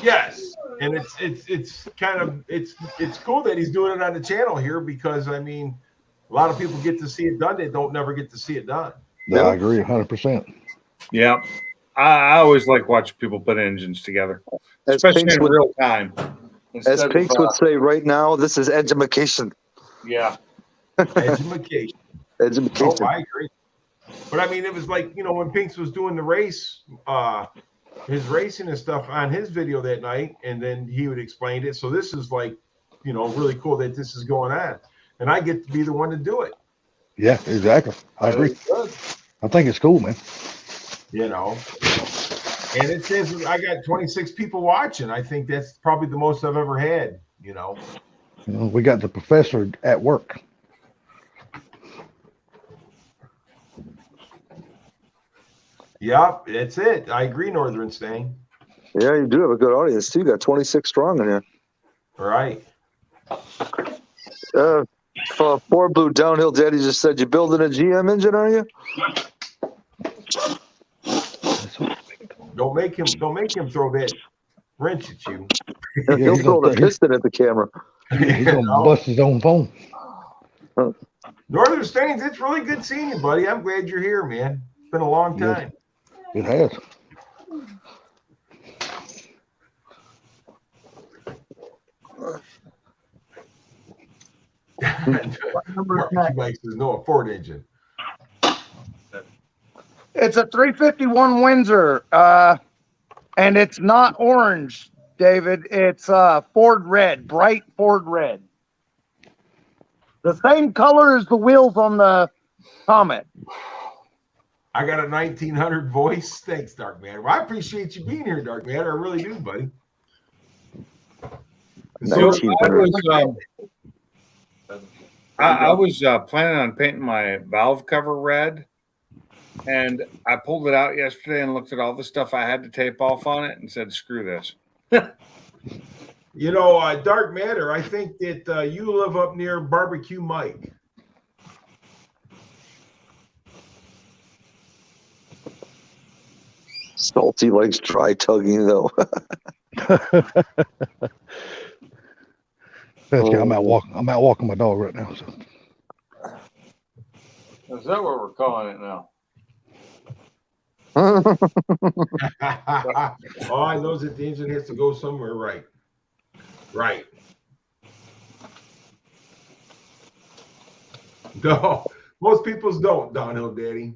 Yes, and it's kind of it's cool that he's doing it on the channel here because I mean, A lot of people get to see it done. They don't never get to see it done. Yeah, I agree 100%. Yeah. I always like watching people put engines together, As especially Pinks in would, real time. as Instead Pinks of, would say right now, this is edumacation. yeah. Education. Edumacation. Oh, I agree. But I mean, it was like, when Pinks was doing the race, his racing and stuff on his video that night, and then he would explain it. So this is like, really cool that this is going on, and I get to be the one to do it. Yeah, exactly. I agree. I think it's cool, man. And it says I got 26 people watching. I think that's probably the most I've ever had. We got the professor at work. Yep, that's it. I agree, Northern Stang. Yeah, you do have a good audience too. You got 26 strong in here. Right. Poor Blue Downhill Daddy just said, you building a GM engine, are you? Don't make him throw that wrench at you. He'll throw the piston at the camera. He's gonna bust his own phone. Northern Stains, it's really good seeing you, buddy. I'm glad you're here, man. It's been a long time. It has. Mike says no, a Ford engine. It's a 351 Windsor, and it's not orange, David. It's Ford red, bright Ford red. The same color as the wheels on the Comet. I got a 1900 voice. Thanks, Dark Matter. Well, I appreciate you being here, Dark Matter. I really do, buddy. I was planning on painting my valve cover red, and I pulled it out yesterday and looked at all the stuff I had to tape off on it and said, screw this. Dark Matter, I think that you live up near Barbecue Mike. Salty likes dry tugging, though. I'm out walking my dog right now. So. Is that what we're calling it now? All I know is that the engine has to go somewhere right. Right. No, most people's don't, Downhill Daddy.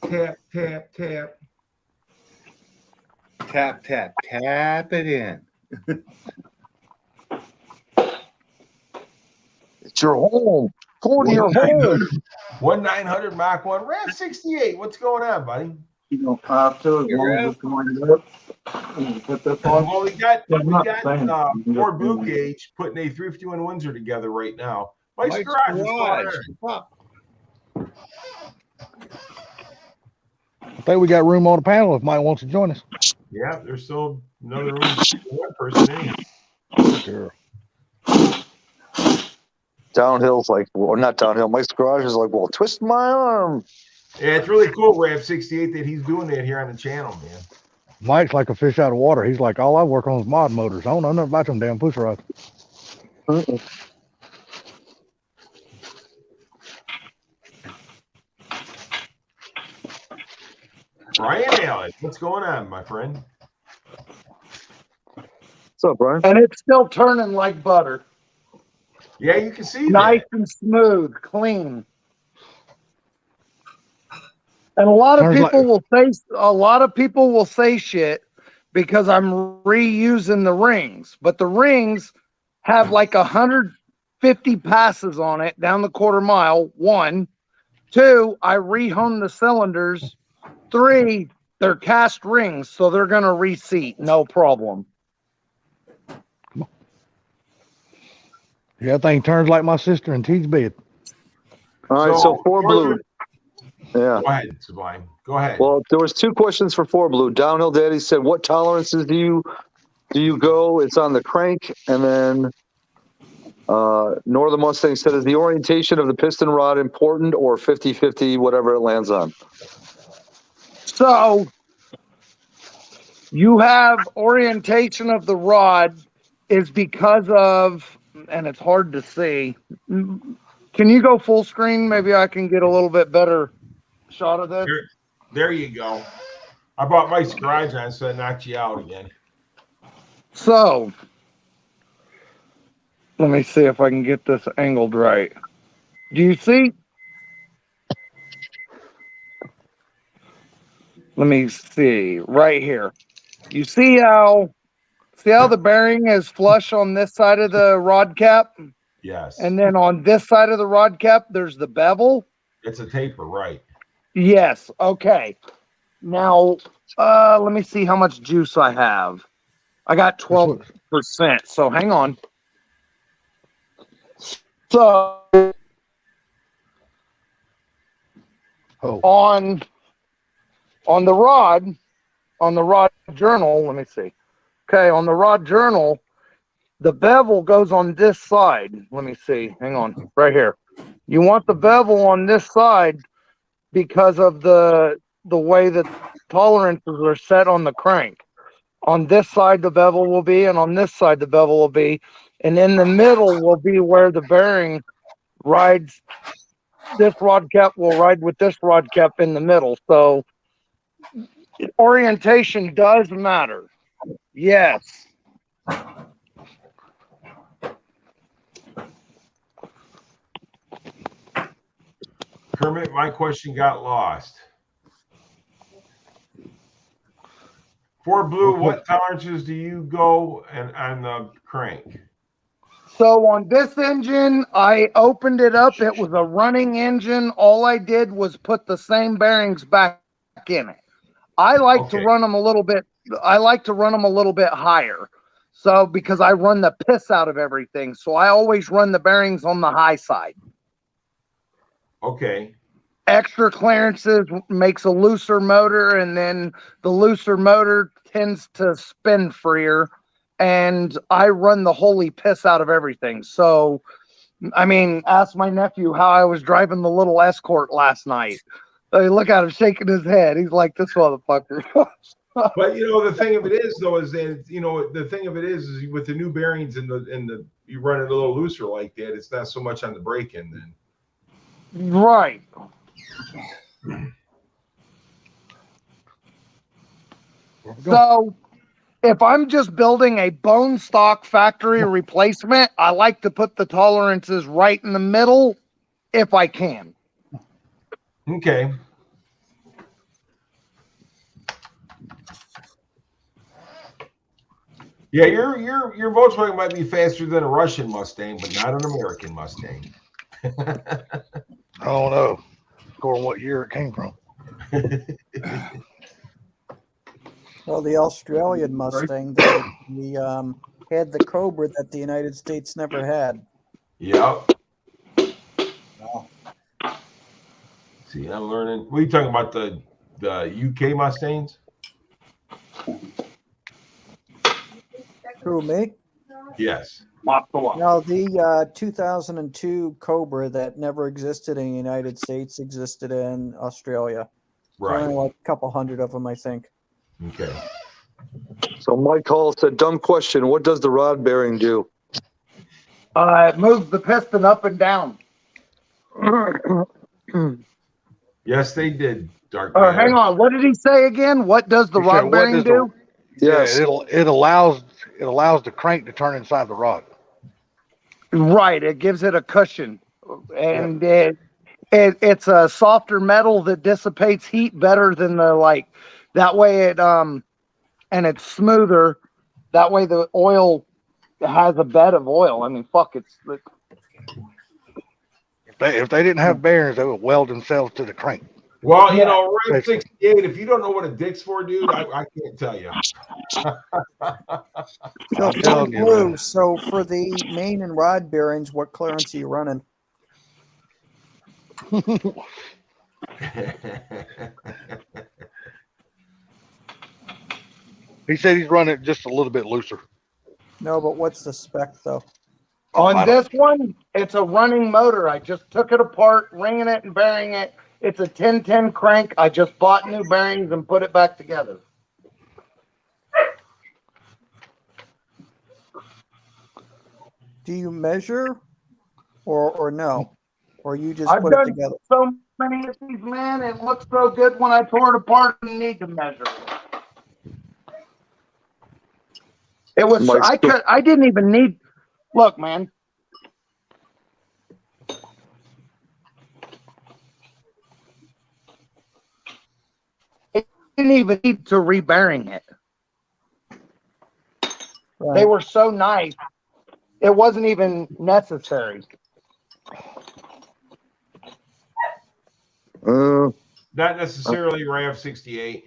Tap, tap, tap. Tap, tap, tap it in. It's your home. Go to your home. 1-900 Mach 1. Rev 68. What's going on, buddy? You don't have to, as long as it's lined up. Put this on. Well, we got Ford Blue Gage putting a 351 Windsor together right now. Mike's Garage. I think we got room on the panel if Mike wants to join us. Yeah, there's still another room. One person in here. Sure. Downhill's like, well, not downhill. Mike's Garage is like, well, twist my arm. Yeah, it's really cool, Rev 68, that he's doing that here on the channel, man. Mike's like a fish out of water. He's like, all I work on is mod motors. I don't know nothing about them damn push rods. Brian Allen, what's going on, my friend? What's up, Brian? And it's still turning like butter. Yeah, you can see nice that. And smooth, clean. And a lot of people will say shit because I'm reusing the rings, but the rings have like 150 passes on it down the quarter mile. 1, 2, I rehung the cylinders. 3, they're cast rings, so they're gonna reseat, no problem. Yeah, that thing turns like my sister in T's bed. All right, so 4 Blue. Yeah. Go ahead, Sublime. Go ahead. Well, there was 2 questions for 4 Blue. Downhill Daddy said, what tolerances do you go? It's on the crank. And then Northern Mustang said, is the orientation of the piston rod important or 50-50, whatever it lands on? So You have orientation of the rod is because of, and it's hard to see. Can you go full screen? Maybe I can get a little bit better shot of this. There you go. I brought my garage on, so I knocked you out again. So, let me see if I can get this angled right. Do you see? Let me see right here. You see how the bearing is flush on this side of the rod cap? Yes. And then on this side of the rod cap, there's the bevel. It's a taper, right? Yes. Okay. Now, let me see how much juice I have. I got 12%. So hang on. So on the rod journal, let me see. Okay, on the rod journal, the bevel goes on this side. Let me see. Hang on. Right here. You want the bevel on this side because of the way that tolerances are set on the crank. On this side, the bevel will be, and on this side, the bevel will be. And in the middle will be where the bearing rides. This rod cap will ride with this rod cap in the middle. So orientation does matter. Yes. Kermit, my question got lost. For Blue, what tolerances do you go on the crank? So on this engine, I opened it up. It was a running engine. All I did was put the same bearings back in it. I like to run them a little bit. I like to run them a little bit higher. So because I run the piss out of everything. So I always run the bearings on the high side. Okay. Extra clearances makes a looser motor, and then the looser motor tends to spin freer. And I run the holy piss out of everything. So, I mean, ask my nephew how I was driving the little Escort last night. Look at him shaking his head. He's like, this motherfucker. But the thing of it is, though, is that the thing of it is with the new bearings and the you run it a little looser like that. It's not so much on the brake end then. Right. So, if I'm just building a bone stock factory replacement, I like to put the tolerances right in the middle if I can. Okay. Yeah, your Volkswagen might be faster than a Russian Mustang, but not an American Mustang. Oh no. According to what year it came from. Well, the Australian Mustang, we had the Cobra that the United States never had. Yep. Wow. See, I'm learning. What are you talking about, the UK Mustangs? Who, me? Yes. No, the 2002 Cobra that never existed in the United States existed in Australia. Right. Only like a couple hundred of them, I think. Okay. So Mike Hall said, dumb question. What does the rod bearing do? It moves the piston up and down. Yes, they did. Dark. Hang on. What did he say again? What does the rod bearing do? Yes, it allows the crank to turn inside the rod. Right. It gives it a cushion, and it's a softer metal that dissipates heat better than that way it and it's smoother. That way the oil has a bed of oil. I mean, fuck, If they didn't have bearings, they would weld themselves to the crank. Well, Red 68, if you don't know what a dick's for, dude, I can't tell you. So for the main and rod bearings, what clearance are you running? He said he's running it just a little bit looser. No, but what's the spec though? On this one, it's a running motor. I just took it apart, ringing it and bearing it. It's a 1010 crank. I just bought new bearings and put it back together. Do you measure or no? Or you just I've put it done together? so many of these, man. It looks so good when I tore it apart. I didn't need to measure. It was. I didn't even need. Look, man. It didn't even need to rebearing it. Right. They were so nice. It wasn't even necessary. Not necessarily RAV68.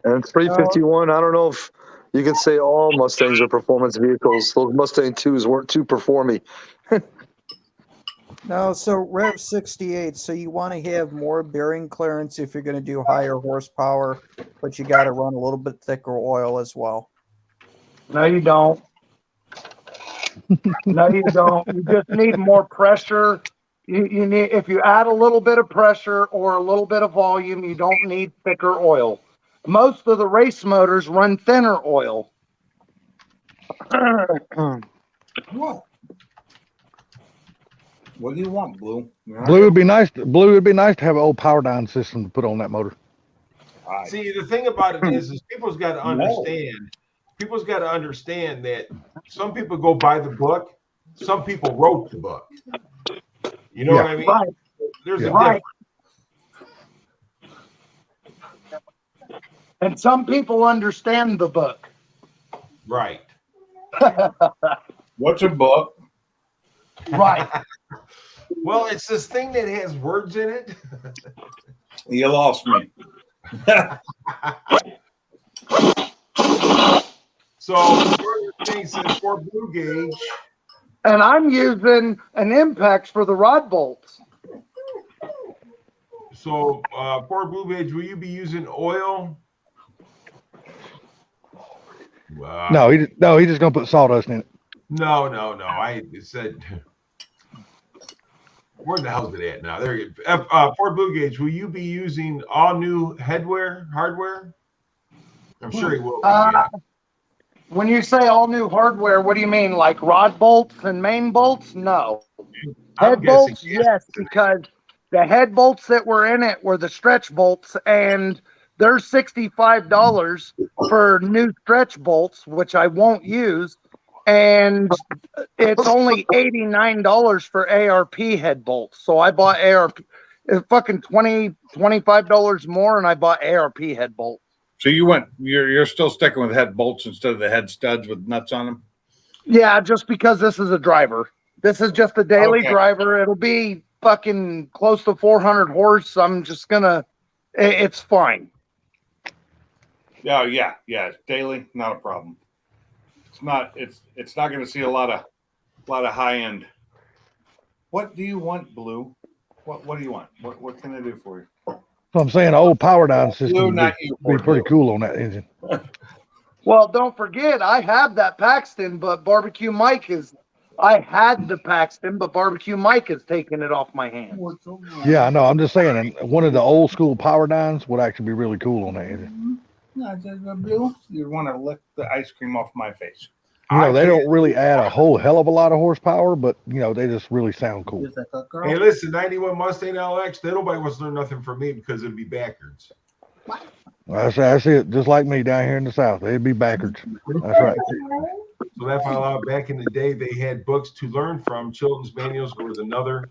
And 351, I don't know if you can say all Mustangs are performance vehicles. Those Mustang 2s weren't too performy. No, so Rev 68. So you want to have more bearing clearance if you're going to do higher horsepower, but you got to run a little bit thicker oil as well. No, you don't. No, you don't. You just need more pressure. You need, if you add a little bit of pressure or a little bit of volume, you don't need thicker oil. Most of the race motors run thinner oil. What? What do you want, Blue? Blue would be nice. Blue would be nice to have an old power down system to put on that motor. See, the thing about it is people's got to understand. People's got to understand that some people go by the book, some people wrote the book. You know what I mean? Right. There's a difference. And some people understand the book. Right. What's a book? Right. Well, it's this thing that has words in it. You lost me. So, the thing says for blue gauge. And I'm using an Impex for the rod bolts. So, for blue gauge, will you be using oil? No, he's just gonna put sawdust in it. No. I said, where the hell's it at now? There you go. For blue gauge, will you be using all new hardware? I'm sure he will. When you say all new hardware, what do you mean? Like rod bolts and main bolts? No. Head bolts, yes, because the head bolts that were in it were the stretch bolts, and they're $65 for new stretch bolts, which I won't use, and it's only $89 for ARP head bolts. So I bought ARP, it's fucking $25 more, and I bought ARP head bolts. So you're still sticking with head bolts instead of the head studs with nuts on them? Yeah, just because this is a driver. This is just a daily driver. It'll be fucking close to 400 horse. I'm just gonna, it's fine. Yeah. Daily, not a problem. It's not going to see a lot of high end. What do you want, Blue? What do you want? What can I do for you? So I'm saying an old power down system Blue, would be pretty cool on that engine. Well, don't forget, I have that Paxton, but Barbecue Mike I had the Paxton, but Barbecue Mike has taken it off my hands. Yeah, I know. I'm just saying, and one of the old school power downs would actually be really cool on that engine. Blue, you want to lick the ice cream off my face. You know, they don't really add a whole hell of a lot of horsepower, but you know, they just really sound cool. Hey, listen, 91 Mustang LX, nobody wants to learn nothing from me because it'd be backwards. That's it. Just like me down here in the South, they'd be backwards. That's right. So that found out back in the day, they had books to learn from. Chilton's manuals was another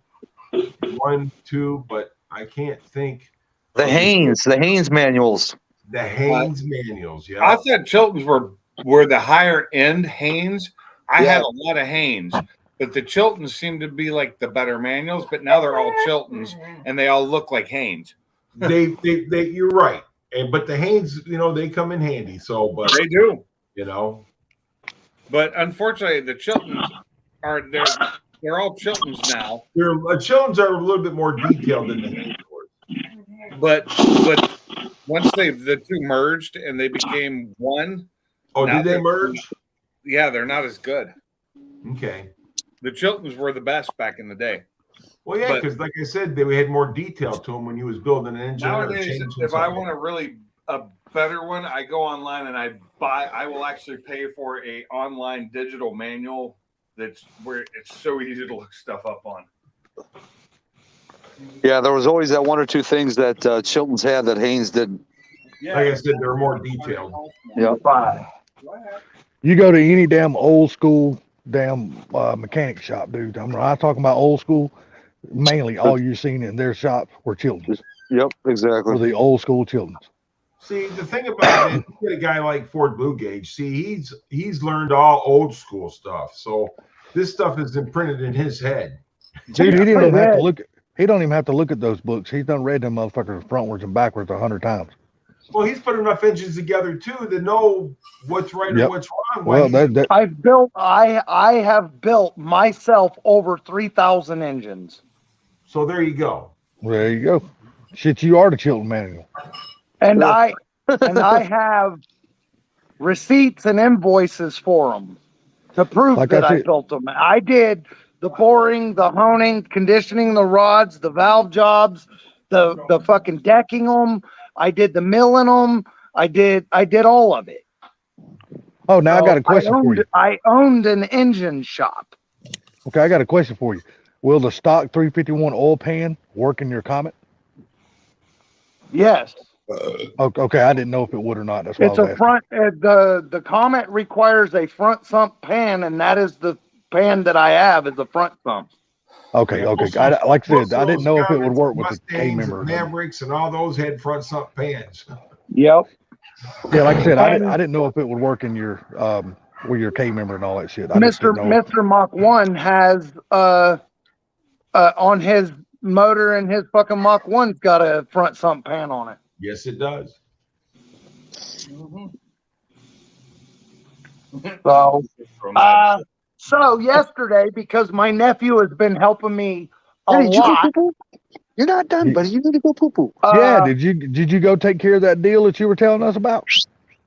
1, 2, but I can't think. The Haynes manuals. The Haynes manuals, yeah. I thought Chilton's were the higher end Haynes. I had a lot of Haynes, but the Chiltons seem to be like the better manuals. But now they're all Chiltons, and they all look like Haynes. They you're right. But the Haynes, you know, they come in handy. So, but they do, you know. But unfortunately, the Chiltons they're all Chiltons now. Chiltons are a little bit more detailed than the Haynes. But once the two merged and they became one. Oh, did they merge? Yeah, they're not as good. Okay. The Chiltons were the best back in the day. Well, yeah, because like I said, they had more detail to them when you was building an engine. Nowadays, if I want to really a better one, I go online and I will actually pay for a online digital manual that's where it's so easy to look stuff up on. Yeah, there was always that one or two things that Chilton's had that Haynes did. Like I said, they're more detailed. Yeah. You go to any damn old school damn mechanic shop, dude. I'm not talking about old school. Mainly, all you've seen in their shop were Chilton's. Yep, exactly. Or the old school Chilton's. See, the thing about it, you get a guy like Ford Blue Gage. See, he's learned all old school stuff. So this stuff is imprinted in his head. Dude, he didn't even have to look. He don't even have to look at those books. He's done read them motherfuckers frontwards and backwards 100 times. Well, he's put enough engines together too to know what's right and what's wrong. Well, I have built myself over 3,000 engines. So there you go. There you go. Shit, you are the Chilton manual. And I have receipts and invoices for them to prove that I built them. I did the boring, the honing, conditioning the rods, the valve jobs, the fucking decking them. I did the milling them. I did all of it. Oh, now I got a question for you. I owned an engine shop. Okay, I got a question for you. Will the stock 351 oil pan work in your Comet? Yes. Okay, I didn't know if it would or not. That's why It's I was a asking. front. The Comet requires a front sump pan, and that is the pan that I have is a front sump. Okay. Like I said, I didn't know if it would work with the K Mustangs member. and Mavericks and all those had front sump pans. Yep. Yeah, like I said, I didn't know if it would work in your with your K member and all that shit. Mr. Mach 1 has on his motor and his fucking Mach 1's got a front sump pan on it. Yes, it does. So yesterday, because my nephew has been helping me a Hey, did you go lot. poo-poo? You're not done, buddy. You need to go poo-poo. Yeah, did you go take care of that deal that you were telling us about?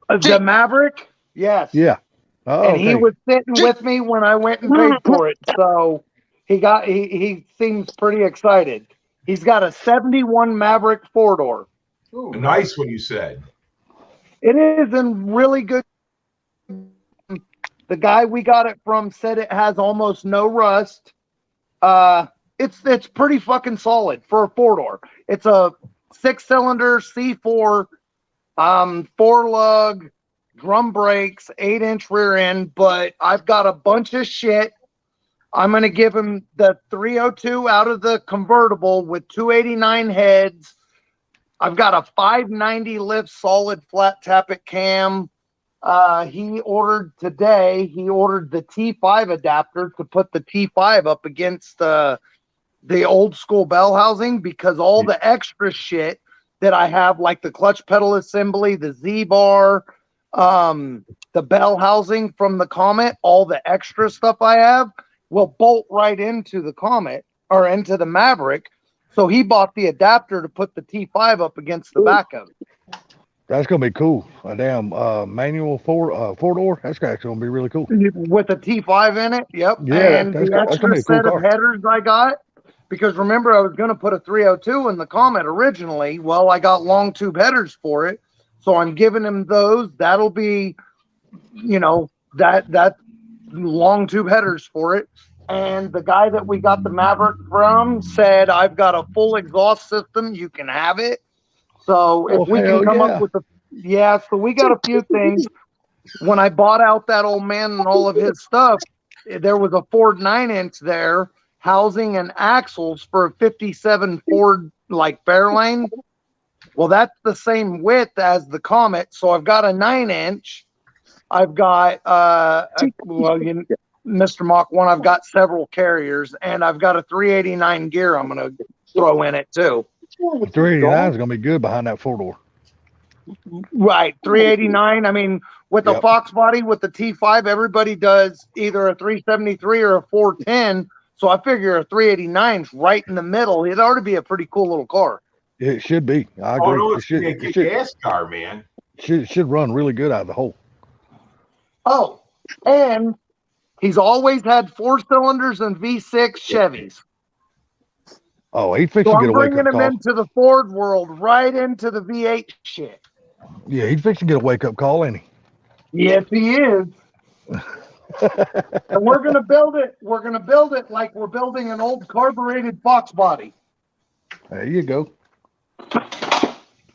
The Maverick? Yes. Yeah. Oh, And he was sitting with me when I went and paid for it. So he seems pretty excited. He's got a 71 Maverick 4-door. A nice one, you said. It is in really good. The guy we got it from said it has almost no rust. It's pretty fucking solid for a 4-door. It's a 6-cylinder C4, 4-lug, drum brakes, 8-inch rear end. But I've got a bunch of shit. I'm gonna give him the 302 out of the convertible with 289 heads. I've got a 590 lift solid flat tappet cam. He ordered today. He ordered the T5 adapter to put the T5 up against the old school bell housing, because all the extra shit that I have, like the clutch pedal assembly, the Z-bar, the bell housing from the Comet, all the extra stuff I have will bolt right into the Comet or into the Maverick. So he bought the adapter to put the T5 up against the back of it. That's gonna be cool. A damn manual 4-door. That's actually gonna be really cool. With a T5 in it. Yep. Yeah, And that's the gonna extra be a cool set car. of headers I got, because remember I was going to put a 302 in the Comet originally. Well, I got long tube headers for it, so I'm giving him those. That'll be, that long tube headers for it. And the guy that we got the Maverick from said, I've got a full exhaust system. You can have it. So if we can come up with so we got a few things. When I bought out that old man and all of his stuff, there was a Ford 9-inch there, housing and axles for a 57 Ford like Fairlane. Well, that's the same width as the Comet. So I've got a 9-inch. I've got Mr. Mach 1, I've got several carriers, and I've got a 389 gear I'm going to throw in it too. The 389 is gonna be good behind that 4-door. Right, 389. I mean, with the Fox body, with the T5, everybody does either a 373 or a 410. So I figure a 389's right in the middle. It ought to be a pretty cool little car. It should be. I agree. Oh, no, it should, it's a gas car, man. Should run really good out of the hole. Oh, and he's always had 4 cylinders and V6 Chevys. Oh, he fixing So to get I'm a wake bringing up him call. into the Ford world, right into the V8 shit. Yeah, he's fixing to get a wake up call, ain't he? Yes, he is. And we're gonna build it. We're gonna build it like we're building an old carbureted Fox body. There you go.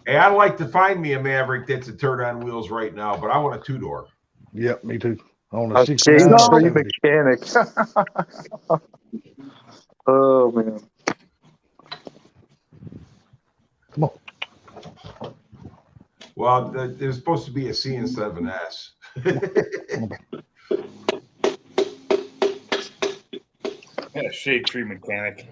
Hey, I'd like to find me a Maverick that's a turd on wheels right now, but I want a 2-door. Yep, me too. On A a shade 69 tree 70. mechanic. Oh man. Come on. Well, there's supposed to be a C instead of an S. Yeah, shade tree mechanic.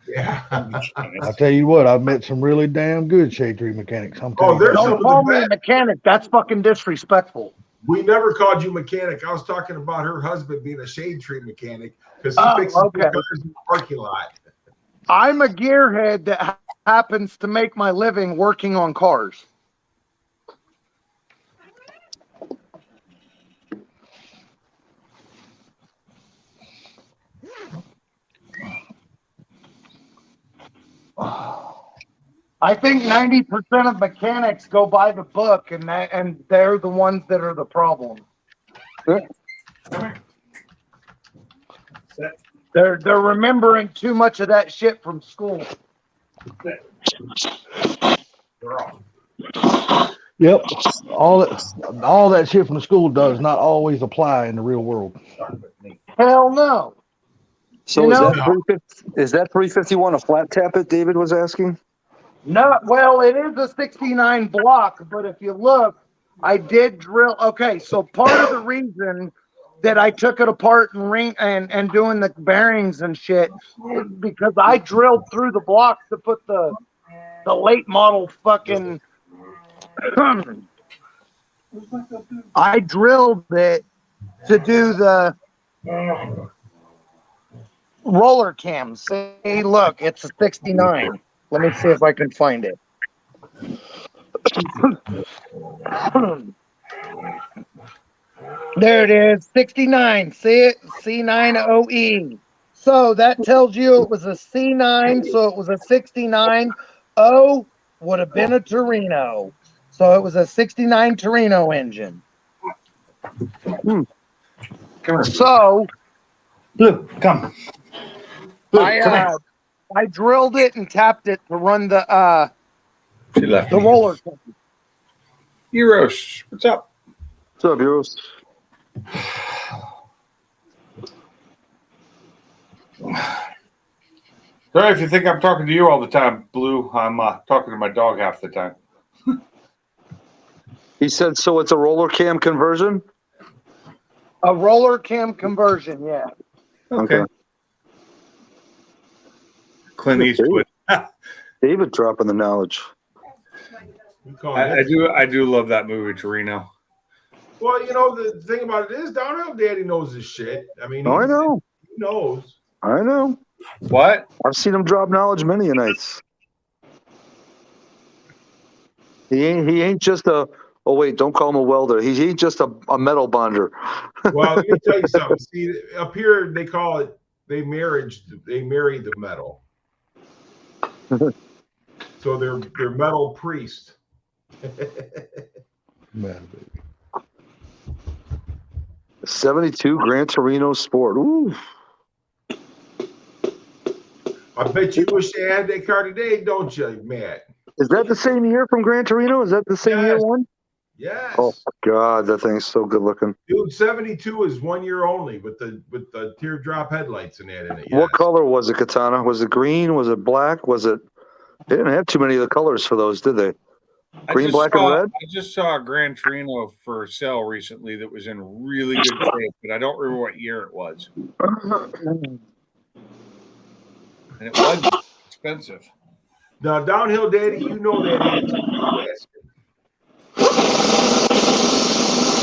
Yeah. I tell you what, I've met some really damn good shade tree mechanics. I'm telling you. there's some Don't of the call me a best. mechanic. That's fucking disrespectful. We never called you mechanic. I was talking about her husband being a shade tree mechanic because he fixes okay. cars in the parking lot. I'm a gearhead that happens to make my living working on cars. I think 90% of mechanics go by the book, and they're the ones that are the problem. They're remembering too much of that shit from school. Yep. All that shit from the school does not always apply in the real world. Hell no. So You is know- that 351 a flat tappet? David was asking. No, well, it is a 69 block, but if you look, I did drill. Okay, so part of the reason that I took it apart and doing the bearings and shit is because I drilled through the blocks to put the late model fucking. I drilled it to do the roller cams. See, look, it's a 69. Let me see if I can find it. There it is, 69. See it? C90E. So that tells you it was a C9, so it was a 69. O would have been a Torino. So it was a 69 Torino engine. So, Blue, come. Blue, come here. I drilled it and tapped it to run the She left the me. roller. Euros, what's up? What's up, Euros? Sorry if you think I'm talking to you all the time, Blue. I'm talking to my dog half the time. He said, so it's a roller cam conversion? A roller cam conversion, yeah. Okay. Clint Eastwood. David dropping the knowledge. I do love that movie, Torino. Well, you know, the thing about it is, Downhill Daddy knows his shit. I mean, I know. He knows. I know. What? I've seen him drop knowledge many a nights. He ain't just a. Oh wait, don't call him a welder. He ain't just a metal bonder. Well, let me tell you something. See, up here they call it they marry the metal. So they're metal priest. Man, baby. 72 Gran Torino Sport. Ooh. I bet you wish they had that car today, don't you, Matt? Is that the same year from Gran Torino? Is that the same year one? Yes. Oh my God, that thing's so good looking. Dude, 72 is 1 year only with the teardrop headlights and that in it. Yes. What color was it, Katana? Was it green? Was it black? Was it? They didn't have too many of the colors for those, did they? Green, black, and red? I just saw a Gran Torino for sale recently that was in really good shape, but I don't remember what year it was. And it was expensive. Now, Downhill Daddy, you know that answer.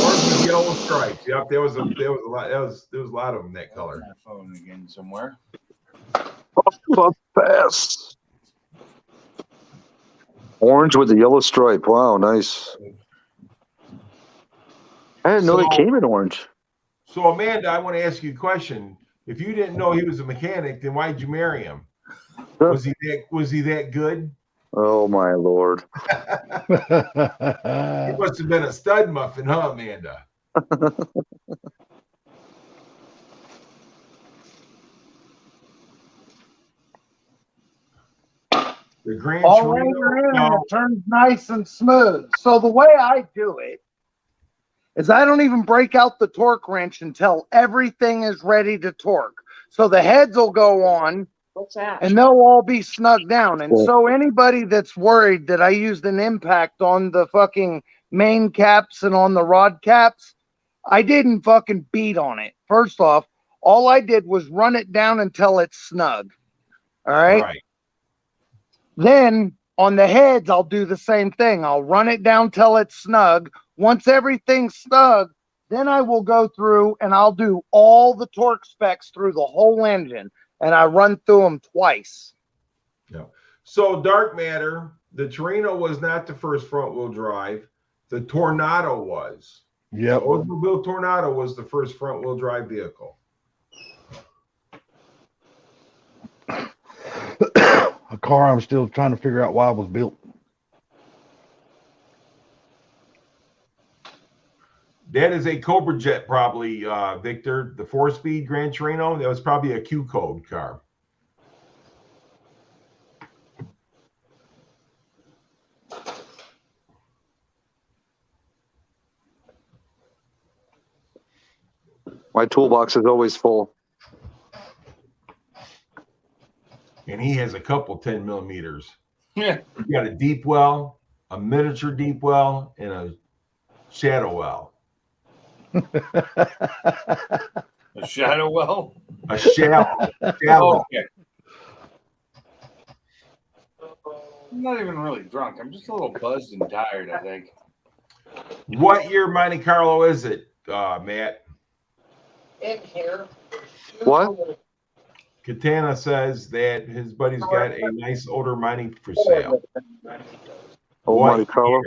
Orange with yellow stripes. Yep, there was a lot of them that color. Phone again somewhere. Pass. Orange with the yellow stripe. Wow, nice. I didn't know they came in orange. So, Amanda, I want to ask you a question. If you didn't know he was a mechanic, then why'd you marry him? Was he that good? Oh my Lord. He must have been a stud muffin, huh, Amanda? The Grand All Torino. later in and No. it turns nice and smooth. So the way I do it is I don't even break out the torque wrench until everything is ready to torque. So the heads will go on. What's that? And they'll all be snugged down. And Yeah. so anybody that's worried that I used an impact on the fucking main caps and on the rod caps, I didn't fucking beat on it. First off, all I did was run it down until it's snug. All right. Right. Then on the heads, I'll do the same thing. I'll run it down till it's snug. Once everything's snug, then I will go through and I'll do all the torque specs through the whole engine. And I run through them twice. Yeah. So dark matter, the Torino was not the first front wheel drive. The Tornado was. Yep. The Oldsmobile Tornado was the first front wheel drive vehicle. A car I'm still trying to figure out why it was built. That is a Cobra Jet, probably, Victor. The 4-speed Gran Torino. That was probably a Q code car. My toolbox is always full. And he has a couple 10 millimeters. Yeah. He got a deep well, a miniature deep well, and a shadow well. A shadow well? A shallow. Oh, okay. I'm not even really drunk. I'm just a little buzzed and tired, I think. What year Monte Carlo is it, Matt? In here. What? Katana says that his buddy's got a nice older Monte for sale. Oh, What Monte Carlo. year?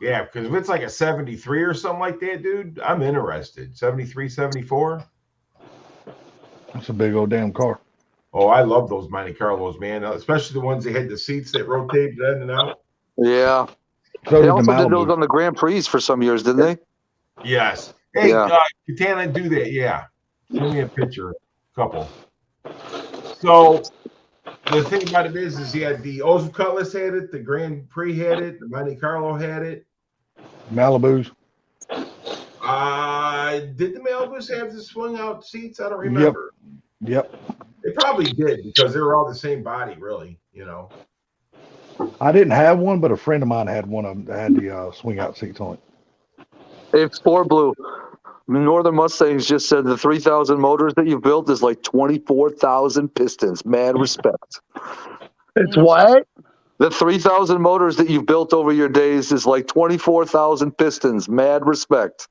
Yeah, because if it's like a 73 or something like that, dude, I'm interested. 73, 74. That's a big old damn car. Oh, I love those Monte Carlos, man. Especially the ones that had the seats that rotated in and out. Yeah. So They did the also did those Malibu. on the Grand Prix for some years, didn't they? Yes. Hey, Yeah. Katana, do that. Yeah. Send me a picture. Couple. So the thing about it is he had the Ozu Cutlass had it, the Grand Prix had it, the Monte Carlo had it. Malibus. Did the Malibus have the swing out seats? I don't remember. Yep. They probably did because they were all the same body, really. You know. I didn't have one, but a friend of mine had one of them that had the swing out seats on it. It's Four Blue. Northern Mustangs just said the 3,000 motors that you've built is like 24,000 pistons. Mad respect. It's what? The 3,000 motors that you've built over your days is like 24,000 pistons. Mad respect.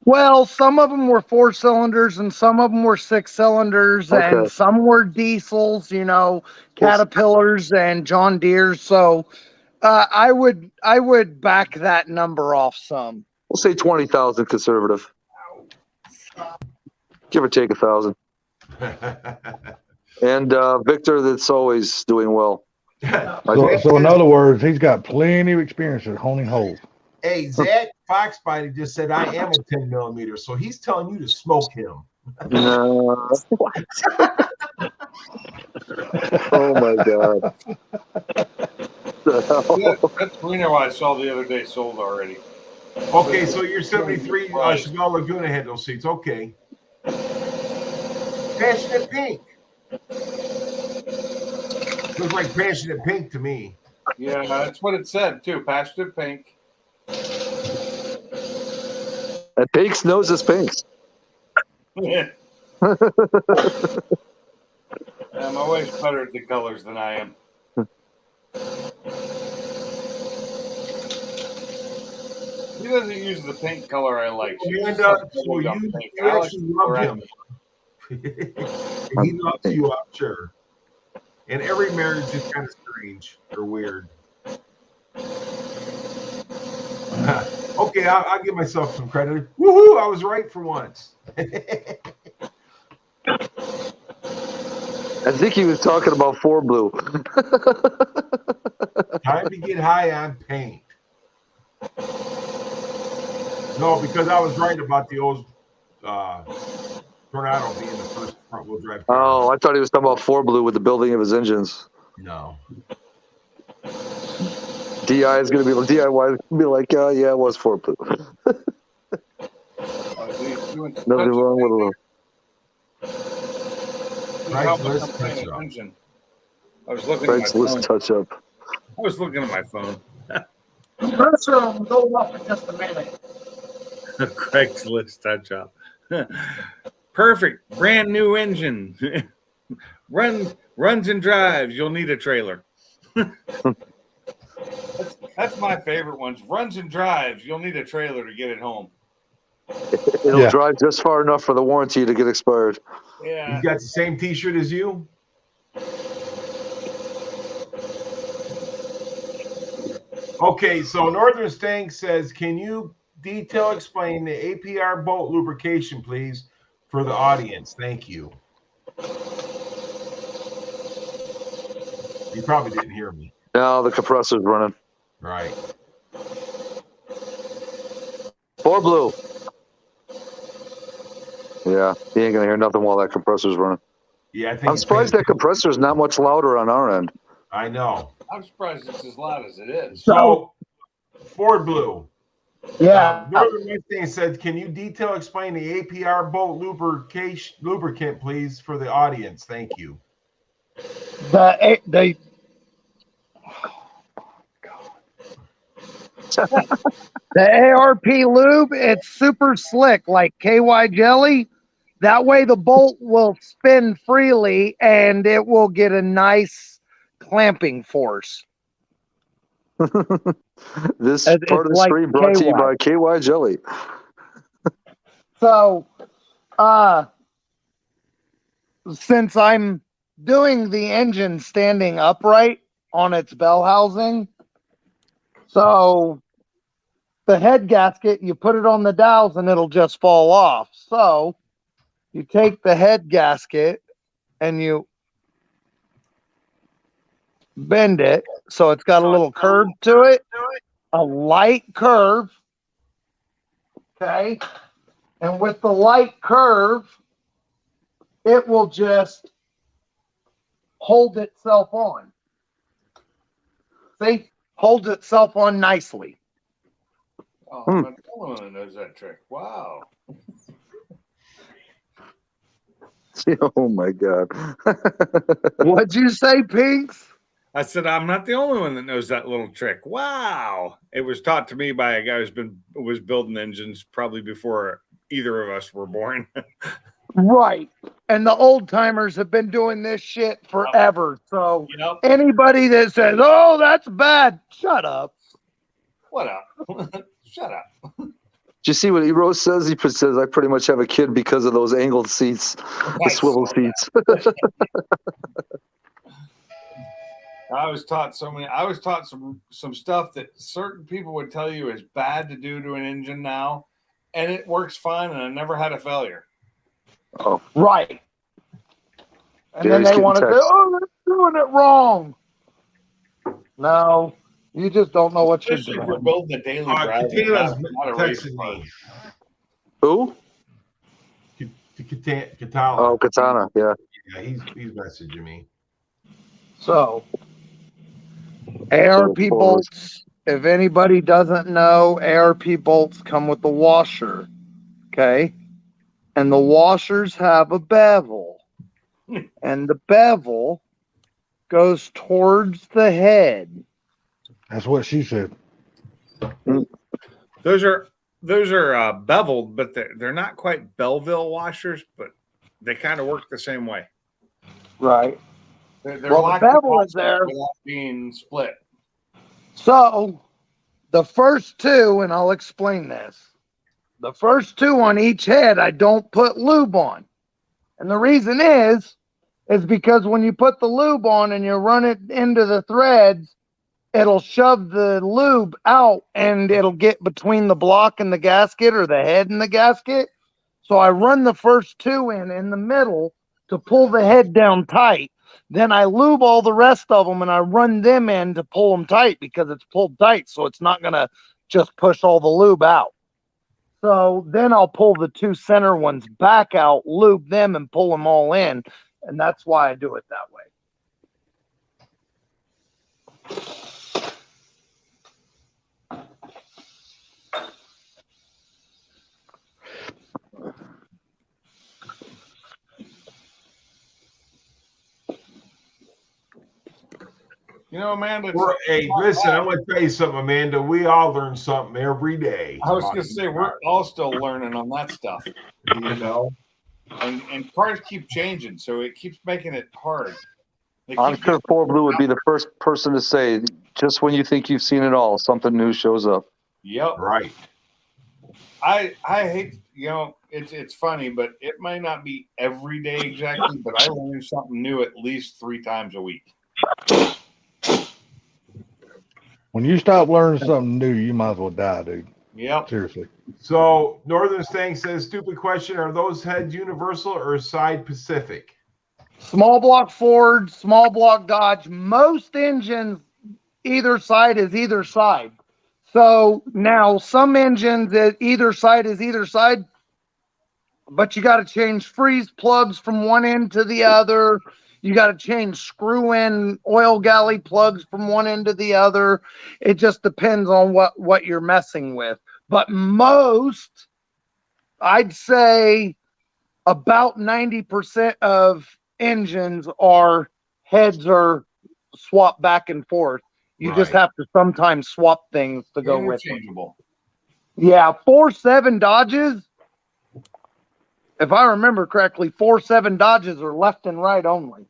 Well, some of them were 4 cylinders and some of them were 6 cylinders Okay. and some were diesels, you know, Caterpillars and John Deeres. So I would back that number off some. We'll say 20,000 conservative. Give or take 1,000. And Victor, that's always doing well. So in other words, he's got plenty of experience at honing holes. Hey, Zach Foxbody just said I am a 10 millimeter, so he's telling you to smoke him. No. Oh my God. That Torino I saw the other day sold already. Okay, so you're 73 Chevelle Laguna had those seats. Okay. Passionate Pink. Looks like Passionate Pink to me. Yeah, that's what it said too. Passionate Pink. And Pink's nose is pink. Yeah. My wife's better at the colors than I am. He doesn't use the pink color I like. She And, uses some so bubblegum you pink. I like actually the love red. him. And he loves you, I'm sure. And every marriage is kind of strange or weird. Okay, I'll give myself some credit. Woohoo! I was right for once. I think he was talking about Four Blue. Time to get high on paint. No, because I was right about the old Tornado being the first front-wheel drive car. Oh, I thought he was talking about 4Blue with the building of his engines. No. DI is going to be DIY is going to be like, yeah, it was 4Blue. Nothing wrong with a Craigslist touch-up. I was looking at my phone. Craigslist touch-up. I was looking at my phone. Compressor will go up in just a minute. Craigslist touch-up. Perfect. Brand new engine. Runs and drives. You'll need a trailer. That's my favorite ones. Runs and drives. You'll need a trailer to get it home. It'll drive just far enough for the warranty to get expired. Yeah. You got the same T-shirt as you? Okay, so Northern Stank says, can you detail explain the APR bolt lubrication, please, for the audience? Thank you. You probably didn't hear me. Now the compressor's running. Right. 4Blue. Yeah, he ain't gonna hear nothing while that compressor's running. Yeah, I think I'm surprised that compressor's not much louder on our end. I know. I'm surprised it's as loud as it is. So, Ford Blue. Yeah. Northern Mustang said, can you detail explain the APR bolt lubricant, please, for the audience? Thank you. The ARP lube, it's super slick, like KY jelly. That way the bolt will spin freely and it will get a nice clamping force. This part of the stream brought to you by KY Jelly. So, since I'm doing the engine standing upright on its bell housing, so the head gasket, you put it on the dowels and it'll just fall off. So you take the head gasket and you bend it so it's got a little curve to it, a light curve. Okay. And with the light curve, it will just hold itself on. See? Holds itself on nicely. Oh, I'm not the only one that knows that trick. Wow. Oh my God. What'd you say, Pinks? I said, I'm not the only one that knows that little trick. Wow. It was taught to me by a guy was building engines probably before either of us were born. Right. And the old timers have been doing this shit forever. So anybody that says, oh, that's bad, shut up. What up? Shut up. Did you see what Eros says? He says, I pretty much have a kid because of those angled seats, the swivel seats. I was taught some stuff that certain people would tell you is bad to do to an engine now, and it works fine, and I never had a failure. Oh, right. And then they want to say, oh, they're doing it wrong. No, you just don't know what you're doing. We're building a daily drive, not a race car. Who? Katana. Oh, Katana, yeah. Yeah, he's messaging me. So, ARP bolts, if anybody doesn't know, ARP bolts come with the washer, okay? And the washers have a bevel. And the bevel goes towards the head. That's what she said. Those are beveled, but they're not quite Belleville washers, but they kind of work the same way. Right. They're Well, the bevel is there without being split. So the first two, and I'll explain this. The first two on each head, I don't put lube on. And the reason is because when you put the lube on and you run it into the threads, it'll shove the lube out and it'll get between the block and the gasket or the head and the gasket. So I run the first two in the middle to pull the head down tight Then I lube all the rest of them and I run them in to pull them tight because it's pulled tight. So it's not going to just push all the lube out. So then I'll pull the 2 center ones back out, lube them and pull them all in. And that's why I do it that way. You know, Amanda. Hey, listen, I'm going to tell you something, Amanda. We all learn something every day. I was going to say, we're all still learning on that stuff. You know? And cars keep changing, so it keeps making it hard. I'm sure 4 Blue would be the first person to say, just when you think you've seen it all, something new shows up. Yep. Right. I hate, you know, it's funny, but it might not be every day exactly, but I learn something new at least 3 times a week. When you stop learning something new, you might as well die, dude. Yep. Seriously. So Northern Mustang says, stupid question. Are those heads universal or side Pacific? Small block Ford, small block Dodge. Most engines, either side is either side. So now some engines that either side is either side, but you got to change freeze plugs from one end to the other. You got to change screw in oil galley plugs from one end to the other. It just depends on what you're messing with. But most, I'd say about 90% of engines heads are swapped back and forth. You just have to sometimes swap things to go with it. Yeah, 4.7 Dodges. If I remember correctly, 4.7 Dodges are left and right only.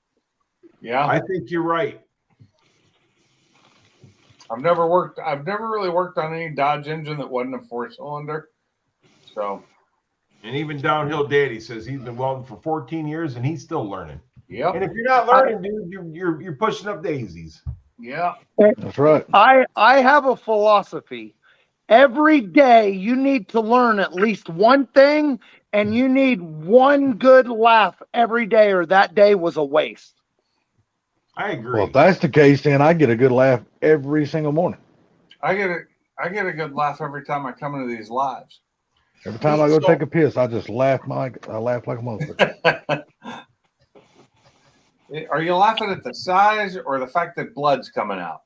Yeah, I think you're right. I've never really worked on any Dodge engine that wasn't a 4-cylinder. So, and even Downhill Daddy says he's been welding for 14 years and he's still learning. Yep. And if you're not learning, dude, you're pushing up daisies. Yeah. That's right. I have a philosophy. Every day you need to learn at least one thing, and you need one good laugh every day, or that day was a waste. I agree. Well, if that's the case, then I get a good laugh every single morning. I get a good laugh every time I come into these lives. Every time I go take a piss, I just laugh. I laugh like a motherfucker. Are you laughing at the size or the fact that blood's coming out?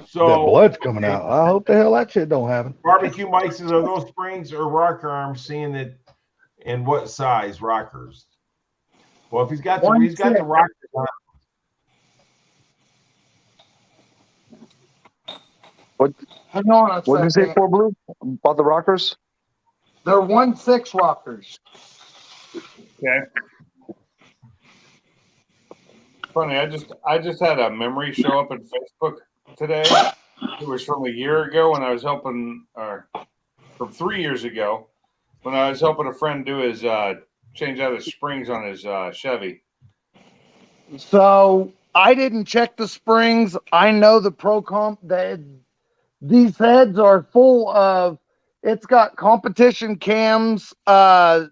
So that blood's coming out. I hope the hell that shit don't happen. Barbecue Mike says, are those springs or rocker arms? Seeing that, and what size rockers? Well, if he's got the rockers on. What did you say, 4 Blue? About the rockers? They're 1.6 rockers. Okay. Funny, I just had a memory show up on Facebook today. It was from a year ago when I was helping, or from 3 years ago, when I was helping a friend do his change out his springs on his Chevy. So I didn't check the springs. I know the Pro Comp that these heads are full of. It's got competition cams, guide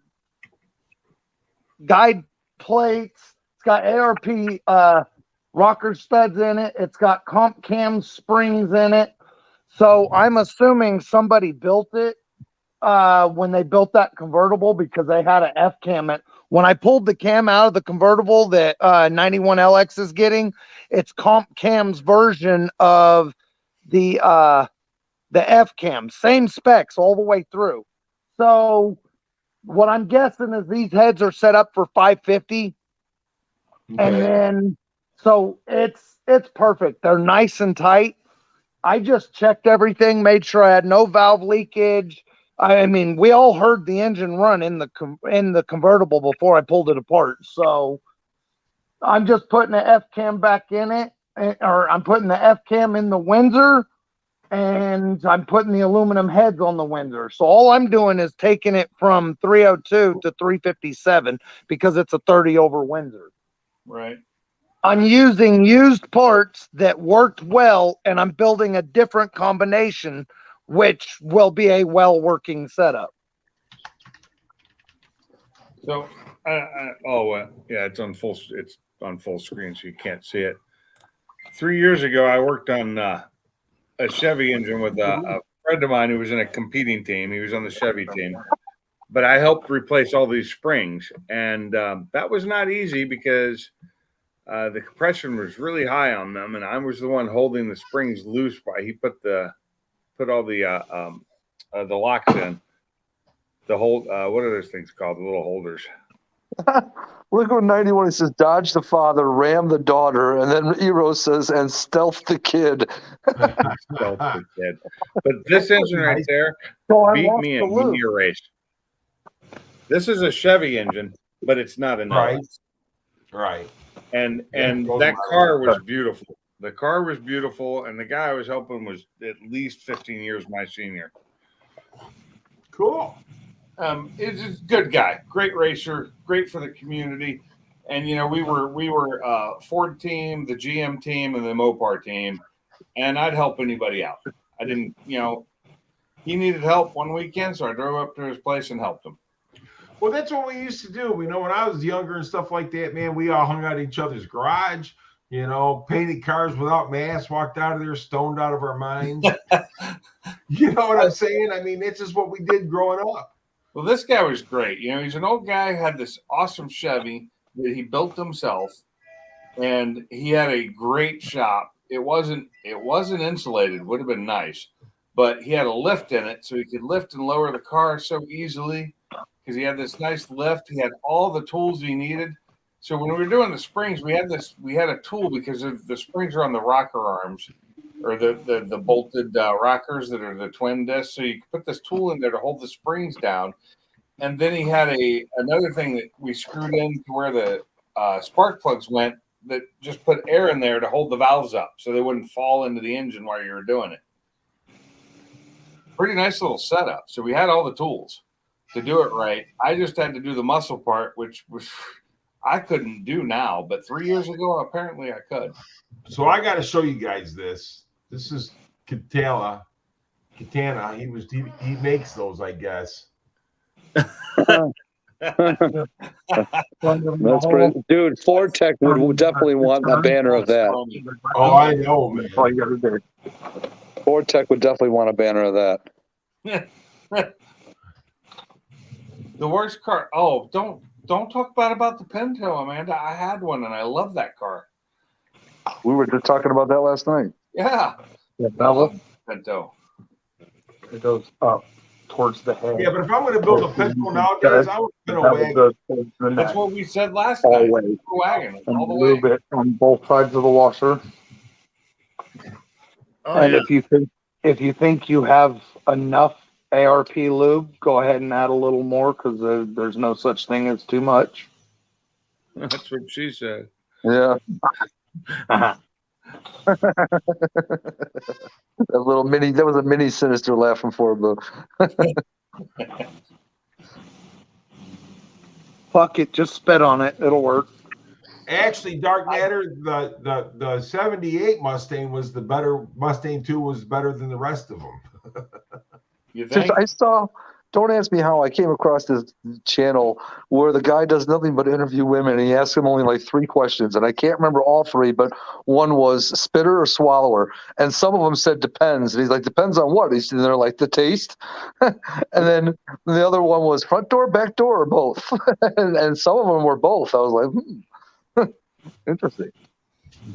plates. It's got ARP rocker studs in it. It's got comp cam springs in it. So I'm assuming somebody built it when they built that convertible, because they had an F cam. When I pulled the cam out of the convertible that 91LX is getting, it's comp cam's version of the F cam, same specs all the way through. So what I'm guessing is these heads are set up for 550. Okay. And then, so it's perfect. They're nice and tight. I just checked everything, made sure I had no valve leakage. I mean, we all heard the engine run in the convertible before I pulled it apart. So I'm just putting the F cam back in it, or I'm putting the F cam in the Windsor, and I'm putting the aluminum heads on the Windsor. So all I'm doing is taking it from 302 to 357 because it's a 30 over Windsor. Right. I'm using used parts that worked well, and I'm building a different combination, which will be a well-working setup. So Yeah, it's on full screen, so you can't see it. 3 years ago, I worked on a Chevy engine with a friend of mine who was in a competing team. He was on the Chevy team, but I helped replace all these springs, and that was not easy because the compression was really high on them, and I was the one holding the springs loose while he put all the locks in. The whole what are those things called? The little holders. Look what 91 he says, dodge the father, ram the daughter, and then Eero says, and stealth the kid. Stealth the kid. But this engine right there beat me in 1 year race. This is a Chevy engine, but it's not an LS. Right. And that car was beautiful. The car was beautiful, and the guy I was helping was at least 15 years my senior. Cool. He's a good guy, great racer, great for the community. And, you know, we were Ford team, the GM team, and the Mopar team, and I'd help anybody out. I didn't, you know, he needed help one weekend, so I drove up to his place and helped him. Well, that's what we used to do. You know, when I was younger and stuff like that, man, we all hung out in each other's garage, you know, painted cars without masks, walked out of there stoned out of our minds. You know what I'm saying? I mean, that's just what we did growing up. Well, this guy was great. You know, he's an old guy, had this awesome Chevy that he built himself, and he had a great shop. It wasn't insulated, would have been nice, but he had a lift in it, so he could lift and lower the car so easily because he had this nice lift. He had all the tools he needed. So when we were doing the springs, we had a tool because of the springs are on the rocker arms or the bolted rockers that are the twin discs. So you could put this tool in there to hold the springs down. And then he had another thing that we screwed in to where the spark plugs went that just put air in there to hold the valves up so they wouldn't fall into the engine while you were doing it. Pretty nice little setup. So we had all the tools to do it right. I just had to do the muscle part, which I couldn't do now, but 3 years ago, apparently I could. So I got to show you guys this. This is Katana. He makes those, I guess. That's great. Dude, Ford Tech would definitely want a banner of that. Oh, I know, man. Ford Tech would definitely want a banner of that. The worst car. Oh, don't talk bad about the Pinto, Amanda. I had one and I love that car. We were just talking about that last night. Yeah. Pinto. It goes up towards the head. Yeah, but if I'm going to build a Pinto now, guys, I would put a wagon. That's what we said last time. Always. Wagon, all the A way. little bit on both sides of the washer. Oh, And yeah. if you think you have enough ARP lube, go ahead and add a little more because there's no such thing as too much. That's what she said. Yeah. That was a mini sinister laugh from Ford, though. Fuck it, just spit on it. It'll work. Actually, Dark Matter, the 78 Mustang was the better. Mustang 2 was better than the rest of them. You think? I saw. Don't ask me how I came across this channel where the guy does nothing but interview women, and he asks them only like 3 questions, and I can't remember all 3, but one was spitter or swallower, and some of them said depends, and he's like, depends on what? He's they're like the taste, and then the other one was front door, back door, or both, and some of them were both. I was like, interesting.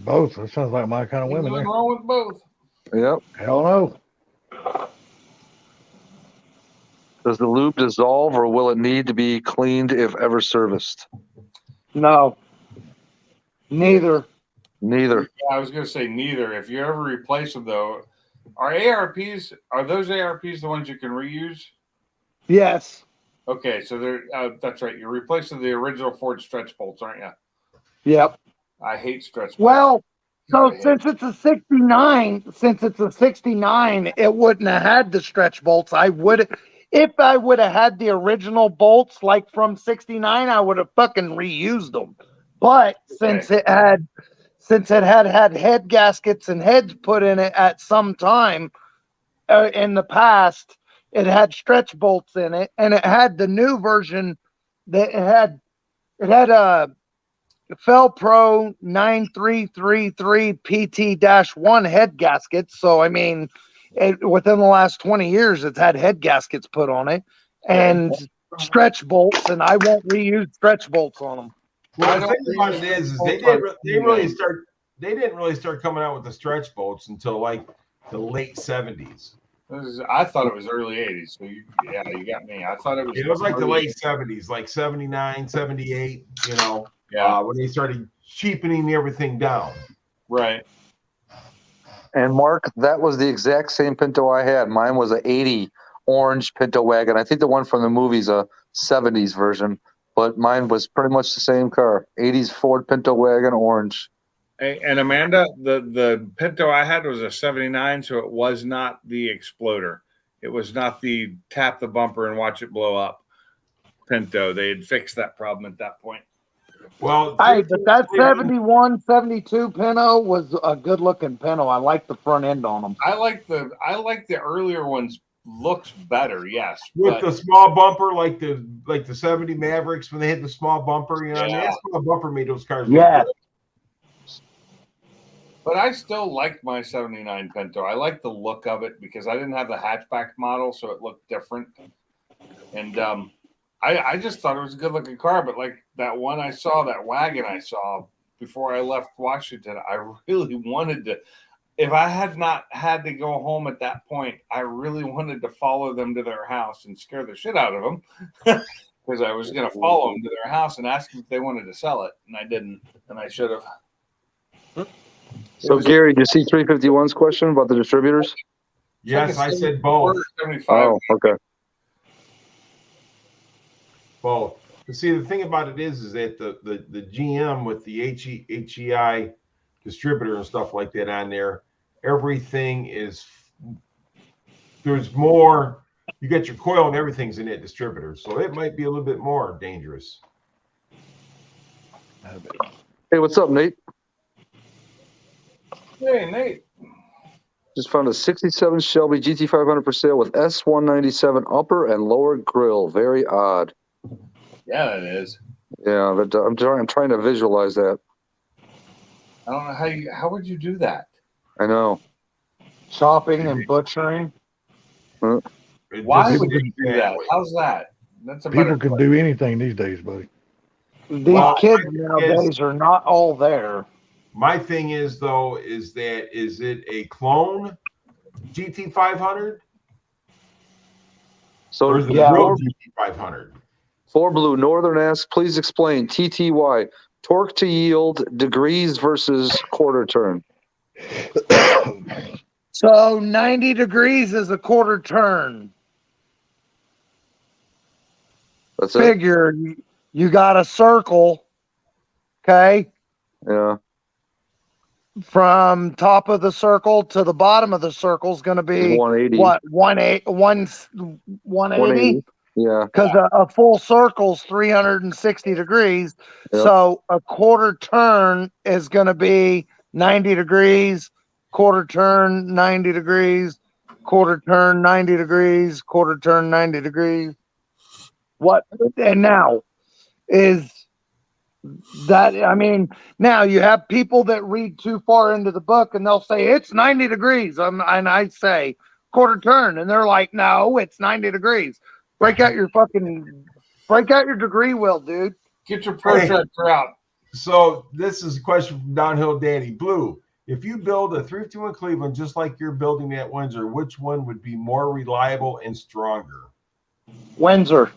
Both. That sounds like my kind of women. Nothing There. wrong with both. Yep. Hell no. Does the lube dissolve, or will it need to be cleaned if ever serviced? No. Neither. Neither. Yeah, I was going to say neither. If you ever replace them, though, are those ARPs the ones you can reuse? Yes. Okay, so they're that's right. You're replacing the original Ford stretch bolts, aren't you? Yep. I hate stretch bolts. Well, so Yeah. since it's a 69, it wouldn't have had the stretch bolts. If I would have had the original bolts like from 69, I would have fucking reused them. But since it had head gaskets and heads put in it at some time in the past, it had stretch bolts in it, and it had the new version that it had It had a Felpro 9333 PT-1 head gaskets. So, I mean, within the last 20 years, it's had head gaskets put on it and stretch bolts, and I won't reuse stretch bolts on them. Well, the thing about it is they didn't really start coming out with the stretch bolts until like the late 70s. I thought it was early 80s. So you got me. I thought it was like the late 70s, like 79, 78, when they started cheapening everything down. Right. And Mark, that was the exact same Pinto I had. Mine was a 80 orange Pinto wagon. I think the one from the movie's a 70s version, but mine was pretty much the same car. 80s Ford Pinto wagon, orange. And Amanda, the Pinto I had was a 79, so it was not the Exploder. It was not the tap the bumper and watch it blow up Pinto. They had fixed that problem at that point. Well, but that 71, 72 Pinto was a good looking Pinto. I like the front end on them. I like the earlier ones. Looks better, yes. With the small bumper, like the 70 Mavericks when they hit the small bumper, that small bumper made those cars look good. But I still liked my 79 Pinto. I like the look of it because I didn't have the hatchback model, so it looked different. And I just thought it was a good-looking car. But like that one I saw, that wagon I saw before I left Washington, I really wanted to – if I had not had to go home at that point, I really wanted to follow them to their house and scare the shit out of them because I was going to follow them to their house and ask them if they wanted to sell it. And I didn't, and I should have. So, Gary, did you see 351's question about the distributors? Yes, I said both. 75. Oh, okay. Both. But see, the thing about it is that the GM with the HEI distributor and stuff like that on there, everything is, there's more, you get your coil and everything's in that distributor. So it might be a little bit more dangerous. Hey, what's up, Nate? Hey, Nate. Just found a 67 Shelby GT500 for sale with S197 upper and lower grille. Very odd. Yeah, that is. Yeah, I'm trying to visualize that. I don't know how would you do that? I know. Chopping and butchering. Why would you do that? How's that? That's People can do anything these days, buddy. These kids nowadays are not all there. My thing is, though, is it a clone GT500? So, or is it a real GT500? For Blue Northern asks, please explain TTY, torque to yield, degrees versus quarter turn. So 90 degrees is a quarter turn. That's Figure you got a circle, okay? Yeah. From top of the circle to the bottom of the circle is going to be 180. What? 180? Yeah. Because a full circle's 360 degrees. Yep. So a quarter turn is going to be 90 degrees, quarter turn 90 degrees, quarter turn 90 degrees, quarter turn 90 degrees. What? And now is that, I mean, now you have people that read too far into the book and they'll say it's 90 degrees. And I say quarter turn, and they're like, no, it's 90 degrees. Break out your degree wheel, dude. Get your protractor out. So this is a question from Downhill Danny Blue. If you build a 351 Cleveland just like you're building at Windsor, which one would be more reliable and stronger? Windsor.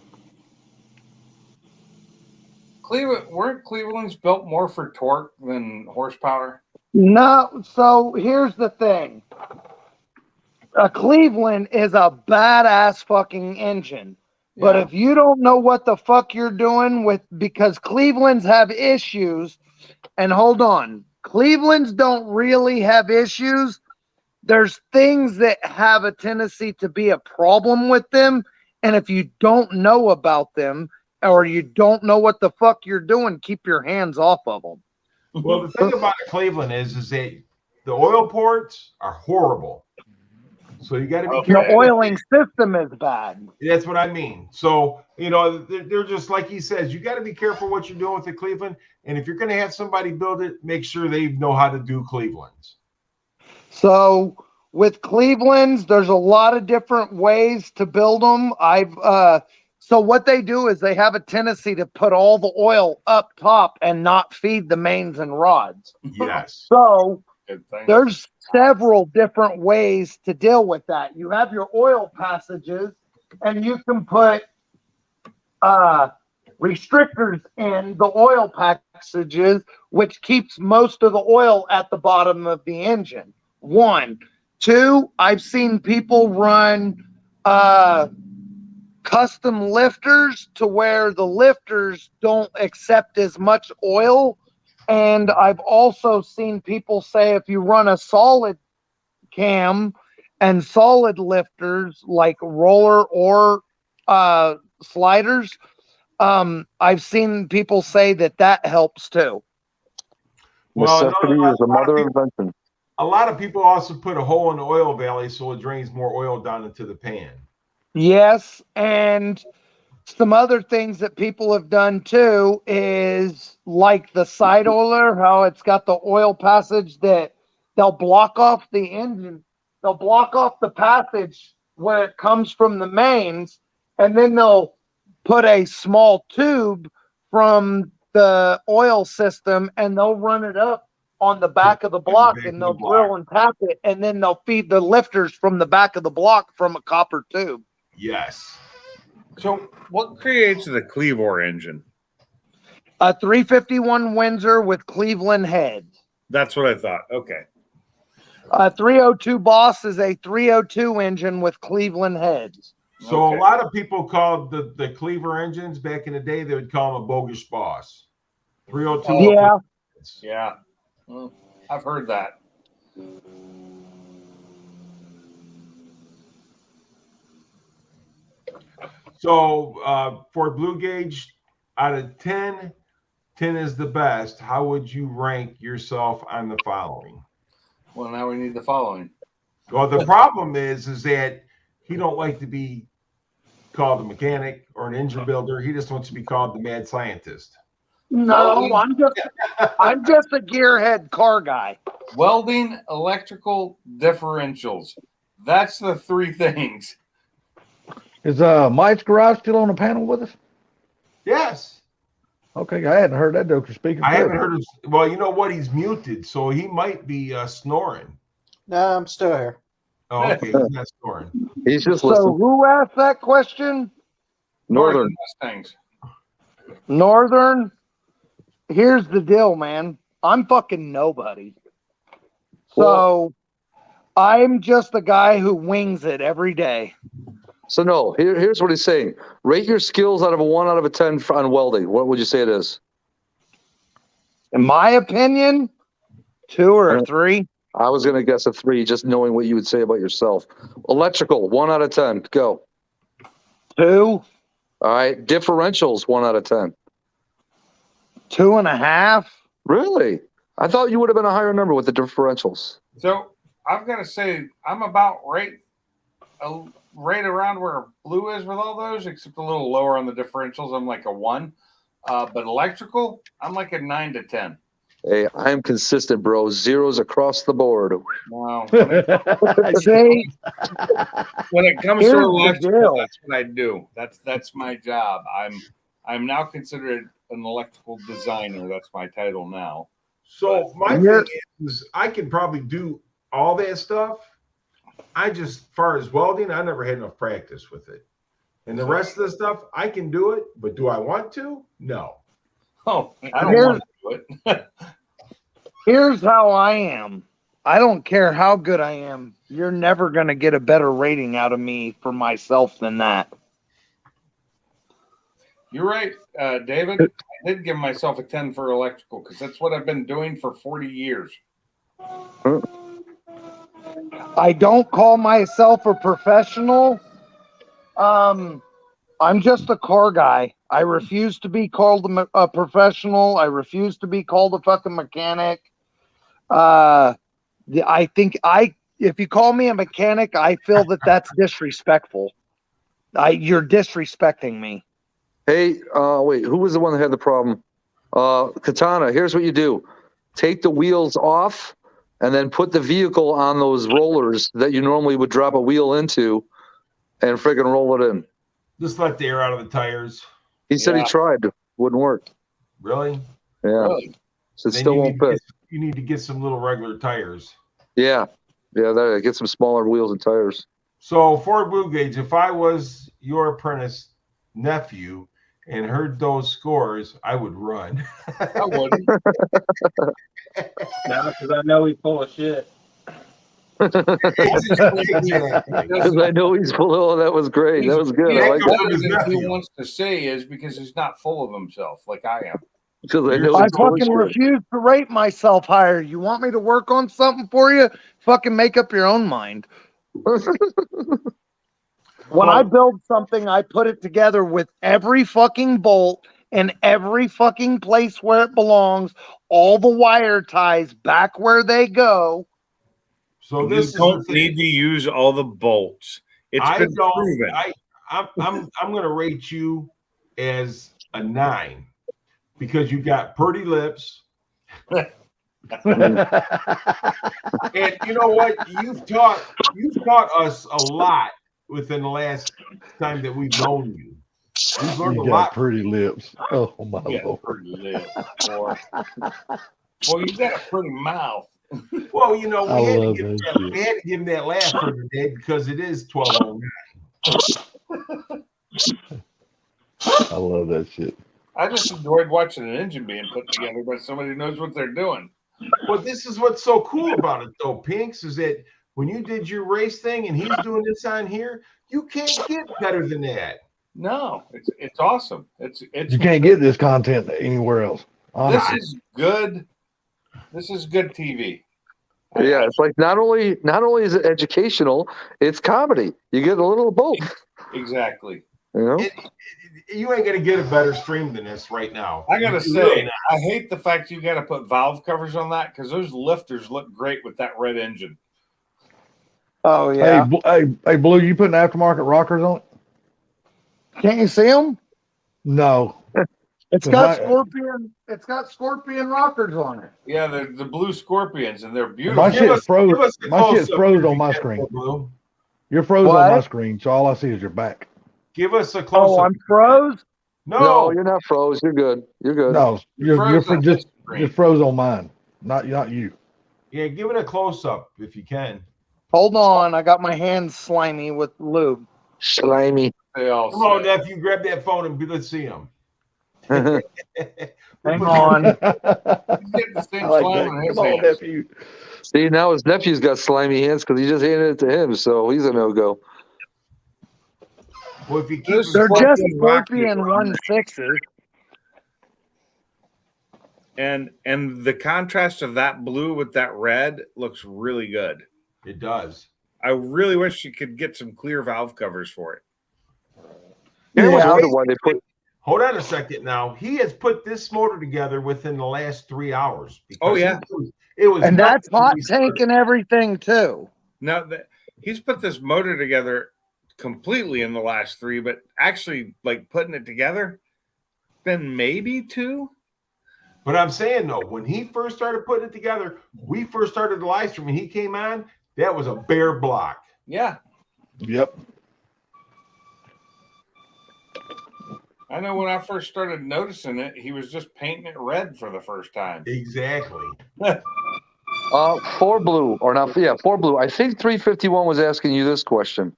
Weren't Cleveland's built more for torque than horsepower? No. So here's the thing. A Cleveland is a badass fucking engine. But if you don't know what the fuck you're doing because Clevelands have issues, and hold on, Clevelands don't really have issues. There's things that have a tendency to be a problem with them. And if you don't know about them, or you don't know what the fuck you're doing, keep your hands off of them. Well, the thing about Cleveland is that the oil ports are horrible. So you got to be The careful. oiling system is bad. That's what I mean. So, they're just like he says, you got to be careful what you're doing with the Cleveland. And if you're going to have somebody build it, make sure they know how to do Clevelands. So with Cleveland's, there's a lot of different ways to build them. So what they do is they have a tendency to put all the oil up top and not feed the mains and rods. Yes. So there's several different ways to deal with that. You have your oil passages, and you can put restrictors in the oil passages, which keeps most of the oil at the bottom of the engine. 1. 2, I've seen people run custom lifters to where the lifters don't accept as much oil. And I've also seen people say if you run a solid cam and solid lifters like roller or sliders, I've seen people say that helps too. Necessity is the mother of invention. A lot of people also put a hole in the oil valley so it drains more oil down into the pan. Yes, and some other things that people have done too is like the side oiler, how it's got the oil passage that they'll block off the engine. They'll block off the passage where it comes from the mains, and then they'll put a small tube from the oil system and they'll run it up on the back of the block and they'll drill and tap it, and then they'll feed the lifters from the back of the block from a copper tube. Yes. So what creates the Cleavor engine? A 351 Windsor with Cleveland heads. That's what I thought. Okay. A 302 Boss is a 302 engine with Cleveland heads. So a lot of people called the Cleaver engines back in the day, they would call them a bogus Boss. 302. Yeah. Yeah. Well, I've heard that. So for Blue Gage, out of 10, 10 is the best. How would you rank yourself on the following? Well, now we need the following. Well, the problem is that he don't like to be called a mechanic or an engine builder. He just wants to be called the mad scientist. No, I'm just a gearhead car guy. Welding, electrical, differentials. That's the three things. Is Mike's garage still on the panel with us? Yes. Okay, I hadn't heard that though. Speaking, I haven't heard. Well, you know what? He's muted, so he might be snoring. No, I'm still here. Oh, okay, he's not snoring. He's just So listening. who asked that question? Northern. Mustangs. Northern. Here's the deal, man. I'm fucking nobody. So I'm just a guy who wings it every day. So no, here's what he's saying. Rate your skills out of a 1 out of a 10 on welding. What would you say it is? In my opinion, 2 or 3. I was going to guess a 3, just knowing what you would say about yourself. Electrical, 1 out of 10. Go. 2. All right. Differentials, 1 out of 10. 2.5. Really? I thought you would have been a higher number with the differentials. So I've got to say, I'm about right around where Blue is with all those, except a little lower on the differentials. I'm like a 1. But electrical, I'm like a 9 to 10. Hey, I am consistent, bro. Zeros across the board. Wow. When it comes to electrical, that's what I do. That's my job. I'm now considered an electrical designer. That's my title now. So my thing is I can probably do all that stuff. As far as welding, I never had enough practice with it. And the rest of the stuff, I can do it, but do I want to? No. Oh, I don't want to do it. Here's how I am. I don't care how good I am. You're never going to get a better rating out of me for myself than that. You're right, David. I did give myself a 10 for electrical because that's what I've been doing for 40 years. I don't call myself a professional. I'm just a car guy. I refuse to be called a professional. I refuse to be called a fucking mechanic. I think I if you call me a mechanic, I feel that that's disrespectful. You're disrespecting me. Hey, wait, who was the one that had the problem? Katana, here's what you do. Take the wheels off and then put the vehicle on those rollers that you normally would drop a wheel into and friggin' roll it in. Just let the air out of the tires. He said he tried. Wouldn't work. Really? Yeah. Really? So it still won't fit. You need to get some little regular tires. Yeah. Yeah, get some smaller wheels and tires. So, Ford Blue Gage, if I was your apprentice nephew and heard those scores, I would run. I wouldn't. No, because I know he's full of shit. Because I know he's full of. That was great. That was good. I like that. He wants to say is because he's not full of himself like I am. Because I know I fucking refuse to rate myself higher. You want me to work on something for you? Fucking make up your own mind. When I build something, I put it together with every fucking bolt in every fucking place where it belongs, all the wire ties back where they go. So you don't need to use all the bolts. It's been proven. I'm going to rate you as a 9 because you got pretty lips. And you know what? You've taught us a lot within the last time that we've known you. We've learned You a got lot. pretty lips. Oh my Lord. Pretty lips, boy. Well, you got a pretty mouth. Well, you know, I we had love to that give him that laugh for the day because it is 12:09. I love that shit. I just enjoyed watching an engine being put together by somebody who knows what they're doing. Well, this is what's so cool about it, though, Pinks, is that when you did your race thing and he's doing this on here, you can't get better than that. No, it's awesome. It's You can't get this content anywhere else. This is good. This is good TV. Yeah, it's like not only is it educational, it's comedy. You get a little of both. Exactly. You know? You ain't gonna get a better stream than this right now. I gotta You say, really not. I hate the fact you got to put valve covers on that because those lifters look great with that red engine. Oh yeah. Hey, Blue, you putting aftermarket rockers on it? Can't you see them? No. It's got scorpion. It's got scorpion rockers on it. Yeah, they're the blue Scorpions, and they're beautiful. My shit's froze. My shit's froze on my screen. You're froze on my screen, so all I see is your back. Give us a close up. Oh, I'm froze? No, you're not froze. You're good. You're good. No, you're just froze on mine. Not you. Yeah, give it a close up if you can. Hold on, I got my hands slimy with lube. Slimy. Come on, nephew, grab that phone and let's see him. Hang on. Nephew. See, now his nephew's got slimy hands because he just handed it to him, so he's a no-go. Well, if you keep They're just Scorpion 1.6s. And the contrast of that blue with that red looks really good. It does. I really wish you could get some clear valve covers for it. Hold on a second now. He has put this motor together within the last 3 hours. Oh, yeah. It was And that's hot tank and everything too. Now he's put this motor together completely in the last 3, but actually like putting it together, then maybe 2. But I'm saying though, when he first started putting it together, we first started the live stream and he came on, that was a bare block. Yeah. Yep. I know when I first started noticing it, he was just painting it red for the first time. Exactly. 4 Blue, or not? Yeah, 4 Blue. I think 351 was asking you this question: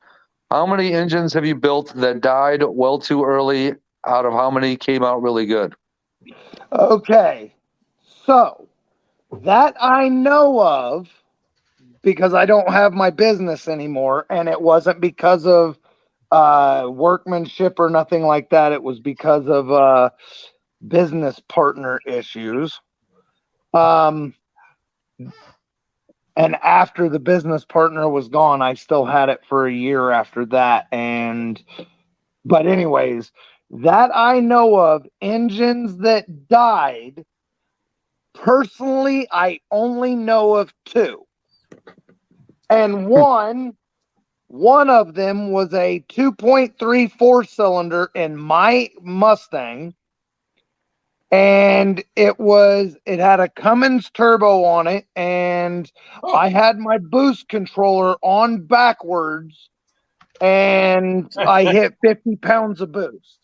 how many engines have you built that died well too early? Out of how many came out really good? Okay, so that I know of because I don't have my business anymore, and it wasn't because of workmanship or nothing like that. It was because of business partner issues. And after the business partner was gone, I still had it for a year after that. But anyways, that I know of, engines that died, personally, I only know of 2. and one of them was a 2.3 4-cylinder in my Mustang, and it had a Cummins turbo on it, and I had my boost controller on backwards, and I hit 50 pounds of boost.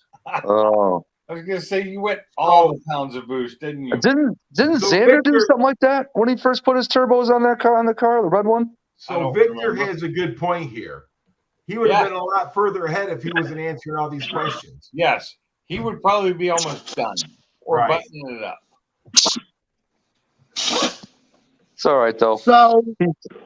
Oh. I was gonna say you went all the pounds of boost, didn't you? Didn't So Xander do Victor- something like that when he first put his turbos on that car, the red one? So Victor has a good point here. He would have been a lot further ahead if he wasn't answering all these questions. Yes, he would probably be almost done or Right. buttoning it up. It's all right though. So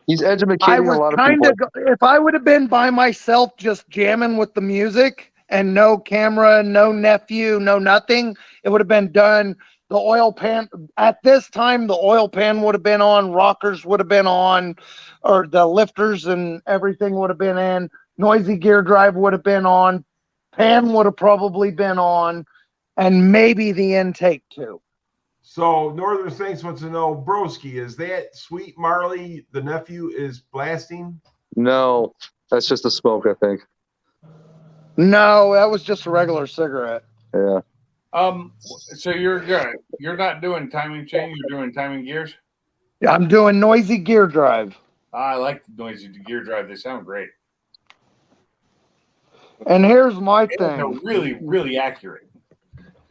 He's I educating a was lot of kind people. of, if I would have been by myself just jamming with the music and no camera, no nephew, no nothing, it would have been done. The oil pan, at this time, the oil pan would have been on, rockers would have been on, or the lifters and everything would have been in, noisy gear drive would have been on, pan would have probably been on, and maybe the intake too. So Northern Saints wants to know, Broski, is that Sweet Marley, the nephew, is blasting? No, that's just the smoke, I think. No, that was just a regular cigarette. Yeah. So you're good. You're not doing timing chain. You're doing timing gears. Yeah, I'm doing noisy gear drive. I like the noisy gear drive. They sound great. And here's my They're thing. really, really accurate.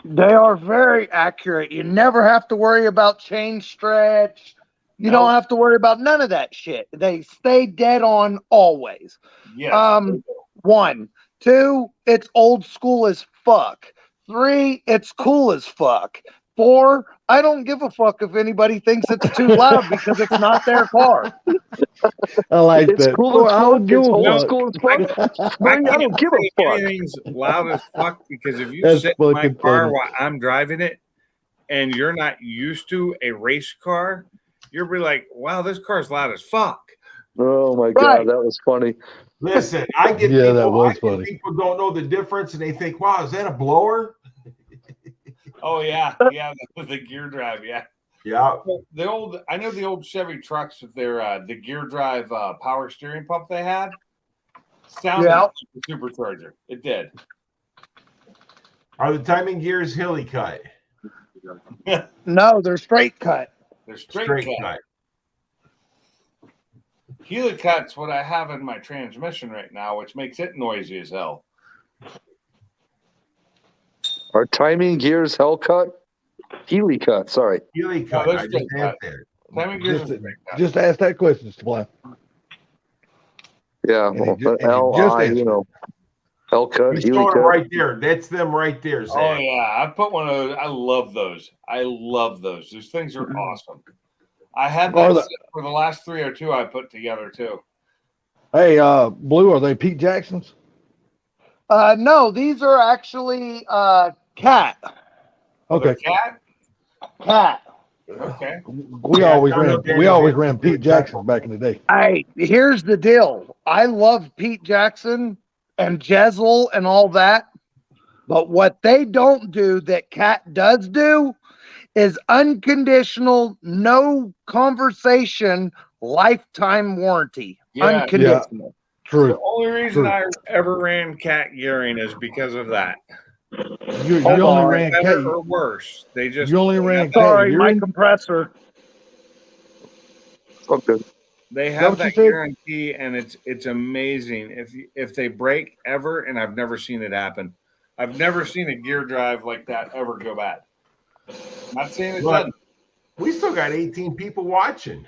They are very accurate. You never have to worry about chain stretch. You don't have to worry about none of that shit. They stay dead on always. Yes. 1, 2, it's old school as fuck. 3, it's cool as fuck. 4, I don't give a fuck if anybody thinks it's too loud because it's not their car. I like It's that. cool as I fuck. don't give It's a old fuck. school as fuck. I I don't can't give say a fuck. anything's loud as fuck because if you That's sit in my fucking car funny. while I'm driving it and you're not used to a race car, you'll be like, wow, this car's loud as fuck. Oh my god, that was funny. Listen, I get Yeah, people, that was I get funny. people don't know the difference and they think, wow, is that a blower? Oh yeah, yeah, the gear drive, yeah. Yeah. The old, I know the old Chevy trucks with their the gear drive power steering pump they had sounded like a supercharger. It did. Are the timing gears hilly cut? No, they're straight cut. They're straight cut. Helicut's what I have in my transmission right now, which makes it noisy as hell. Are timing gears hell cut? Healy cut, sorry. Healy No, cut. they're I just straight cut. asked there. Timing gears Just, are straight cut. just ask that question, Supply. Yeah, And he well, ju- and he L-I, just answered you know. Hell cut, He's Healy showing them cut. right there. That's them right there, Sam. Oh yeah, I put one of those. I love those. I love those. Those things are awesome. I had Are that the- set for the last 302 I put together too. Hey, Blue, are they Pete Jacksons? No, these are actually cat. Okay. Cat? Cat. Okay. We always ran Pete Jacksons back in the day. Hey, here's the deal. I love Pete Jackson and Jezel and all that, but what they don't do that Cat does do is unconditional, no conversation, lifetime warranty. Yeah. Unconditional. True. The only reason True. I ever ran cat gearing is because of that. You Hold only on. ran Better cat. or worse. They just You only ran cat Sorry, my urine? compressor. Okay. They that have what you that said? guarantee, and it's amazing if they break ever. And I've never seen it happen. I've never seen a gear drive like that ever go bad. Not saying it Look, doesn't. we still got 18 people watching.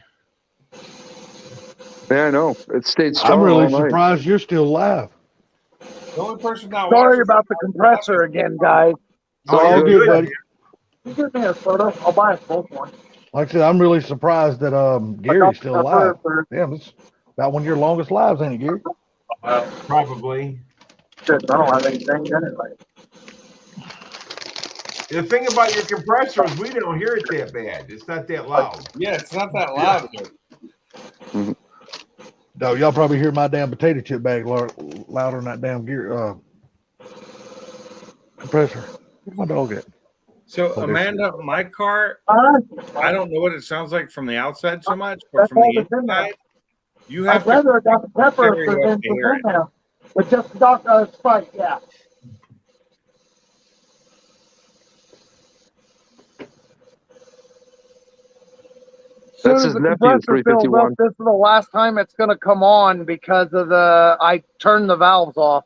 Yeah, I know. It stayed strong. I'm really all night. surprised you're still alive. The only person now Sorry watching- about the compressor again, guys. It's all you're good, good. buddy. You give me a soda. I'll buy a full one. Like I said, I'm really surprised that Gary's still alive. Damn, it's about one of your longest lives, ain't it, Gary? Probably. Shit, I don't have anything anyway. The thing about your compressor is we don't hear it that bad. It's not that loud. Yeah, it's not that loud. Dude. No, y'all probably hear my damn potato chip bag louder than that damn gear compressor. Where's my dog at? So Oh, Amanda, my car, I don't know what it sounds like from the outside so much, but from the inside, You have I'd rather have got the pepper carry if there's up to anything hear in there. But just Sprite, yeah. That's Soon as his the nephew, compressor fills up, 351. this is the last time it's going to come on because of I turned the valves off.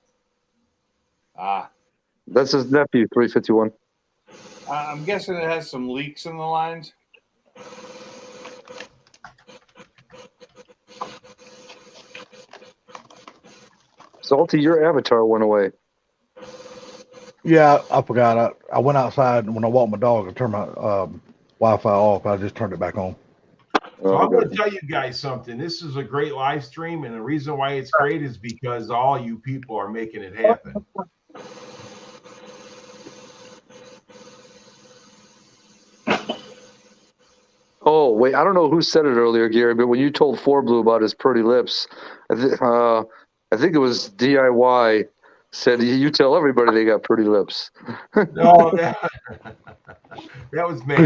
Ah, That's his nephew, 351. I'm guessing it has some leaks in the lines. Salty, your avatar went away. Yeah, I forgot. I went outside and when I walked my dog, I turned my Wi-Fi off. I just turned it back on. So I'm going to tell you guys something. This is a great live stream, and the reason why it's great is because all you people are making it happen. Oh, wait, I don't know who said it earlier, Gary, but when you told 4Blue about his pretty lips, I think it was DIY said, you tell everybody they got pretty lips. No, that was me.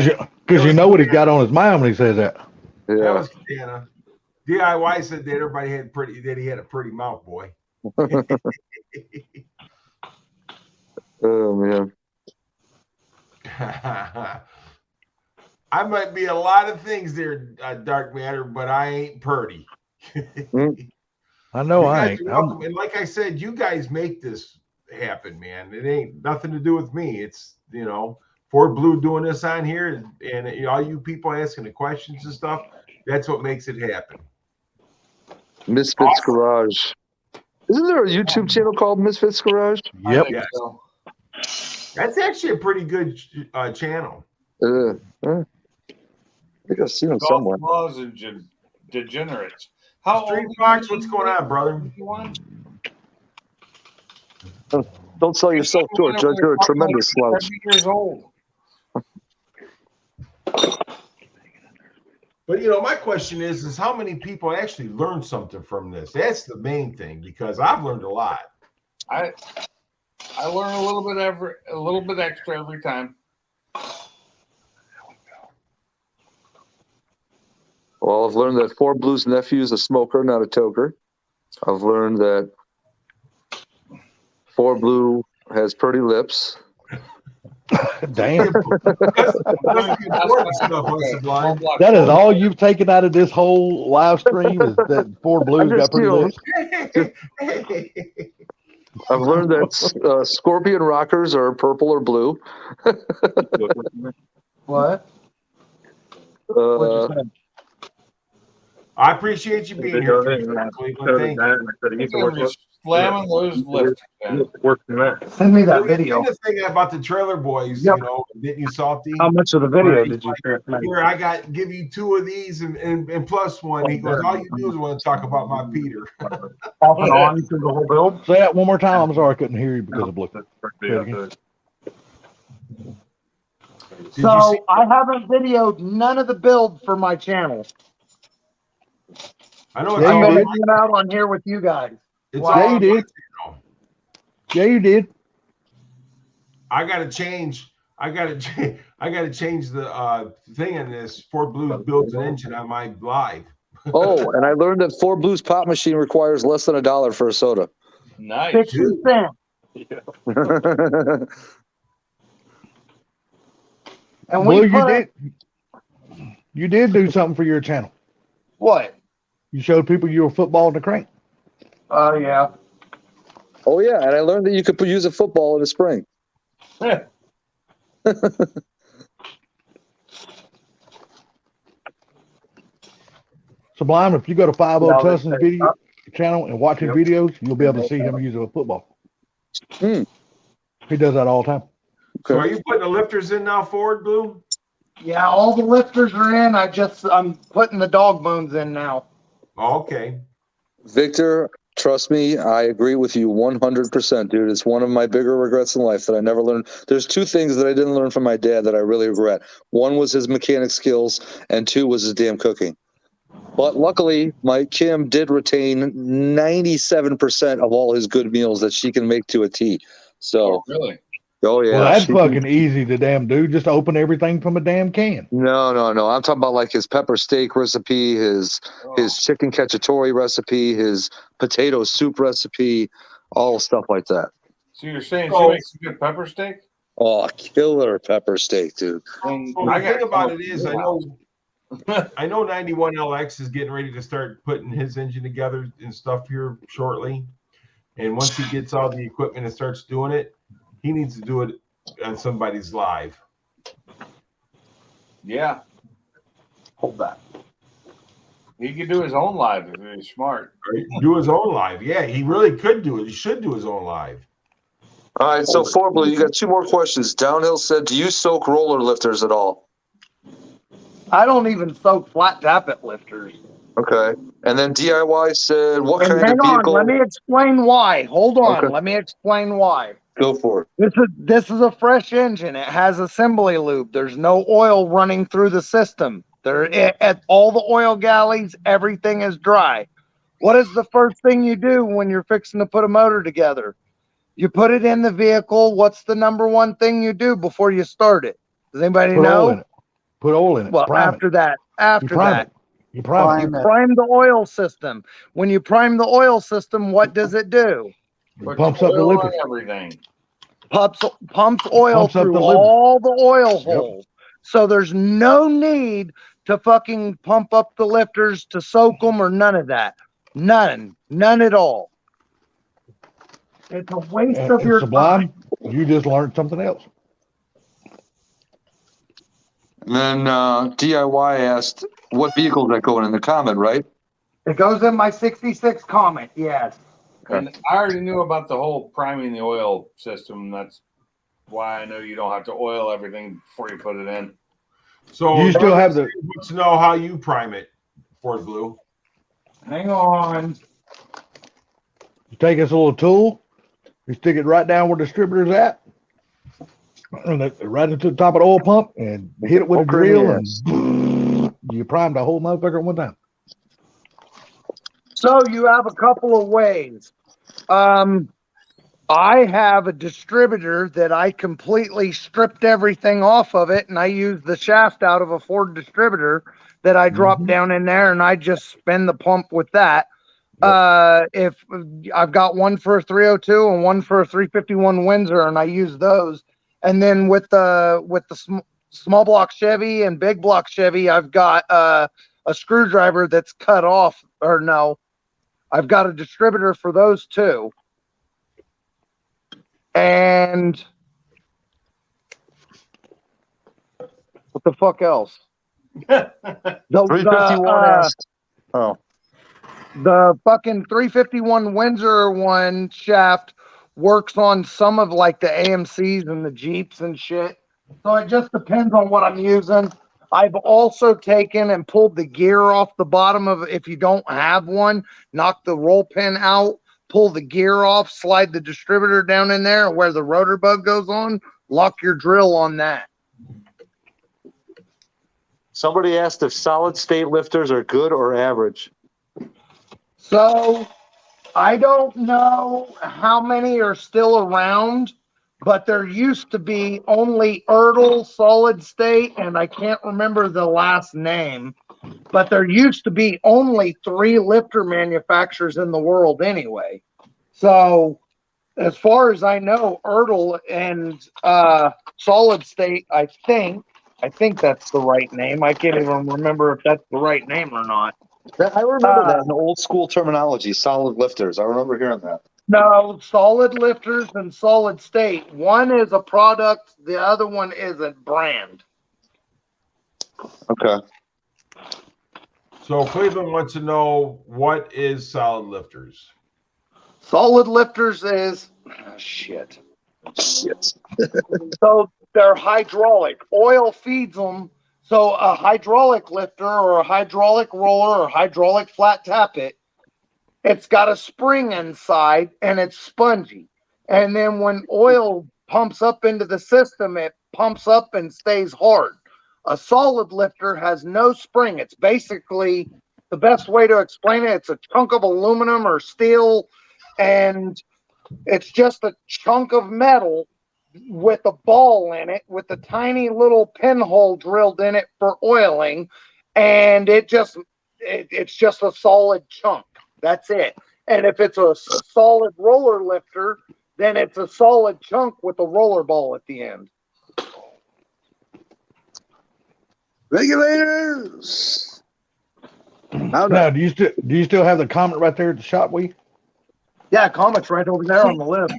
Because you know what he got on his mind when he says that. Yeah. That was Katana. DIY said that everybody had that he had a pretty mouth, boy. Oh, man. I might be a lot of things there, Dark Matter, but I ain't purty. I know you I guys ain't. are welcome. And like I said, you guys make this happen, man. It ain't nothing to do with me. It's, Fort Blue doing this on here, and all you people asking the questions and stuff. That's what makes it happen. Misfits Garage. Isn't there a YouTube channel called Misfits Garage? Yep. Yes. So. That's actually a pretty good channel. I think I've seen it somewhere. Laws and degenerates. How Street Fox, what's going on, brother? Don't sell yourself short, Judge. You're a tremendous slouch. 70 years old. But my question is how many people actually learn something from this? That's the main thing, because I've learned a lot. I learn a little bit extra every time. Well, I've learned that 4Blue's nephew is a smoker, not a toker. I've learned that 4Blue has pretty lips. Damn. That That is all you've taken out of this whole live stream is that 4Blue's got pretty lips. I've learned that Scorpion rockers are purple or blue. What? I appreciate you being here, Cleveland. Thank you. Slamming those lips. Send me that video. The thing about the Trailer Boys, didn't you, Salty? How much of the video did you share? Here, I give you 2 of these and plus one. He goes, all you do is want to talk about my Peter. Off and on through the whole build? Say that one more time. I'm sorry, I couldn't hear you because of blue. So I haven't videoed none of the build for my channel. I know. I'm going to get out on here with you guys. Yeah, you did. Yeah, you did. I gotta change the thing in this. 4Blue builds an engine on my live. Oh, and I learned that 4Blue's pop machine requires less than $1 for a soda. Nice. 60 cents. And Blue, you did do something for your channel. What? You showed people you were footballing the crank. Oh, yeah. Oh, yeah, and I learned that you could use a football in the spring. Sublime, if you go to 50 Tussin's video channel and watch his videos, you'll be able to see him use a football. He does that all the time. So are you putting the lifters in now, Ford Blue? Yeah, all the lifters are in. I'm putting the dog bones in now. Oh, okay. Victor, trust me, I agree with you 100%, dude. It's one of my bigger regrets in life that I never learned. There's 2 things that I didn't learn from my dad that I really regret. 1 was his mechanic skills, and 2 was his damn cooking. But luckily, my Kim did retain 97% of all his good meals that she can make to a T. So, really? Oh yeah. Well, that's she- fucking easy to damn do. Just open everything from a damn can. No. I'm talking about like his pepper steak recipe, his chicken cacciatore recipe, his potato soup recipe, all stuff like that. So you're saying she makes a good pepper steak? Oh, killer pepper steak, dude. And Well, the thing about it is, I know 91LX is getting ready to start putting his engine together and stuff here shortly. And once he gets all the equipment and starts doing it, he needs to do it on somebody's live. Yeah. Hold that. He could do his own live if he's smart. Do his own live. Yeah, he really could do it. He should do his own live. All right, so Four Blue, you got two more questions. Downhill said, do you soak roller lifters at all? I don't even soak flat tappet lifters. Okay. And then DIY said, what And kind hang of vehicle? on, let me explain why. Hold on, Okay. let me explain why. Go for it. This is a fresh engine. It has assembly lube. There's no oil running through the system. At all the oil galleys, everything is dry. What is the first thing you do when you're fixing to put a motor together? You put it in the vehicle. What's the number one thing you do before you start it? Does anybody Put know? oil in it. Put oil in it. Well, Prime after it. that, You prime you it. prime the oil system. When you prime the oil system, what does it do? It pumps up the Oil liquid. on everything. Pumps oil Pumps up through the liver. all the oil Yep. holes. So there's no need to fucking pump up the lifters to soak them or none of that. None at all. It's a waste of And your Sublime, time. you just learned something else. And then DIY asked, what vehicle is that going in the comment, right? It goes in my 66 Comet, yes. And I already knew about the whole priming the oil system. That's why I know you don't have to oil everything before you put it in. So You still have the- wants to know how you prime it, Ford Blue. Hang on. You take this little tool, you stick it right down where the distributor's at, and right into the top of the oil pump, and hit it with a drill, and you prime the whole motherfucker at one time. So you have a couple of ways. I have a distributor that I completely stripped everything off of it, and I use the shaft out of a Ford distributor that I drop down in there, and I just spin the pump with that. If I've got one for a 302 and one for a 351 Windsor, and I use those. And then with the small block Chevy and big block Chevy, I've got a screwdriver that's cut off, or no, I've got a distributor for those too. And what the fuck else? The 351 asked. Oh. The fucking 351 Windsor one shaft works on some of like the AMCs and the Jeeps and shit. So it just depends on what I'm using. I've also taken and pulled the gear off the bottom of, if you don't have one, knock the roll pin out, pull the gear off, slide the distributor down in there where the rotor bug goes on, lock your drill on that. Somebody asked if solid state lifters are good or average. So I don't know how many are still around, but there used to be only Ertl solid state, and I can't remember the last name, but there used to be only 3 lifter manufacturers in the world anyway. So as far as I know, Ertl and solid state, I think that's the right name. I can't even remember if that's the right name or not. I remember that in old school terminology, solid lifters. I remember hearing that. No, solid lifters and solid state. One is a product, the other one is a brand. Okay. So Cleveland wants to know, what is solid lifters? Solid lifters is shit. So they're hydraulic. Oil feeds them. So a hydraulic lifter or a hydraulic roller or hydraulic flat tappet, it's got a spring inside and it's spongy. And then when oil pumps up into the system, it pumps up and stays hard. A solid lifter has no spring. It's basically, the best way to explain it, it's a chunk of aluminum or steel, and it's just a chunk of metal with a ball in it with a tiny little pinhole drilled in it for oiling, and it's just a solid chunk. That's it. And if it's a solid roller lifter, then it's a solid chunk with a roller ball at the end. Regulators. Now, do you still have the comment right there at the shop, Yeah, Comet's right over there on the list.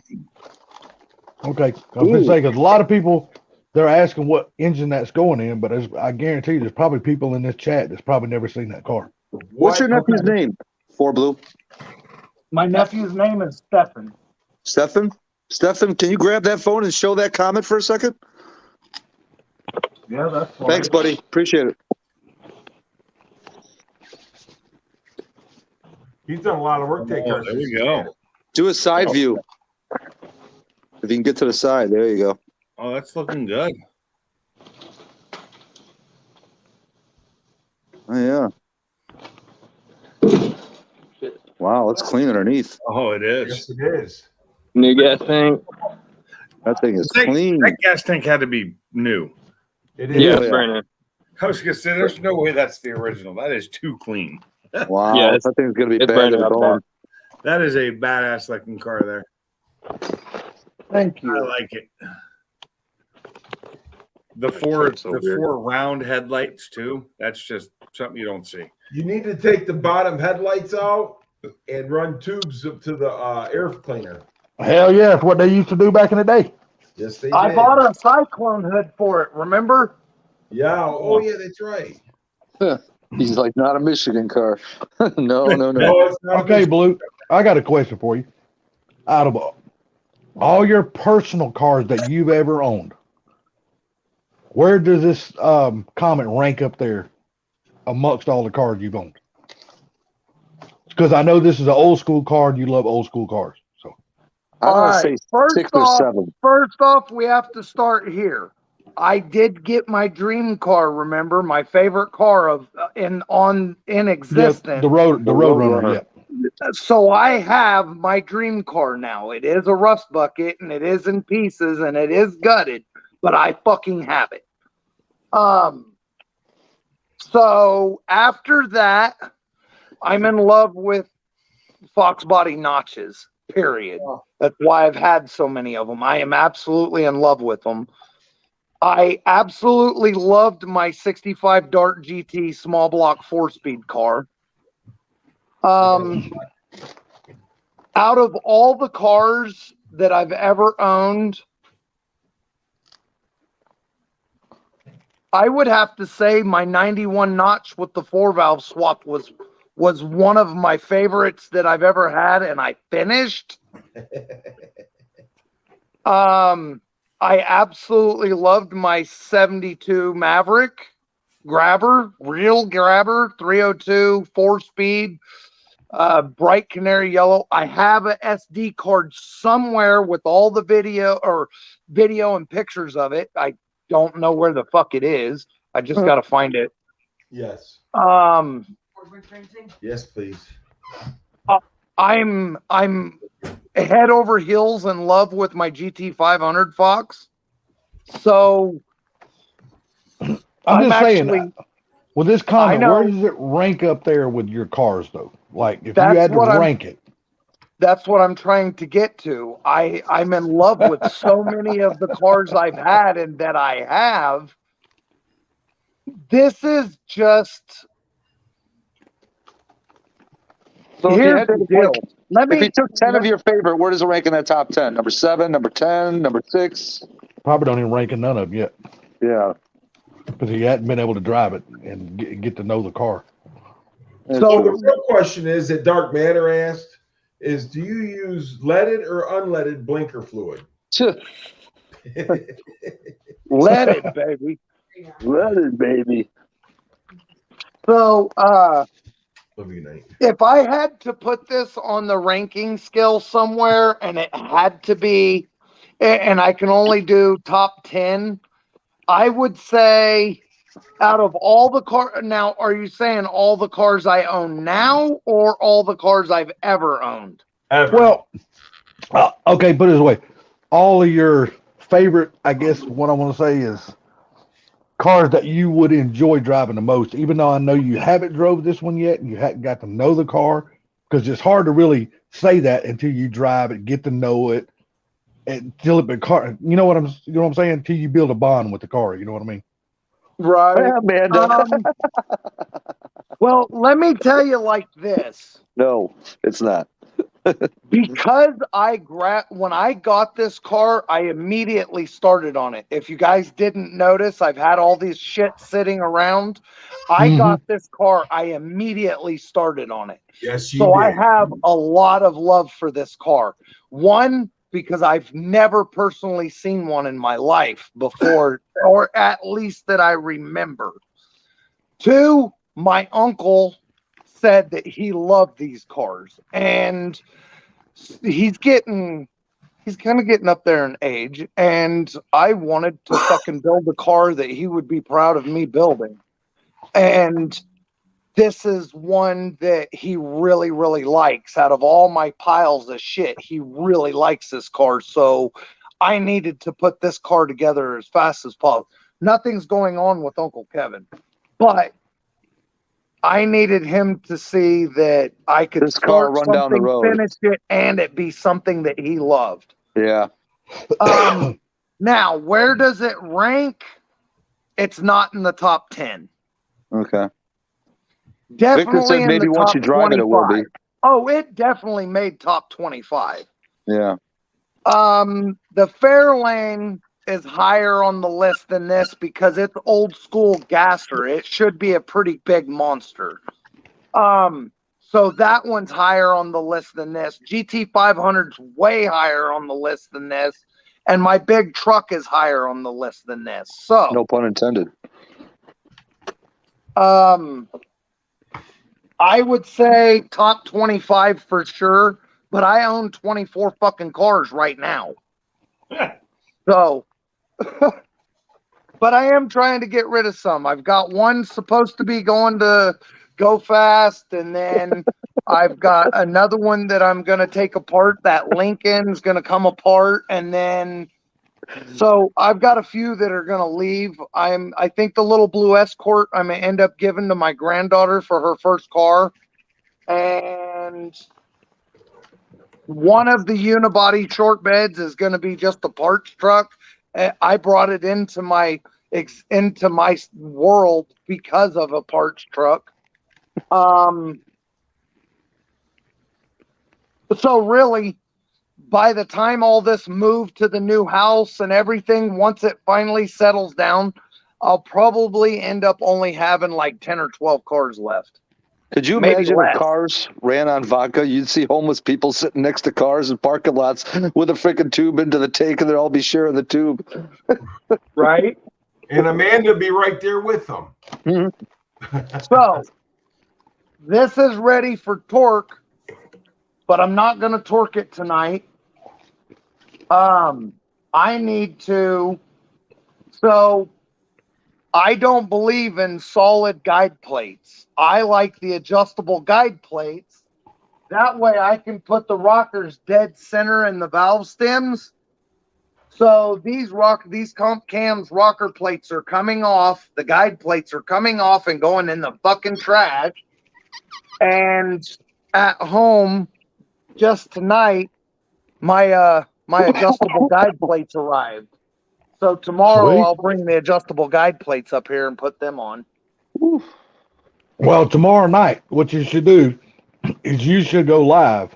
Okay, I was going to say, because a lot of people, they're asking what engine that's going in, but I guarantee you there's probably people in this chat that's probably never seen that car. What's your nephew's name? Four Blue. My nephew's name is Stefan. Stefan, can you grab that phone and show that comment for a second? Yeah, that's fine. Thanks, buddy. Appreciate it. He's done a lot of work. There we go. Do a side view. If you can get to the side, there you go. Oh, that's looking good. Oh yeah. Wow, it's clean underneath. Oh, it is. Yes, it is. New gas tank. That thing is clean. That gas tank had to be new. It is. Yeah, brand new. I was gonna say, there's no way that's the original. That is too clean. Wow, Yeah, that thing's gonna be it's bad. brand to new the out bone. That is a badass looking car there. Thank you. I like it. The four round headlights too. That's just something you don't see. You need to take the bottom headlights out and run tubes up to the air cleaner. Hell yeah, it's what they used to do back in the day. Yes, they I did. bought a Cyclone hood for it, remember? Yeah. Oh, yeah, that's right. He's like, not a Michigan car. No. No, it's not. Okay, Blue, I got a question for you. Out of all your personal cars that you've ever owned, where does this comment rank up there amongst all the cars you've owned? Because I know this is an old school car and you love old school cars. So I'm gonna say First 6 or 7. First off, we have to start here. I did get my dream car. Remember, my favorite car in existence. yeah, the Roadrunner. Yeah. So I have my dream car now. It is a rust bucket and it is in pieces and it is gutted, but I fucking have it. So after that, I'm in love with Fox body notches, period. That's why I've had so many of them. I am absolutely in love with them. I absolutely loved my 65 Dart GT small block 4-speed car. Out of all the cars that I've ever owned, I would have to say my 91 notch with the 4-valve swap was one of my favorites that I've ever had, and I finished. I absolutely loved my 72 Maverick real grabber, 302, 4-speed, bright canary yellow. I have an SD card somewhere with all the video and pictures of it. I don't know where the fuck it is. I just got to find it. Yes. Yes, please. I'm head over heels in love with my GT 500 Fox. So I'm just saying, with this comment, where does it rank up there with your cars, though? Like, if you had to rank it. That's what I'm trying to get to. I'm in love with so many of the cars I've had and that I have. This is just... So here's the deal. If you took 10 of your favorite, where does it rank in that top 10? Number 7, number 10, number 6? Probably don't even rank in none of them yet. Yeah. Because he hadn't been able to drive it and get to know the car. So the real question is that Dark Matter asked is, do you use leaded or unleaded blinker fluid? Leaded, baby. Leaded, baby. So, Love you, Nate. if I had to put this on the ranking scale somewhere and it had to be, and I can only do top 10, I would say out of all the cars, now, are you saying all the cars I own now or all the cars I've ever owned? Ever. Well, okay, put it this way. All of your favorite, I guess what I want to say is cars that you would enjoy driving the most, even though I know you haven't drove this one yet and you hadn't got to know the car, because it's hard to really say that until you drive it, get to know it, until it car. You know what I'm saying? Until you build a bond with the car. You know what I mean? Right. Amanda. Well, let me tell you like this. No, it's not. Because when I got this car, I immediately started on it. If you guys didn't notice, I've had all these shit sitting around. I got this car, I immediately started on it. Yes, you So did. I have a lot of love for this car. One, because I've never personally seen one in my life before, or at least that I remember. Two, my uncle said that he loved these cars, and he's kind of getting up there in age, and I wanted to fucking build a car that he would be proud of me building. And this is one that he really, really likes. Out of all my piles of shit, he really likes this car. So I needed to put this car together as fast as possible. Nothing's going on with Uncle Kevin, but I needed him to see that I could This car run down the road, finish it, and it be something that he loved. Yeah. Now, where does it rank? It's not in the top 10. Okay. Definitely Victor said in maybe the once top you drive 25. it will be. Oh, it definitely made top 25. Yeah. The Fairlane is higher on the list than this because it's old school gasser. It should be a pretty big monster. So that one's higher on the list than this. GT500's way higher on the list than this. And my big truck is higher on the list than this. So no pun intended. I would say top 25 for sure, but I own 24 fucking cars right now. So, but I am trying to get rid of some. I've got one supposed to be going to go fast, and then I've got another one that I'm going to take apart. That Lincoln's going to come apart, and then so I've got a few that are going to leave. I think the little blue Escort I'm going to end up giving to my granddaughter for her first car, and one of the unibody short beds is going to be just a parts truck. I brought it into my world because of a parts truck. So really, by the time all this moved to the new house and everything, once it finally settles down, I'll probably end up only having like 10 or 12 cars left. Could you Maybe imagine less. if cars ran on vodka? You'd see homeless people sitting next to cars in parking lots with a freaking tube into the tank, and they'd all be sharing the tube. Right? And Amanda be right there with them. So, this is ready for torque, but I'm not going to torque it tonight. I need to. So, I don't believe in solid guide plates. I like the adjustable guide plates. That way I can put the rockers dead center in the valve stems. So these cams rocker plates are coming off. The guide plates are coming off and going in the fucking trash. And at home, just tonight, my adjustable guide plates arrived. So tomorrow Sweet. I'll bring the adjustable guide plates up here and put them on. Well, tomorrow night, what you should do is you should go live,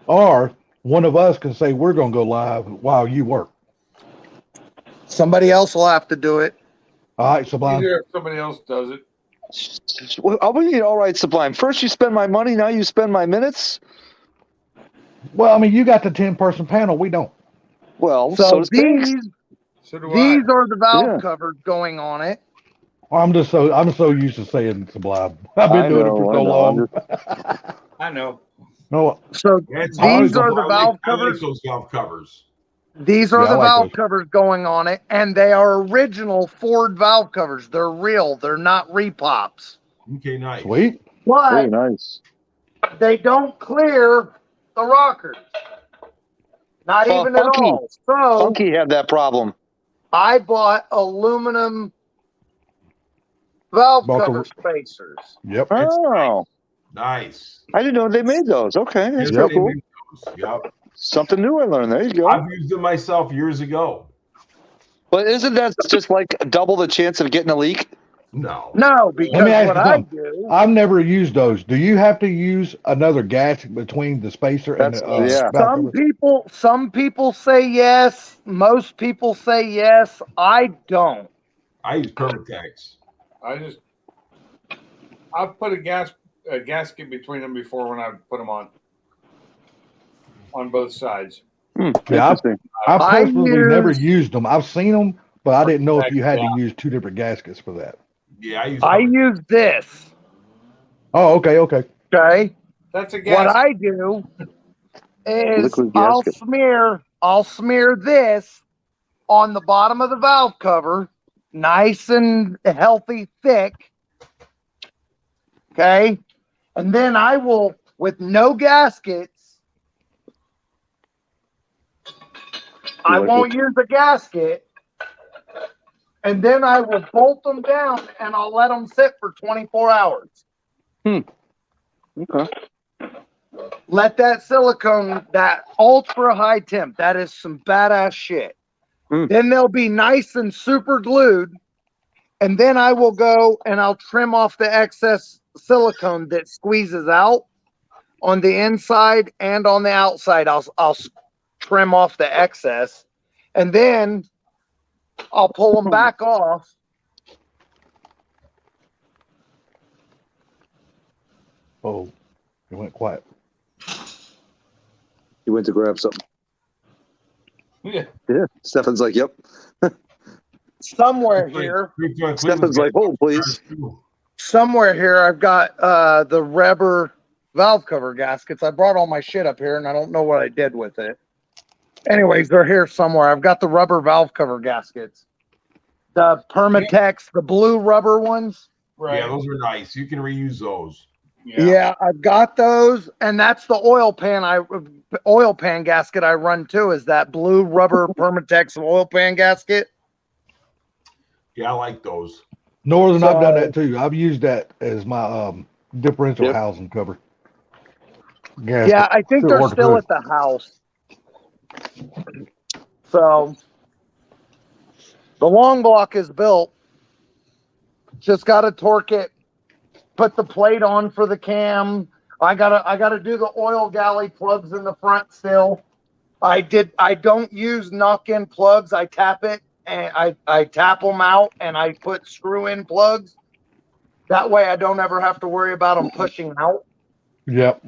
or one of us can say we're going to go live while you work. Somebody else will have to do it. All right, Sublime. Either if somebody else does it. I'll be all right, Sublime. First you spend my money, now you spend my minutes. Well, I mean, you got the 10-person panel. We don't. Well, So does Biggs. these are the valve covers going on it. I'm so used to saying Sublime. I've been doing it for so long. I know. No. So these are the valve I like covers. those valve covers. These are Yeah, I the like valve those. covers going on it, and they are original Ford valve covers. They're real. They're not repops. Okay, nice. Sweet. Very But nice. they don't clear the rockers. Not even at Funky. all. So Funky had that problem. I bought aluminum valve Bought the- cover spacers. Yep. Oh, Nice. I didn't know they made those. Okay, that's Yes, real they cool. make those. Yep. Something new I learned. There you go. I've used them myself years ago. But isn't that just like double the chance of getting a leak? No. No, Let me because ask what you I something. do, I've never used those. Do you have to use another gasket between the spacer and the yeah. valve cover? some people say yes. Most people say yes. I don't. I use Permatex. I've put a gasket between them before when I put them on both sides. Yeah, I've I personally never use- used them. I've seen them, but I didn't know if you had to use two different gaskets for that. Yeah, I use this. Oh, okay. Okay. That's a What gasket. I do is Liquid I'll gasket. smear this on the bottom of the valve cover, nice and healthy, thick. Okay. And then I will, with no gaskets, I won't use the gasket. And then I will bolt them down and I'll let them sit for 24 hours. Okay. Let that silicone, that ultra high temp, that is some badass shit. Then they'll be nice and super glued. And then I will go and I'll trim off the excess silicone that squeezes out on the inside and on the outside. I'll trim off the excess. And then I'll pull them back off. Oh, it went quiet. He went to grab something. Yeah. Yeah. Stefan's like, yep. Somewhere here. Stefan's like, hold please. Somewhere here, I've got the rubber valve cover gaskets. I brought all my shit up here, and I don't know what I did with it. Anyways, they're here somewhere. I've got the rubber valve cover gaskets. The Permatex, the blue rubber ones. Right. Yeah, those are nice. You can reuse those. Yeah, I've got those, and that's the oil pan gasket I run too. Is that blue rubber Permatex oil pan gasket? Yeah, I like those. Northern, I've done that too. I've used that as my differential housing cover. Gasket. Yeah, I think they're still at the house. So the long block is built. Just got to torque it. Put the plate on for the cam. I gotta do the oil galley plugs in the front still. I don't use knock-in plugs. I tap it and I tap them out and I put screw-in plugs. That way I don't ever have to worry about them pushing out. Yep.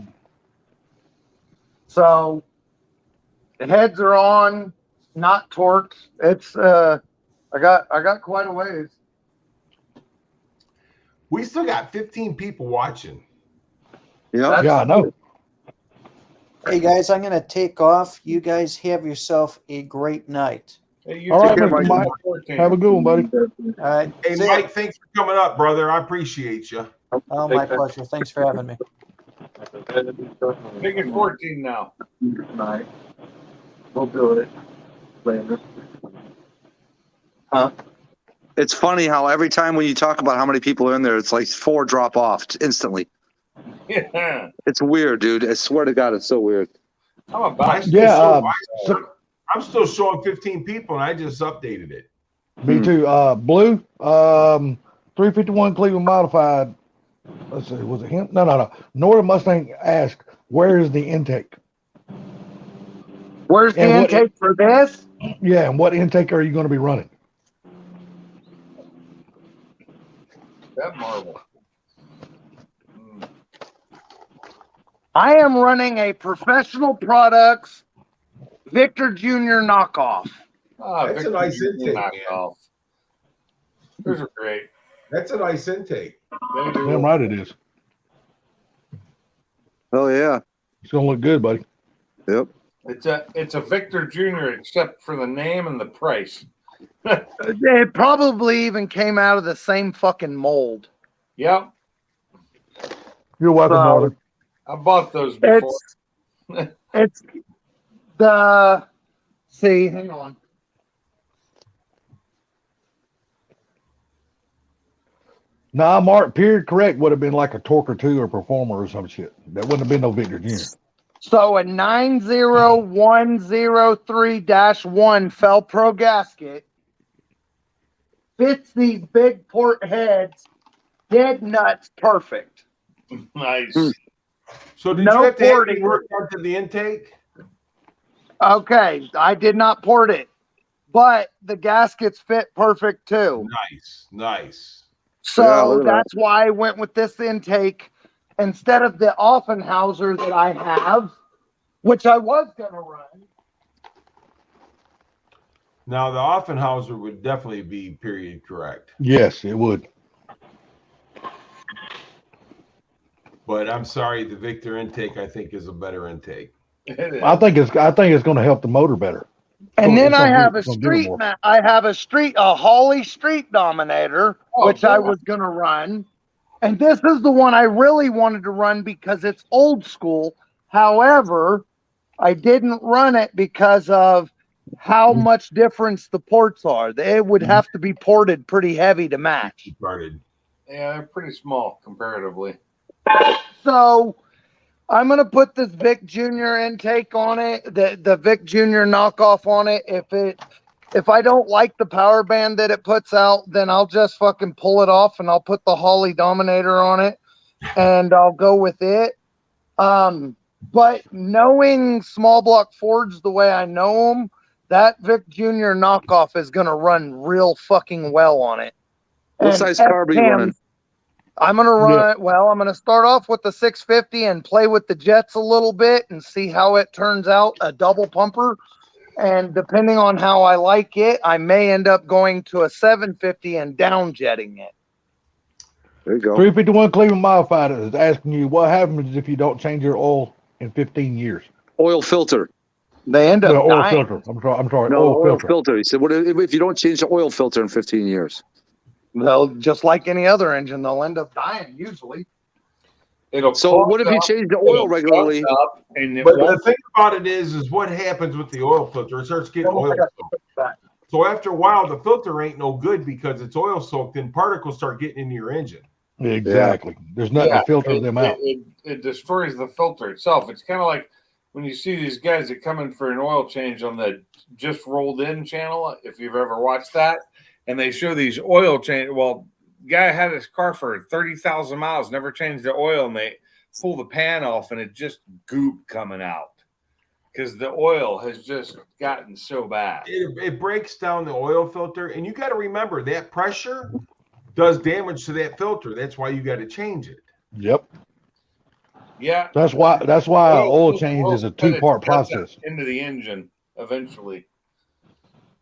So the heads are on, not torqued. It's I got quite a ways. We still got 15 people watching. Yeah, I know. Hey guys, I'm gonna take off. You guys have yourself a great night. Hey, All right, Mr. Mike. Have a good one, buddy. All right. Hey, Mike, thanks for coming up, brother. I appreciate you. Oh, my pleasure. Thanks for having me. Make it 14 now. Tonight. We'll do it later. Huh? It's funny how every time when you talk about how many people are in there, it's like 4 drop off instantly. Yeah. It's weird, dude. I swear to God, it's so weird. How about I'm still showing 15 people, and I just updated it. Me too. Blue, 351 Cleveland Modified. Let's see, was it him? No. Northern Mustang asked, where is the intake? Where's the intake for this? Yeah, and what intake are you going to be running? that marble? I am running a Professional Products Victor Jr. knockoff. Ah, That's a Victor nice Jr. intake, man. knockoff. Those are great. That's a nice intake. Damn right it is. Oh yeah. It's going to look good, buddy. Yep. It's a Victor Jr. except for the name and the price. It probably even came out of the same fucking mold. Yep. You're welcome, So- Northern. I bought those before. It's the See, hang on. Nah, Mark, period correct would have been like a Torque 2 or Performer or some shit. That wouldn't have been no Victor Jr. So a 90103-1 fell pro gasket fits these big port heads dead nuts perfect. Nice. So did No you have to have porting. any work done to the intake? Okay, I did not port it, but the gaskets fit perfect too. Nice, nice. So Yeah, look at that. that's why I went with this intake instead of the Offenhauser that I have, which I was going to run. Now the Offenhauser would definitely be period correct, Yes, it would. but I'm sorry, the Victor intake I think is a better intake. It is. I think it's going to help the motor better. And Oh, then it's I gonna have give- a it's gonna give it street, more. I have a Holly Street Dominator, Oh, which I good. was going to run. And this is the one I really wanted to run because it's old school. However, I didn't run it because of how much difference the ports are. It would have to be ported pretty heavy to match. Started. Yeah, they're pretty small comparatively. So I'm gonna put this Vic Junior intake on it, the Vic Junior knockoff on it. If I don't like the power band that it puts out, then I'll just fucking pull it off and I'll put the Holly Dominator on it and I'll go with it. But knowing small block Fords the way I know them, that Vic Junior knockoff is gonna run real fucking well on it. What And size carb are you F-cams, running? I'm gonna run. Well, I'm gonna start off with the 650 and play with the jets a little bit and see how it turns out. A double pumper, and depending on how I like it, I may end up going to a 750 and down jetting it. There you go. 351 Cleveland Modified is asking you what happens if you don't change your oil in 15 years. Oil filter. They end up No, oil dying. filter. I'm sorry. No, Oil oil filter. filter. He said, "What if you don't change the oil filter in 15 years?" They'll just like any other engine, they'll end up dying usually. It'll So clog what if you up, change the it'll oil regularly? clog up, and it But the won't. thing about it is what happens with the oil filter? It starts getting oil soaked. So after a while, the filter ain't no good because it's oil soaked, and particles start getting into your engine. Exactly. There's nothing to filter them out. It destroys the filter itself. It's kind of like when you see these guys that come in for an oil change on the Just Rolled In channel, if you've ever watched that, and they show these oil change. Well, guy had his car for 30,000 miles, never changed the oil, and they pull the pan off, and it just goop coming out because the oil has just gotten so bad. It breaks down the oil filter, and you got to remember that pressure does damage to that filter. That's why you got to change it. Yep. Yeah. That's why oil change is a two-part process. Into the engine eventually.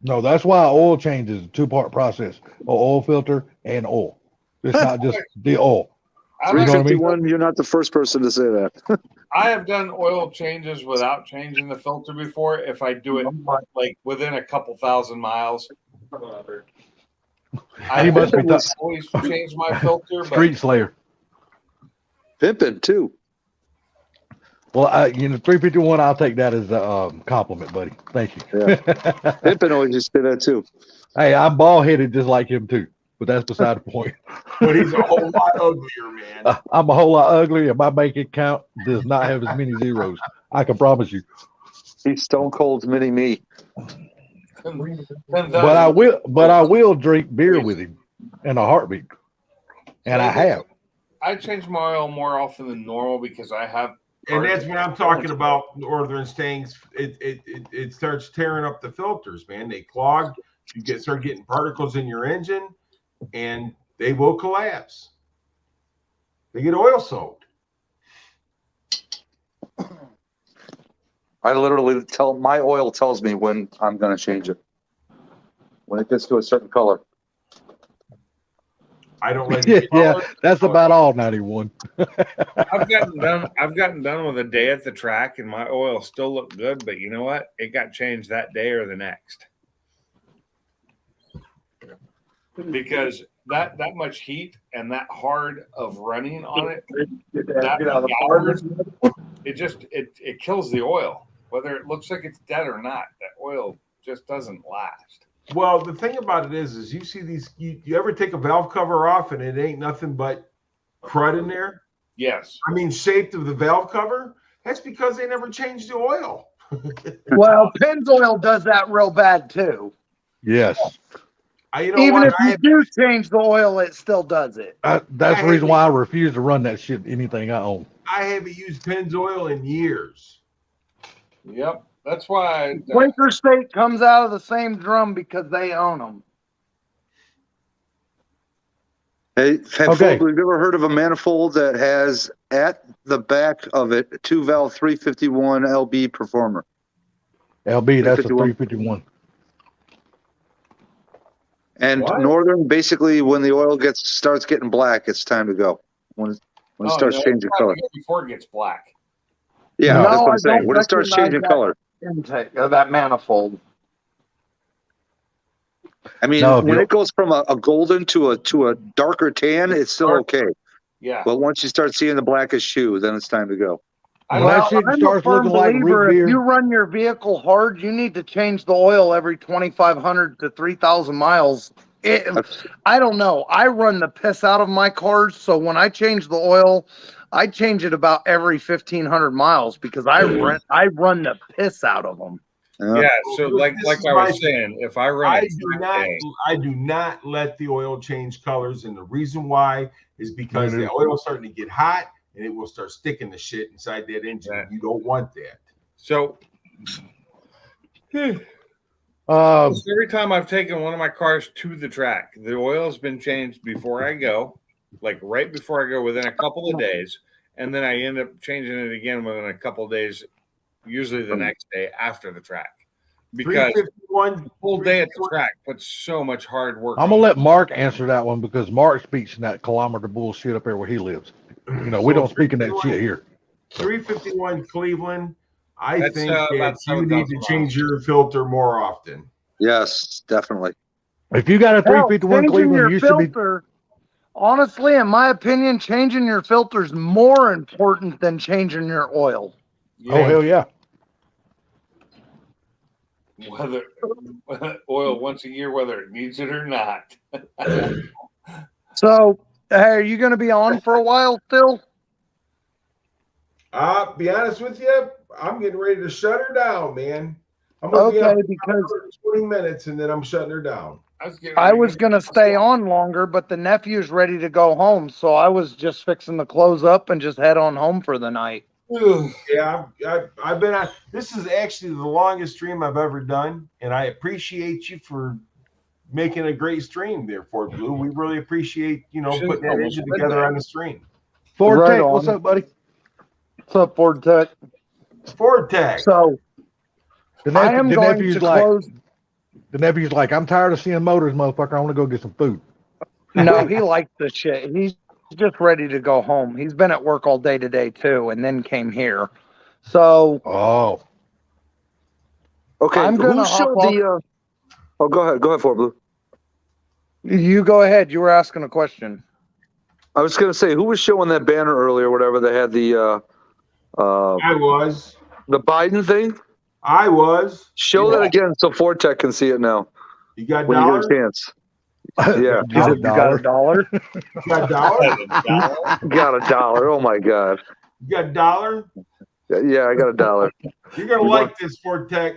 No, that's why oil change is a two-part process. Oil filter and oil. It's not just the oil. You know what I mean? 351, you're not the first person to say that. I have done oil changes without changing the filter before. If I do it like within a couple thousand miles, I He must be would always change my filter. Street Slayer. Pimping too. Well, 351, I'll take that as a compliment, buddy. Thank you. Yeah. Pimping always just say that too. Hey, I'm bald-headed just like him too, but that's beside the point. But he's a whole lot uglier, man. I'm a whole lot uglier, and my bank account does not have as many zeros. I can promise you. He's stone cold mini me. But I will drink beer with him in a heartbeat, and I have. I change my oil more often than normal because I have. And that's what I'm talking about. Northern Stangs, it starts tearing up the filters, man. They clog. You start getting particles in your engine, and they will collapse. They get oil soaked. I literally my oil tells me when I'm going to change it. When it gets to a certain color. I don't let it. Yeah, that's about all, 91. I've gotten done with a day at the track, and my oil still looked good. But you know what? It got changed that day or the next because that much heat and that hard of running on it, it kills the oil. Whether it looks like it's dead or not, that oil just doesn't last. Well, the thing about it is you see these. You ever take a valve cover off and it ain't nothing but crud in there? Yes. I mean, shaped of the valve cover. That's because they never changed the oil. Well, Pennzoil does that real bad too. Yes. You know Even what? if you do change the oil, it still does it. That's the reason why I refuse to run that shit. Anything I own. I haven't used Pennzoil in years. Yep. That's why. Quaker State comes out of the same drum because they own them. Hey, folks, have you ever heard of a manifold that has at the back of it a 2-valve 351 LB Performer? LB, that's a 351. And Northern, basically, when the oil starts getting black, it's time to go. When it starts changing color. Before it gets black. Yeah, that's what I'm saying. When it starts changing color. Intake of that manifold. I mean, when it goes from a golden to a darker tan, it's still okay. Yeah. But once you start seeing the blackest hue, then it's time to go. I'm a firm believer, if you run your vehicle hard, you need to change the oil every 2,500 to 3,000 miles. I don't know. I run the piss out of my cars, so when I change the oil, I change it about every 1,500 miles because I run the piss out of them. Yeah, so like I was saying, if I run I do not let the oil change colors, and the reason why is because the oil is starting to get hot and it will start sticking the shit inside that engine. And you don't want that. So every time I've taken one of my cars to the track, the oil has been changed before I go, like right before I go, within a couple of days, and then I end up changing it again within a couple of days, usually the next day after the track, because the whole day at the track puts so much hard work. I'm gonna let Mark answer that one because Mark speaks in that kilometer bullshit up there where he lives. You know, we don't speak in that shit here. 351 Cleveland. I That's, think that you need to change your filter more often. Yes, definitely. If you got a 351 Cleveland, you should be. Honestly, in my opinion, changing your filter is more important than changing your oil. Yeah. Oh, hell yeah. Whether oil once a year, whether it needs it or not. So, hey, are you going to be on for a while still? Be honest with you, I'm getting ready to shut her down, man. I'm going to be on because 20 minutes and then I'm shutting her down. I was going to stay on longer, but the nephew's ready to go home. So I was just fixing to close up and just head on home for the night. Yeah, I've been on. This is actually the longest stream I've ever done, and I appreciate you for making a great stream there, Fort Blue. We really appreciate putting that engine together on the stream. Ford Tech, what's up, buddy? What's up, Ford Tech? Ford Tech. So the I am going to close. The nephew's like, I'm tired of seeing motors, motherfucker. I want to go get some food. No, he likes the shit. He's just ready to go home. He's been at work all day today too, and then came here. So okay. I'm gonna show the go ahead, Fort Blue. You go ahead. You were asking a question. I was gonna say, who was showing that banner earlier, whatever they had the I was the Biden thing. I was. Show that again so Ford Tech can see it now. You got when you get a chance. Yeah. You got a dollar? You got a dollar? Got a dollar. Oh my God. You got a dollar? Yeah, I got a dollar. You're gonna like this, Ford Tech.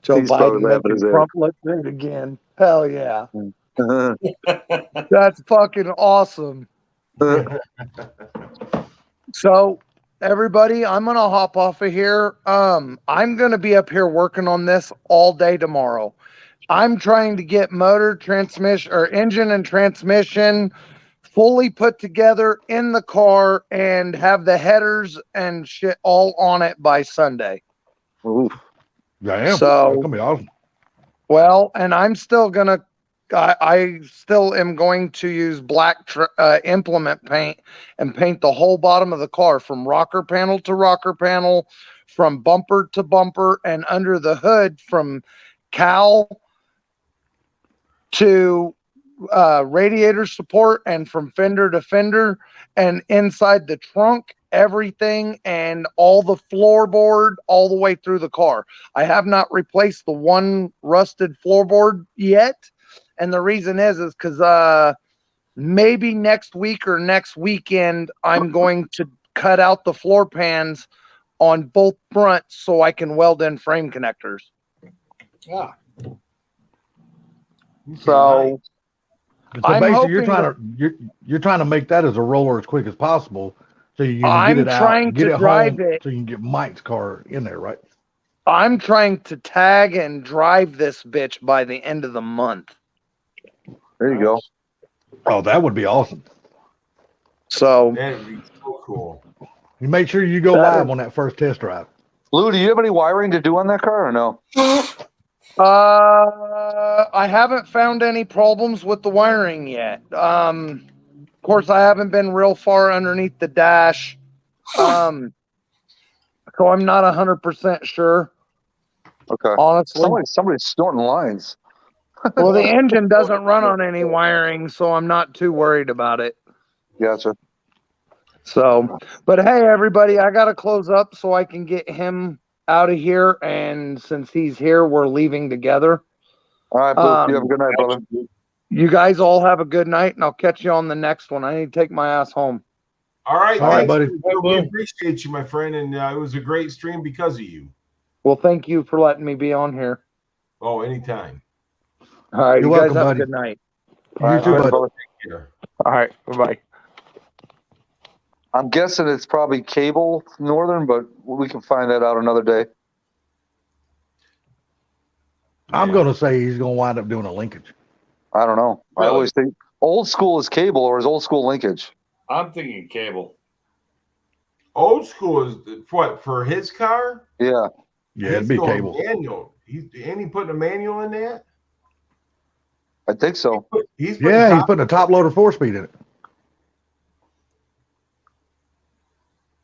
Joe Biden making Trump look great again. Hell yeah. That's fucking awesome. So everybody, I'm going to hop off of here. I'm going to be up here working on this all day tomorrow. I'm trying to get motor, transmission, or engine and transmission fully put together in the car and have the headers and shit all on it by Sunday. Ooh. Damn. So, that's going to be awesome. Well, and I'm still going to I still am going to use black implement paint and paint the whole bottom of the car from rocker panel to rocker panel, from bumper to bumper, and under the hood from cowl to radiator support, and from fender to fender, and inside the trunk everything and all the floorboard all the way through the car. I have not replaced the one rusted floorboard yet. And the reason is because maybe next week or next weekend, I'm going to cut out the floor pans on both fronts so I can weld in frame connectors. Yeah. So I'm basically, hoping you're trying to make that as a roller as quick as possible, so you can I'm get it out, trying get to it drive home, it. so you can get Mike's car in there, right? I'm trying to tag and drive this bitch by the end of the month. There you go. Oh, that would be awesome. So That'd be so cool. You make sure you go live on that first test drive. Lou, do you have any wiring to do on that car or no? I haven't found any problems with the wiring yet. Of course, I haven't been real far underneath the dash. So I'm not 100% sure. Okay. Honestly. Somebody's snorting lines. Well, the engine doesn't run on any wiring, so I'm not too worried about it. Gotcha. So, but hey, everybody, I got to close up so I can get him out of here. And since he's here, we're leaving together. All right, Blue. You have a good night, brother. You guys all have a good night, and I'll catch you on the next one. I need to take my ass home. All right, All right, buddy. We appreciate you, my friend, and it was a great stream because of you. Well, thank you for letting me be on here. Oh, anytime. All right, You're you guys welcome, have buddy. a good night. You too, buddy. Take care. All right, bye-bye. I'm guessing it's probably cable Northern, but we can find that out another day. I'm going to say he's going to wind up doing a linkage. I don't know. Really? I always think old school is cable or is old school linkage? I'm thinking cable. Old school is what for his car? Yeah. Yeah, it'd He's be going cable. Manual. Ain't he putting a manual in that? I think so. He's putting Yeah, he's putting a top loader 4-speed in it.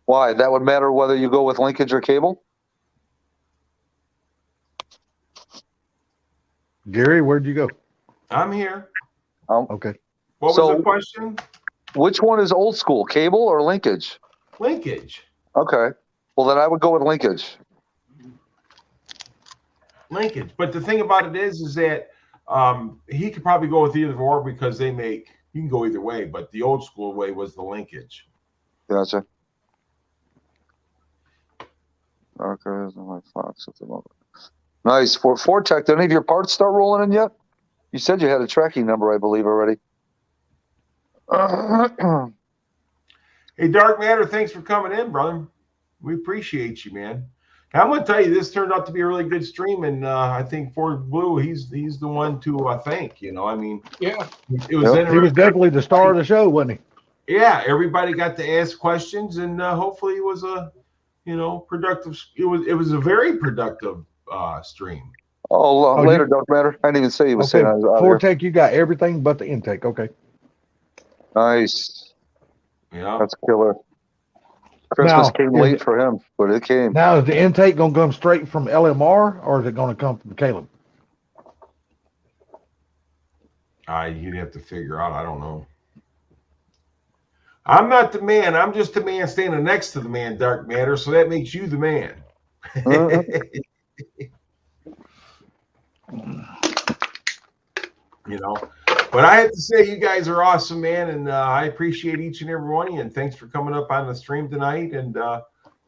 Why? That would matter whether you go with linkage or cable? Gary, where'd you go? I'm here. Okay. What was the question? Which one is old school, cable or linkage? Linkage. Okay. Well, then I would go with linkage. Linkage. But the thing about it is that he could probably go with either or because you can go either way, but the old school way was the linkage. Gotcha. Okay, my Fox at the moment. Nice. For Tech, did any of your parts start rolling in yet? You said you had a tracking number, I believe, already. Hey, Dark Matter, thanks for coming in, brother. We appreciate you, man. I'm going to tell you, this turned out to be a really good stream, and I think Ford Blue, he's the one to thank. I mean, yeah, it was. He was definitely the star of the show, wasn't he? Yeah, everybody got to ask questions, and hopefully, it was a productive. It was a very productive stream. Oh, later, Dark Matter. I didn't even say he was saying I was out Ford here. Tech, you got everything but the intake. Okay. Nice. Yeah. That's killer. Christmas Now, came late for him, but it came. Now, is the intake going to come straight from LMR, or is it going to come from Caleb? You'd have to figure out. I don't know. I'm not the man. I'm just the man standing next to the man, Dark Matter. So that makes you the man. But I have to say, you guys are awesome, man, and I appreciate each and every one of you. And thanks for coming up on the stream tonight. And it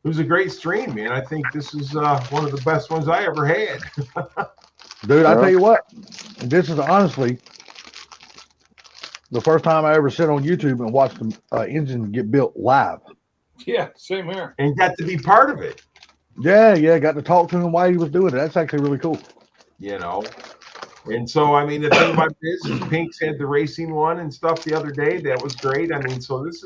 was a great stream, man. I think this is one of the best ones I ever had. Dude, I tell you what, this is honestly the first time I ever sit on YouTube and watched the engine get built live. Yeah, same here. And got to be part of it. Yeah, got to talk to him while he was doing it. That's actually really cool. And so, I mean, the thing about this is Pink's had the racing one and stuff the other day. That was great. I mean, so this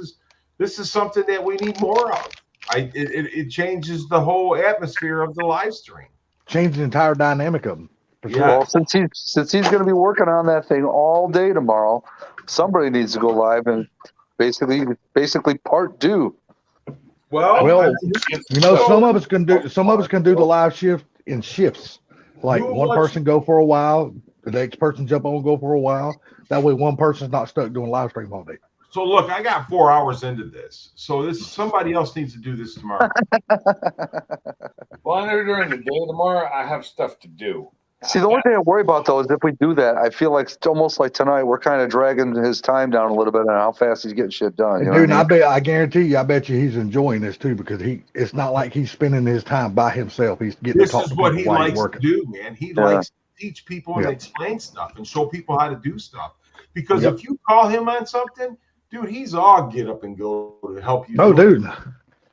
is something that we need more of. It changes the whole atmosphere of the live stream. Change the entire dynamic of them. Yeah. Well, since he's going to be working on that thing all day tomorrow, somebody needs to go live and basically part due. Well, some of us can do the live shift in shifts. Like one person go for a while, the next person jump on and go for a while. That way, one person's not stuck doing live stream all day. So look, I got 4 hours into this. So somebody else needs to do this tomorrow. Well, I know during the day tomorrow I have stuff to do. See, the only thing I worry about though is if we do that, I feel like it's almost like tonight we're kind of dragging his time down a little bit on how fast he's getting shit done. You know Dude, what I mean? I guarantee you, I bet you he's enjoying this too because it's not like he's spending his time by himself. He's getting This to talk is to what people he while he's likes to working. do, man. He likes to teach people and explain stuff and show people how to do stuff. Because if you call him on something, dude, he's all get up and go to help you. No, dude.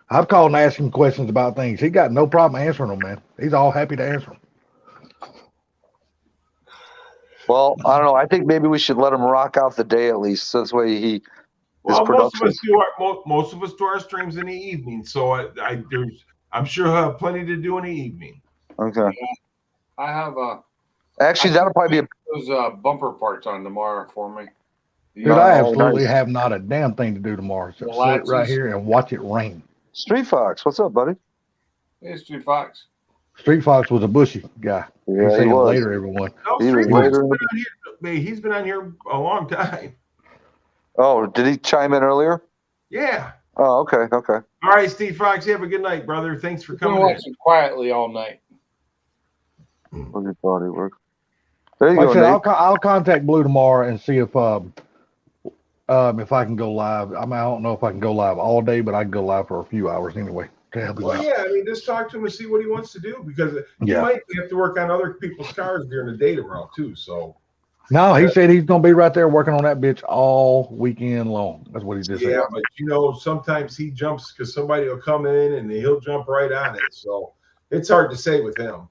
I've called and asked him questions about things. He got no problem answering them, man. He's all happy to answer them. Well, I don't know. I think maybe we should let him rock out the day at least. So this way he. Well, most of us do our streams in the evening, so I'm sure he'll have plenty to do in the evening. Okay. Yeah, I have Actually, that'll probably be those bumper parts on tomorrow for me. Dude, I absolutely have not a damn thing to do tomorrow except sit right here and watch it rain. Street Fox, what's up, buddy? Hey, Street Fox. Street Fox was a bushy guy. Yeah, He's he was. later, everyone. No, Street Fox he's been on here a long time. Oh, did he chime in earlier? Yeah. Oh, okay. All right, Steve Fox, you have a good night, brother. Thanks for coming. Watching quietly all night. Look at body work. There you Like go, I said, Nate. I'll contact Blue tomorrow and see if I can go live. I don't know if I can go live all day, but I can go live for a few hours anyway to help you out. Yeah, I mean, just talk to him and see what he wants to do because he might have to work on other people's cars during the day tomorrow too. So. No, he said he's gonna be right there working on that bitch all weekend long. That's what he just said. Yeah, but sometimes he jumps because somebody will come in and he'll jump right on it. So it's hard to say with him.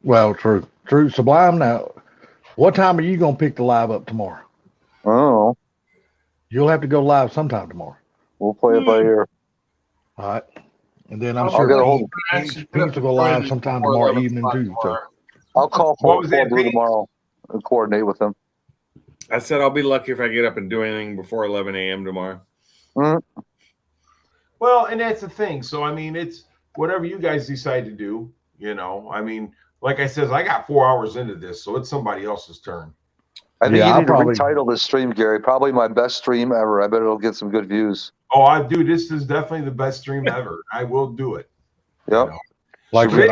Well, true. Sublime. Now, what time are you gonna pick the live up tomorrow? Oh, you'll have to go live sometime tomorrow. We'll play it by ear. All right, and then I'm I'll get a hold sure Pete will go live sometime tomorrow evening too. So I'll call Blue tomorrow and coordinate with him. I said I'll be lucky if I get up and do anything before 11 a.m. tomorrow. Mm-hmm. Well, and that's the thing. So, I mean, it's whatever you guys decide to do, I mean, like I said, I got 4 hours into this, so it's somebody else's turn. I think you need to retitle this stream, Gary. Probably my best stream ever. I bet it'll get some good views. Oh, this is definitely the best stream ever. I will do it. Yep. Like I said,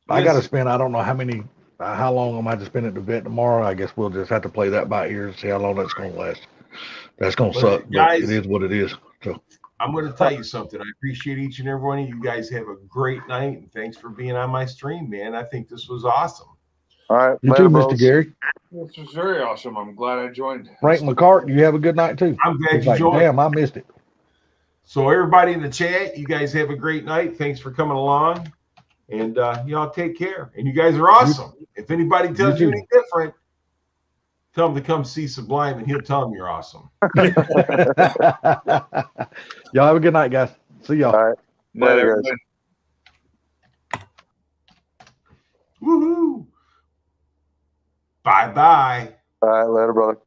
I gotta spend, I don't know how long I'm going to spend at the vet tomorrow. I guess we'll just have to play that by ear and see how long that's going to last. That's going to suck, guys, but it is what it is. So I'm going to tell you something. I appreciate each and every one of you guys. Have a great night, and thanks for being on my stream, man. I think this was awesome. All right. You too, Mr. Gary. This was very awesome. I'm glad I joined. Frank McCart, you have a good night too. I'm glad you joined. Damn, I missed it. So everybody in the chat, you guys have a great night. Thanks for coming along. And y'all take care. And you guys are awesome. If anybody tells you any different, tell them to come see Sublime and he'll tell them you're awesome. Y'all have a good night, guys. See y'all. All right. Later, guys. Woohoo. Bye-bye. All right. Later, brother.